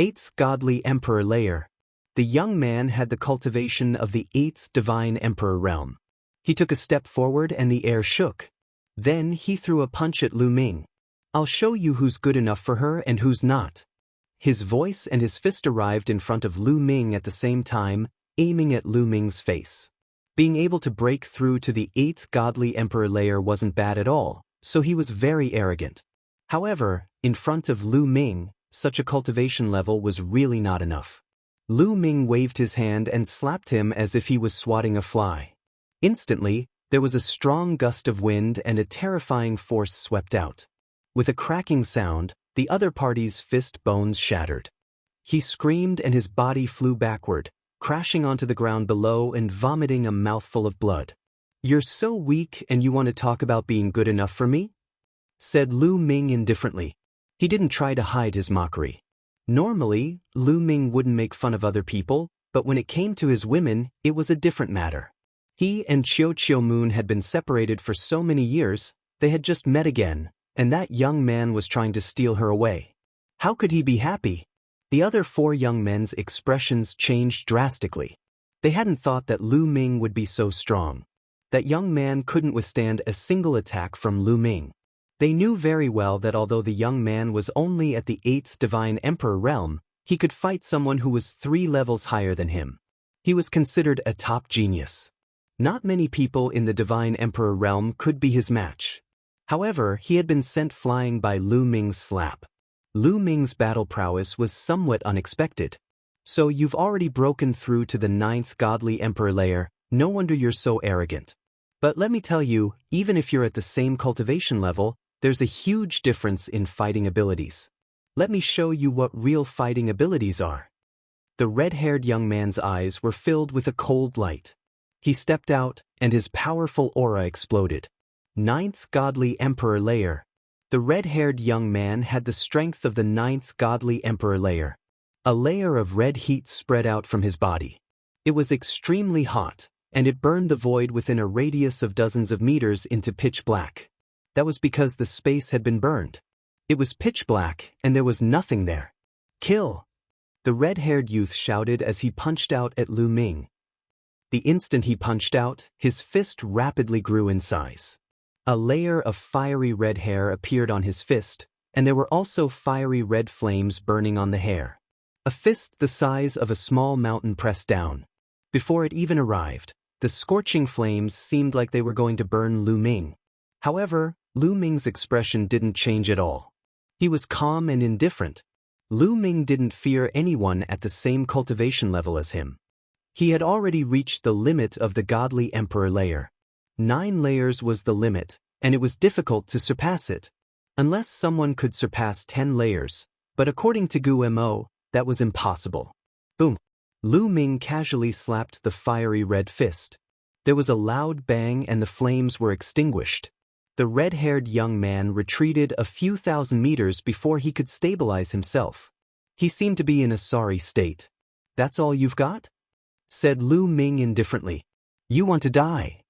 8th Godly Emperor Layer. The young man had the cultivation of the 8th divine emperor realm. He took a step forward and the air shook. Then he threw a punch at Lu Ming. "I'll show you who's good enough for her and who's not." His voice and his fist arrived in front of Lu Ming at the same time, aiming at Lu Ming's face. Being able to break through to the 8th godly emperor layer wasn't bad at all, so he was very arrogant. However, in front of Lu Ming, such a cultivation level was really not enough. Lu Ming waved his hand and slapped him as if he was swatting a fly. Instantly, there was a strong gust of wind and a terrifying force swept out. With a cracking sound, the other party's fist bones shattered. He screamed and his body flew backward, crashing onto the ground below and vomiting a mouthful of blood. "You're so weak and you want to talk about being good enough for me?" said Lu Ming indifferently. He didn't try to hide his mockery. Normally, Lu Ming wouldn't make fun of other people, but when it came to his women, it was a different matter. He and Chiu Moon had been separated for so many years, they had just met again, and that young man was trying to steal her away. How could he be happy? The other 4 young men's expressions changed drastically. They hadn't thought that Lu Ming would be so strong. That young man couldn't withstand a single attack from Lu Ming. They knew very well that although the young man was only at the 8th divine emperor realm, he could fight someone who was 3 levels higher than him. He was considered a top genius. Not many people in the divine emperor realm could be his match. However, he had been sent flying by Lu Ming's slap. Lu Ming's battle prowess was somewhat unexpected. "So you've already broken through to the 9th godly emperor layer, no wonder you're so arrogant. But let me tell you, even if you're at the same cultivation level, there's a huge difference in fighting abilities. Let me show you what real fighting abilities are." The red-haired young man's eyes were filled with a cold light. He stepped out, and his powerful aura exploded. 9th godly emperor layer. The red-haired young man had the strength of the 9th godly emperor layer. A layer of red heat spread out from his body. It was extremely hot, and it burned the void within a radius of dozens of meters into pitch black. That was because the space had been burned. It was pitch black, and there was nothing there. "Kill!" the red-haired youth shouted as he punched out at Lu Ming. The instant he punched out, his fist rapidly grew in size. A layer of fiery red hair appeared on his fist, and there were also fiery red flames burning on the hair. A fist the size of a small mountain pressed down. Before it even arrived, the scorching flames seemed like they were going to burn Lu Ming. However, Lu Ming's expression didn't change at all. He was calm and indifferent. Lu Ming didn't fear anyone at the same cultivation level as him. He had already reached the limit of the godly emperor layer. 9 layers was the limit, and it was difficult to surpass it. Unless someone could surpass 10 layers, but according to Guo, that was impossible. Boom! Lu Ming casually slapped the fiery red fist. There was a loud bang and the flames were extinguished. The red-haired young man retreated a few thousand meters before he could stabilize himself. He seemed to be in a sorry state. "That's all you've got?" said Lu Ming indifferently. "You want to die?"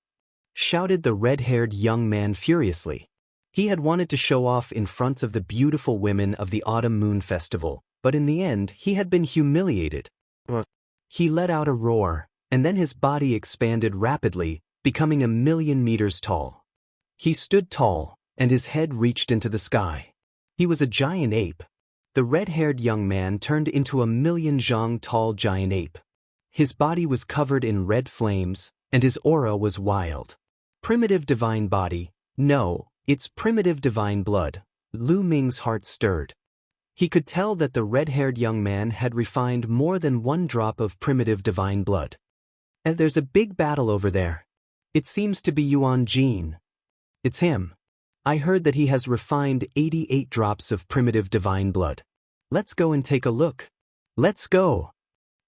shouted the red-haired young man furiously. He had wanted to show off in front of the beautiful women of the Autumn Moon Festival, but in the end he had been humiliated. He let out a roar, and then his body expanded rapidly, becoming 1,000,000 meters tall. He stood tall, and his head reached into the sky. He was a giant ape. The red-haired young man turned into a 1,000,000 zhang tall giant ape. His body was covered in red flames, and his aura was wild. Primitive divine body? No, it's primitive divine blood. Lu Ming's heart stirred. He could tell that the red-haired young man had refined more than 1 drop of primitive divine blood. "And there's a big battle over there. It seems to be Yuan Jin. It's him. I heard that he has refined 88 drops of primitive divine blood. Let's go and take a look." "Let's go!"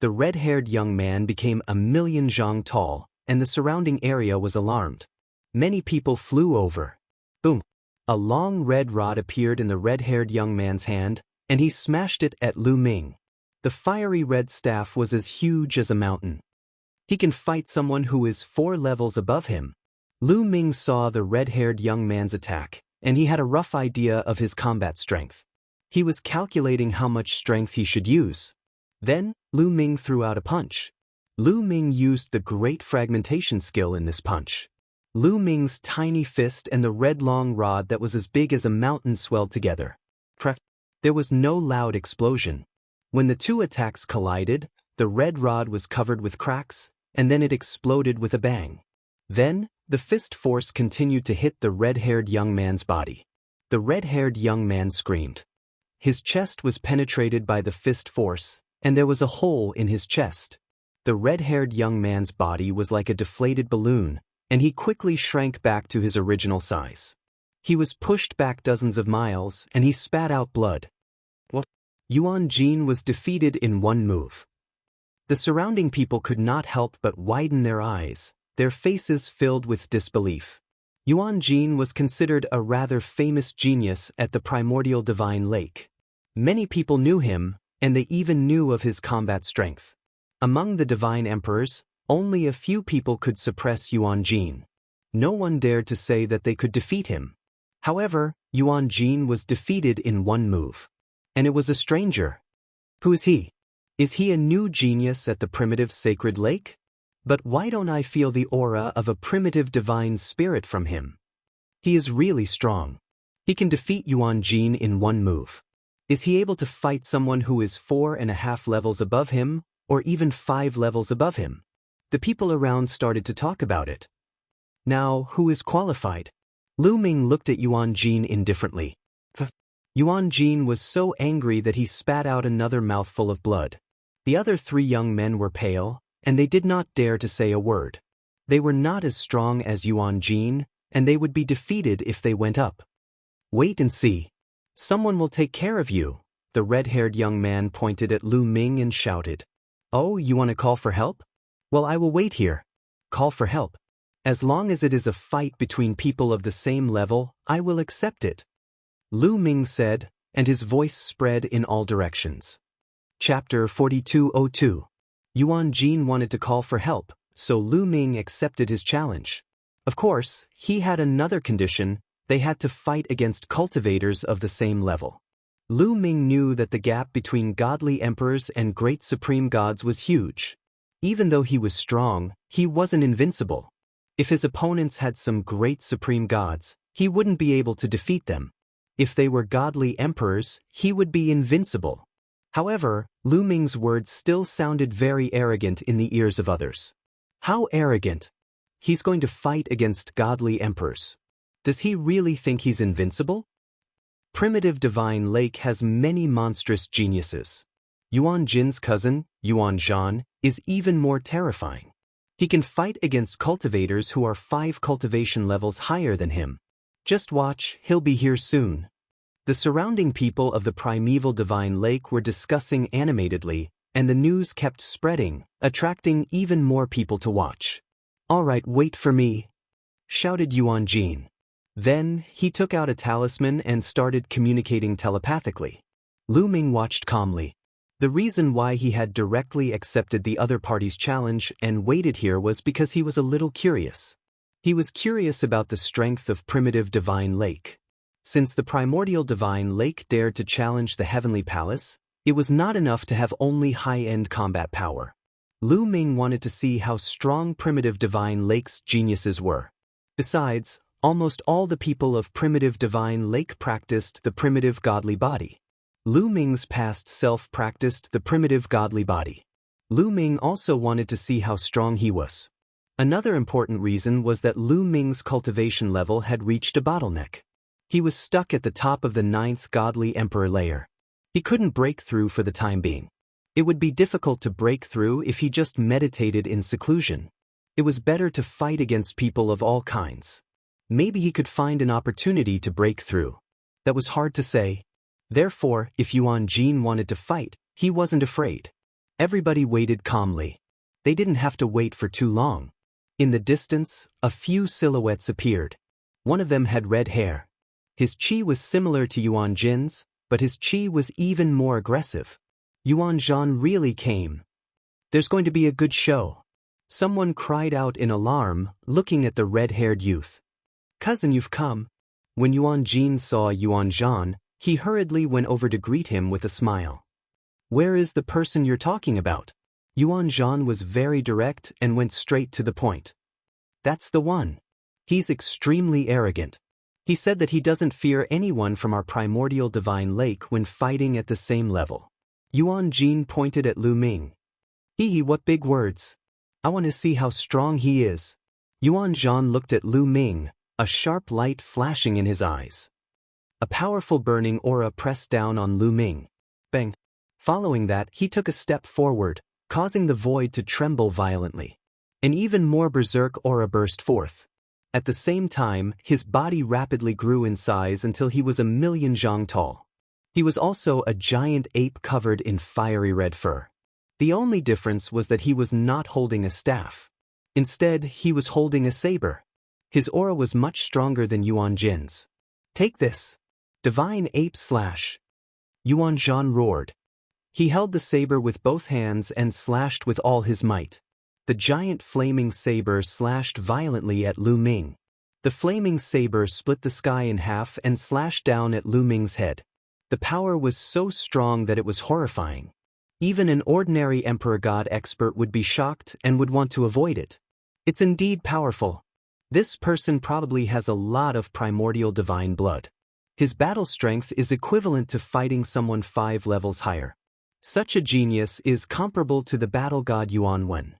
The red-haired young man became 1,000,000 zhang tall, and the surrounding area was alarmed. Many people flew over. Boom! A long red rod appeared in the red-haired young man's hand, and he smashed it at Lu Ming. The fiery red staff was as huge as a mountain. He can fight someone who is 4 levels above him. Lu Ming saw the red-haired young man's attack, and he had a rough idea of his combat strength. He was calculating how much strength he should use. Then, Lu Ming threw out a punch. Lu Ming used the great fragmentation skill in this punch. Lu Ming's tiny fist and the red long rod that was as big as a mountain swelled together. There was no loud explosion. When the two attacks collided, the red rod was covered with cracks, and then it exploded with a bang. Then, the fist force continued to hit the red-haired young man's body. The red-haired young man screamed. His chest was penetrated by the fist force, and there was a hole in his chest. The red-haired young man's body was like a deflated balloon, and he quickly shrank back to his original size. He was pushed back dozens of miles, and he spat out blood. Yuan Jin was defeated in one move. The surrounding people could not help but widen their eyes, their faces filled with disbelief. Yuan Jin was considered a rather famous genius at the primordial divine lake. Many people knew him, and they even knew of his combat strength. Among the divine emperors, only a few people could suppress Yuan Jin. No one dared to say that they could defeat him. However, Yuan Jin was defeated in one move. And it was a stranger. Who is he? Is he a new genius at the primitive sacred lake? But why don't I feel the aura of a primitive divine spirit from him? He is really strong. He can defeat Yuan Jin in one move. Is he able to fight someone who is 4.5 levels above him, or even 5 levels above him? The people around started to talk about it. Now, who is qualified? Lu Ming looked at Yuan Jin indifferently. Yuan Jin was so angry that he spat out another mouthful of blood. The other 3 young men were pale, and they did not dare to say a word. They were not as strong as Yuan Jin, and they would be defeated if they went up. Wait and see. Someone will take care of you. The red-haired young man pointed at Lu Ming and shouted. Oh, you want to call for help? Well, I will wait here. Call for help. As long as it is a fight between people of the same level, I will accept it. Lu Ming said, and his voice spread in all directions. Chapter 4202. Yuan Jin wanted to call for help, so Lu Ming accepted his challenge. Of course, he had another condition: they had to fight against cultivators of the same level. Lu Ming knew that the gap between godly emperors and great supreme gods was huge. Even though he was strong, he wasn't invincible. If his opponents had some great supreme gods, he wouldn't be able to defeat them. If they were godly emperors, he would be invincible. However, Lu Ming's words still sounded very arrogant in the ears of others. How arrogant? He's going to fight against godly emperors. Does he really think he's invincible? Primitive Divine Lake has many monstrous geniuses. Yuan Jin's cousin, Yuan Zhan, is even more terrifying. He can fight against cultivators who are 5 cultivation levels higher than him. Just watch, he'll be here soon. The surrounding people of the primeval divine lake were discussing animatedly, and the news kept spreading, attracting even more people to watch. All right, wait for me, shouted Yuan Jin. Then, he took out a talisman and started communicating telepathically. Lu Ming watched calmly. The reason why he had directly accepted the other party's challenge and waited here was because he was a little curious. He was curious about the strength of primitive divine lake. Since the primordial divine lake dared to challenge the heavenly palace, it was not enough to have only high-end combat power. Lu Ming wanted to see how strong primitive divine lake's geniuses were. Besides, almost all the people of primitive divine lake practiced the primitive godly body. Lu Ming's past self practiced the primitive godly body. Lu Ming also wanted to see how strong he was. Another important reason was that Lu Ming's cultivation level had reached a bottleneck. He was stuck at the top of the 9th godly emperor layer. He couldn't break through for the time being. It would be difficult to break through if he just meditated in seclusion. It was better to fight against people of all kinds. Maybe he could find an opportunity to break through. That was hard to say. Therefore, if Yuan Jin wanted to fight, he wasn't afraid. Everybody waited calmly. They didn't have to wait for too long. In the distance, a few silhouettes appeared. One of them had red hair. His chi was similar to Yuan Jin's, but his chi was even more aggressive. Yuan Zhan really came. There's going to be a good show. Someone cried out in alarm, looking at the red-haired youth. Cousin, you've come. When Yuan Jin saw Yuan Zhan, he hurriedly went over to greet him with a smile. Where is the person you're talking about? Yuan Zhan was very direct and went straight to the point. That's the one. He's extremely arrogant. He said that he doesn't fear anyone from our primordial divine lake when fighting at the same level. Yuan Jin pointed at Lu Ming. What big words. I want to see how strong he is. Yuan Zhan looked at Lu Ming, a sharp light flashing in his eyes. A powerful burning aura pressed down on Lu Ming. Bang. Following that, he took a step forward, causing the void to tremble violently. An even more berserk aura burst forth. At the same time, his body rapidly grew in size until he was 1,000,000 zhang tall. He was also a giant ape covered in fiery red fur. The only difference was that he was not holding a staff. Instead, he was holding a saber. His aura was much stronger than Yuan Jin's. Take this. Divine Ape Slash. Yuan Zhan roared. He held the saber with both hands and slashed with all his might. The giant flaming saber slashed violently at Lu Ming. The flaming saber split the sky in half and slashed down at Lu Ming's head. The power was so strong that it was horrifying. Even an ordinary Emperor God expert would be shocked and would want to avoid it. It's indeed powerful. This person probably has a lot of primordial divine blood. His battle strength is equivalent to fighting someone 5 levels higher. Such a genius is comparable to the battle god Yuan Wen.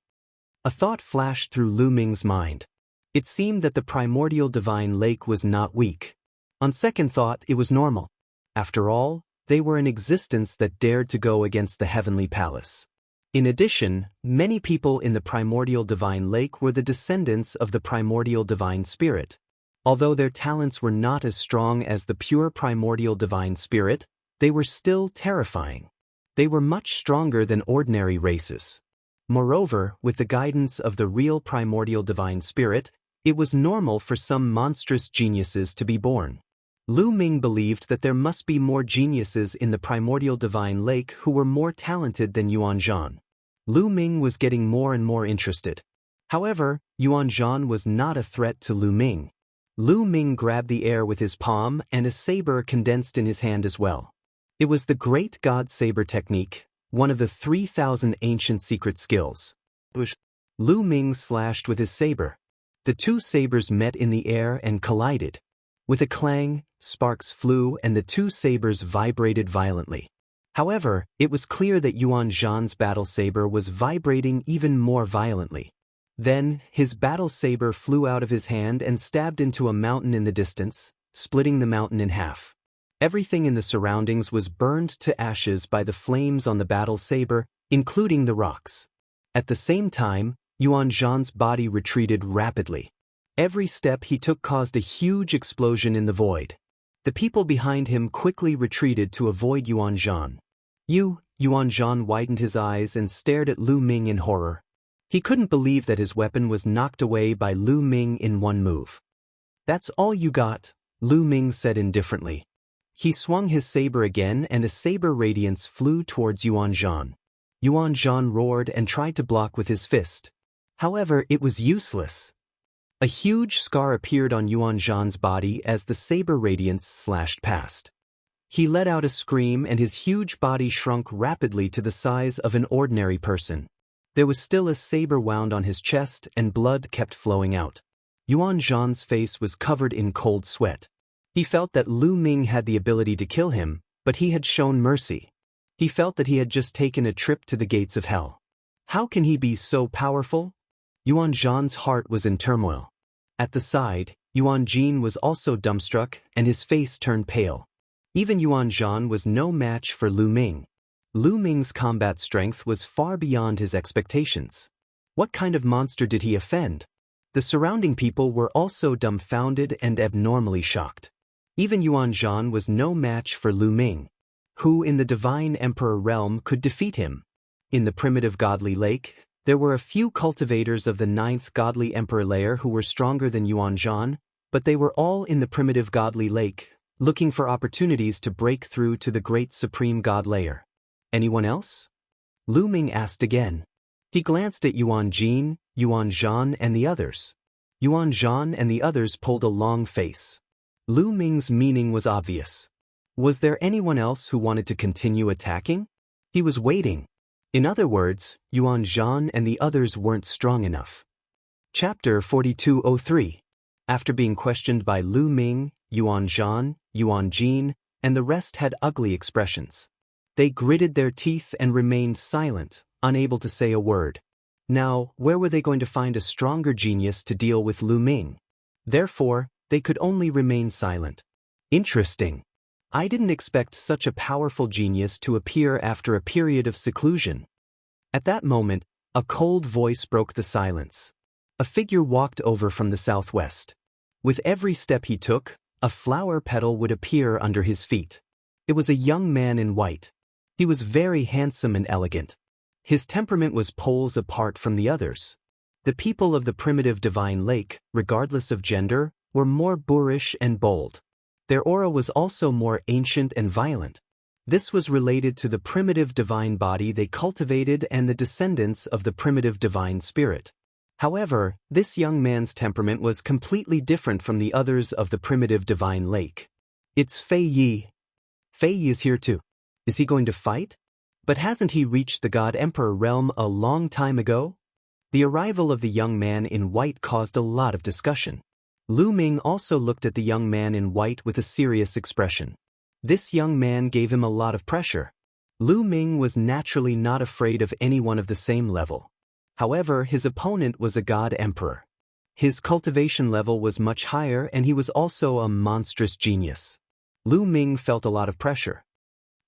A thought flashed through Lu Ming's mind. It seemed that the primordial divine lake was not weak. On second thought, it was normal. After all, they were an existence that dared to go against the heavenly palace. In addition, many people in the primordial divine lake were the descendants of the primordial divine spirit. Although their talents were not as strong as the pure primordial divine spirit, they were still terrifying. They were much stronger than ordinary races. Moreover, with the guidance of the real primordial divine spirit, it was normal for some monstrous geniuses to be born. Lu Ming believed that there must be more geniuses in the primordial divine lake who were more talented than Yuan Zhan. Lu Ming was getting more and more interested. However, Yuan Zhan was not a threat to Lu Ming. Lu Ming grabbed the air with his palm and a saber condensed in his hand as well. It was the Great God Saber technique, one of the 3,000 ancient secret skills. Lu Ming slashed with his saber. The two sabers met in the air and collided. With a clang, sparks flew and the two sabers vibrated violently. However, it was clear that Yuan Zhan's battle saber was vibrating even more violently. Then, his battle saber flew out of his hand and stabbed into a mountain in the distance, splitting the mountain in half. Everything in the surroundings was burned to ashes by the flames on the battle saber, including the rocks. At the same time, Yuan Zhan's body retreated rapidly. Every step he took caused a huge explosion in the void. The people behind him quickly retreated to avoid Yuan Zhan. Yuan Zhan widened his eyes and stared at Lu Ming in horror. He couldn't believe that his weapon was knocked away by Lu Ming in one move. That's all you got, Lu Ming said indifferently. He swung his saber again and a saber radiance flew towards Yuan Zhan. Yuan Zhan roared and tried to block with his fist. However, it was useless. A huge scar appeared on Yuan Zhan's body as the saber radiance slashed past. He let out a scream and his huge body shrunk rapidly to the size of an ordinary person. There was still a saber wound on his chest and blood kept flowing out. Yuan Zhan's face was covered in cold sweat. He felt that Lu Ming had the ability to kill him, but he had shown mercy. He felt that he had just taken a trip to the gates of hell. How can he be so powerful? Yuan Zhan's heart was in turmoil. At the side, Yuan Jin was also dumbstruck and his face turned pale. Even Yuan Zhan was no match for Lu Ming. Lu Ming's combat strength was far beyond his expectations. What kind of monster did he offend? The surrounding people were also dumbfounded and abnormally shocked. Even Yuan Zhan was no match for Lu Ming. Who in the Divine Emperor realm could defeat him? In the primitive godly lake, there were a few cultivators of the 9th godly emperor layer who were stronger than Yuan Zhan, but they were all in the primitive godly lake, looking for opportunities to break through to the great supreme god layer. Anyone else? Lu Ming asked again. He glanced at Yuan Jin, Yuan Zhan and the others. Yuan Zhan and the others pulled a long face. Lu Ming's meaning was obvious. Was there anyone else who wanted to continue attacking? He was waiting. In other words, Yuan Zhan and the others weren't strong enough. Chapter 4203. After being questioned by Lu Ming, Yuan Zhan, Yuan Jin, and the rest had ugly expressions. They gritted their teeth and remained silent, unable to say a word. Now, where were they going to find a stronger genius to deal with Lu Ming? Therefore, they could only remain silent. Interesting. I didn't expect such a powerful genius to appear after a period of seclusion. At that moment, a cold voice broke the silence. A figure walked over from the southwest. With every step he took, a flower petal would appear under his feet. It was a young man in white. He was very handsome and elegant. His temperament was poles apart from the others. The people of the primitive divine lake, regardless of gender, were more boorish and bold. Their aura was also more ancient and violent. This was related to the primitive divine body they cultivated and the descendants of the primitive divine spirit. However, this young man's temperament was completely different from the others of the primitive divine lake. It's Fei Yi. Fei Yi is here too. Is he going to fight? But hasn't he reached the God Emperor realm a long time ago? The arrival of the young man in white caused a lot of discussion. Lu Ming also looked at the young man in white with a serious expression. This young man gave him a lot of pressure. Lu Ming was naturally not afraid of anyone of the same level. However, his opponent was a God Emperor. His cultivation level was much higher and he was also a monstrous genius. Lu Ming felt a lot of pressure.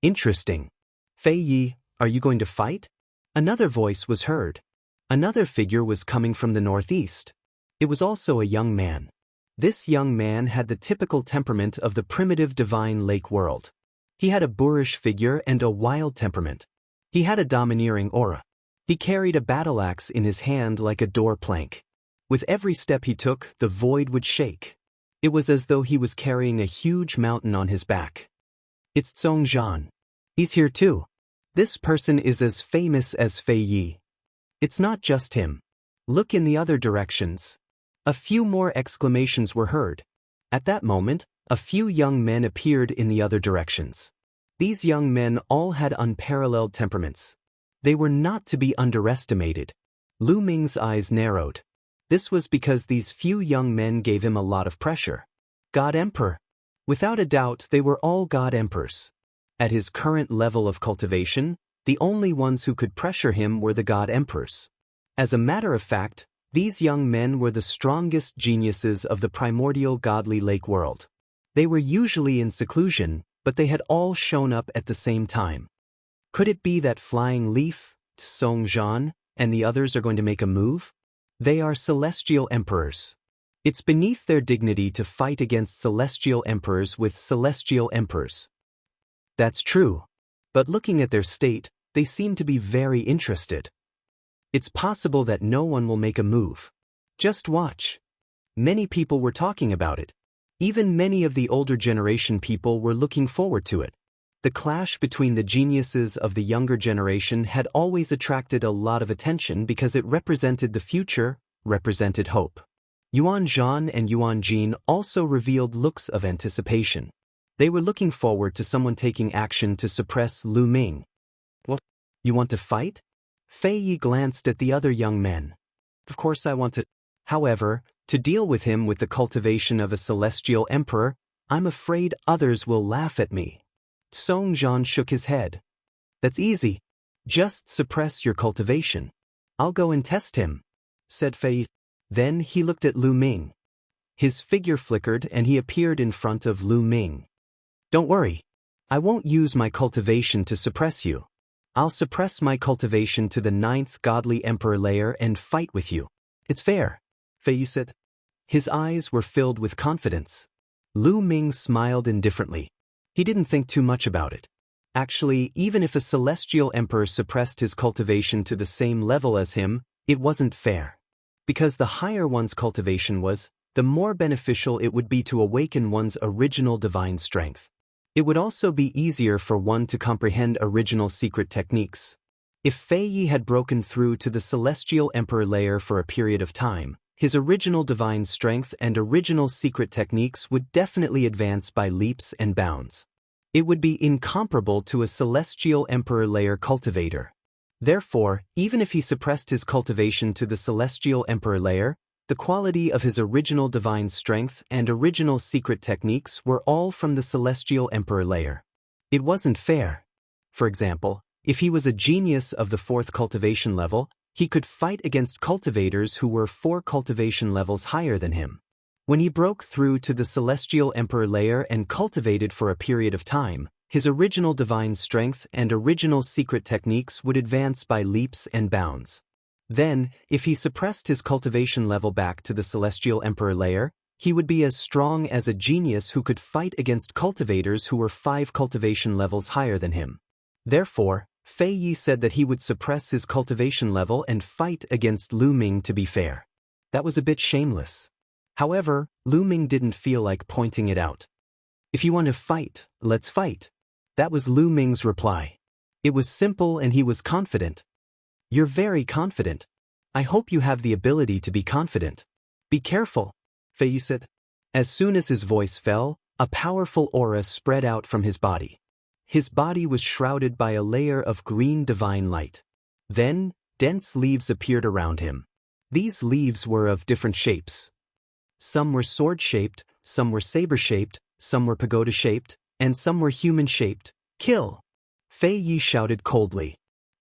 Interesting. Fei Yi, are you going to fight? Another voice was heard. Another figure was coming from the northeast. It was also a young man. This young man had the typical temperament of the primitive divine lake world. He had a boorish figure and a wild temperament. He had a domineering aura. He carried a battle axe in his hand like a door plank. With every step he took, the void would shake. It was as though he was carrying a huge mountain on his back. It's Zhong Zhan. He's here too. This person is as famous as Fei Yi. It's not just him. Look in the other directions. A few more exclamations were heard. At that moment, a few young men appeared in the other directions. These young men all had unparalleled temperaments. They were not to be underestimated. Lu Ming's eyes narrowed. This was because these few young men gave him a lot of pressure. God Emperor. Without a doubt, they were all God Emperors. At his current level of cultivation, the only ones who could pressure him were the God Emperors. As a matter of fact, these young men were the strongest geniuses of the primordial godly lake world. They were usually in seclusion, but they had all shown up at the same time. Could it be that Flying Leaf, Zhong Zhan, and the others are going to make a move? They are celestial emperors. It's beneath their dignity to fight against celestial emperors with celestial emperors. That's true. But looking at their state, they seem to be very interested. It's possible that no one will make a move. Just watch. Many people were talking about it. Even many of the older generation people were looking forward to it. The clash between the geniuses of the younger generation had always attracted a lot of attention because it represented the future, represented hope. Yuan Zhan and Yuan Jin also revealed looks of anticipation. They were looking forward to someone taking action to suppress Lu Ming. What? You want to fight? Fei Yi glanced at the other young men. Of course I want to. However, to deal with him with the cultivation of a celestial emperor, I'm afraid others will laugh at me. Zhong Zhan shook his head. That's easy. Just suppress your cultivation. I'll go and test him, said Fei Yi. Then he looked at Lu Ming. His figure flickered and he appeared in front of Lu Ming. Don't worry. I won't use my cultivation to suppress you. I'll suppress my cultivation to the 9th godly emperor layer and fight with you. It's fair, Fei Yi said. His eyes were filled with confidence. Lu Ming smiled indifferently. He didn't think too much about it. Actually, even if a celestial emperor suppressed his cultivation to the same level as him, it wasn't fair. Because the higher one's cultivation was, the more beneficial it would be to awaken one's original divine strength. It would also be easier for one to comprehend original secret techniques. If Fei Yi had broken through to the celestial emperor layer for a period of time, his original divine strength and original secret techniques would definitely advance by leaps and bounds. It would be incomparable to a celestial emperor layer cultivator. Therefore, even if he suppressed his cultivation to the celestial emperor layer, the quality of his original divine strength and original secret techniques were all from the celestial emperor layer. It wasn't fair. For example, if he was a genius of the 4th cultivation level, he could fight against cultivators who were 4 cultivation levels higher than him. When he broke through to the celestial emperor layer and cultivated for a period of time, his original divine strength and original secret techniques would advance by leaps and bounds. Then, if he suppressed his cultivation level back to the celestial emperor layer, he would be as strong as a genius who could fight against cultivators who were 5 cultivation levels higher than him. Therefore, Fei Yi said that he would suppress his cultivation level and fight against Lu Ming to be fair. That was a bit shameless. However, Lu Ming didn't feel like pointing it out. If you want to fight, let's fight. That was Lu Ming's reply. It was simple and he was confident. You're very confident. I hope you have the ability to be confident. Be careful, Fei Yi said. As soon as his voice fell, a powerful aura spread out from his body. His body was shrouded by a layer of green divine light. Then, dense leaves appeared around him. These leaves were of different shapes. Some were sword-shaped, some were saber-shaped, some were pagoda-shaped, and some were human-shaped. Kill! Fei Yi shouted coldly.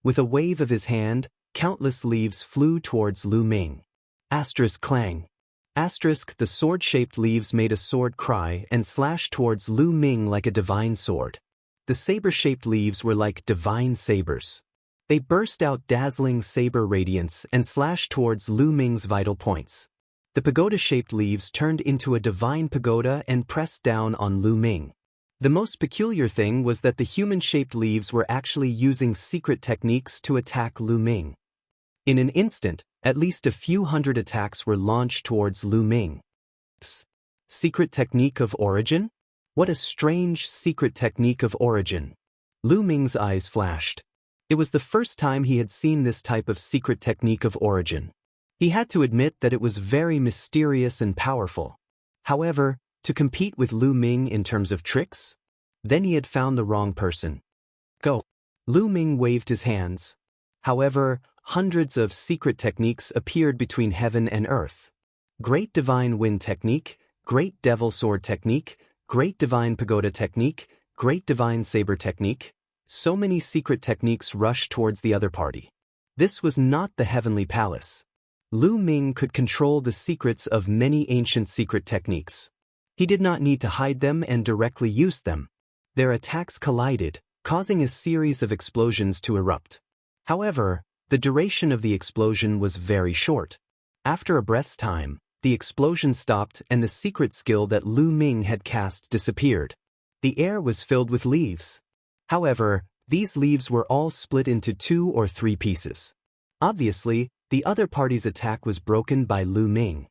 With a wave of his hand, countless leaves flew towards Lu Ming. Asterisk clang. Asterisk the sword-shaped leaves made a sword cry and slashed towards Lu Ming like a divine sword. The saber-shaped leaves were like divine sabers. They burst out dazzling saber radiance and slashed towards Lu Ming's vital points. The pagoda-shaped leaves turned into a divine pagoda and pressed down on Lu Ming. The most peculiar thing was that the human-shaped leaves were actually using secret techniques to attack Lu Ming. In an instant, at least a few hundred attacks were launched towards Lu Ming. Secret technique of origin? What a strange secret technique of origin. Lu Ming's eyes flashed. It was the first time he had seen this type of secret technique of origin. He had to admit that it was very mysterious and powerful. However, to compete with Lu Ming in terms of tricks? Then he had found the wrong person. Go. Lu Ming waved his hands. However, hundreds of secret techniques appeared between heaven and earth. Great Divine Wind Technique, Great Devil Sword Technique, Great Divine Pagoda Technique, Great Divine Saber Technique. So many secret techniques rushed towards the other party. This was not the Heavenly Palace. Lu Ming could control the secrets of many ancient secret techniques. He did not need to hide them and directly use them. Their attacks collided, causing a series of explosions to erupt. However, the duration of the explosion was very short. After a breath's time, the explosion stopped and the secret skill that Lu Ming had cast disappeared. The air was filled with leaves. However, these leaves were all split into 2 or 3 pieces. Obviously, the other party's attack was broken by Lu Ming.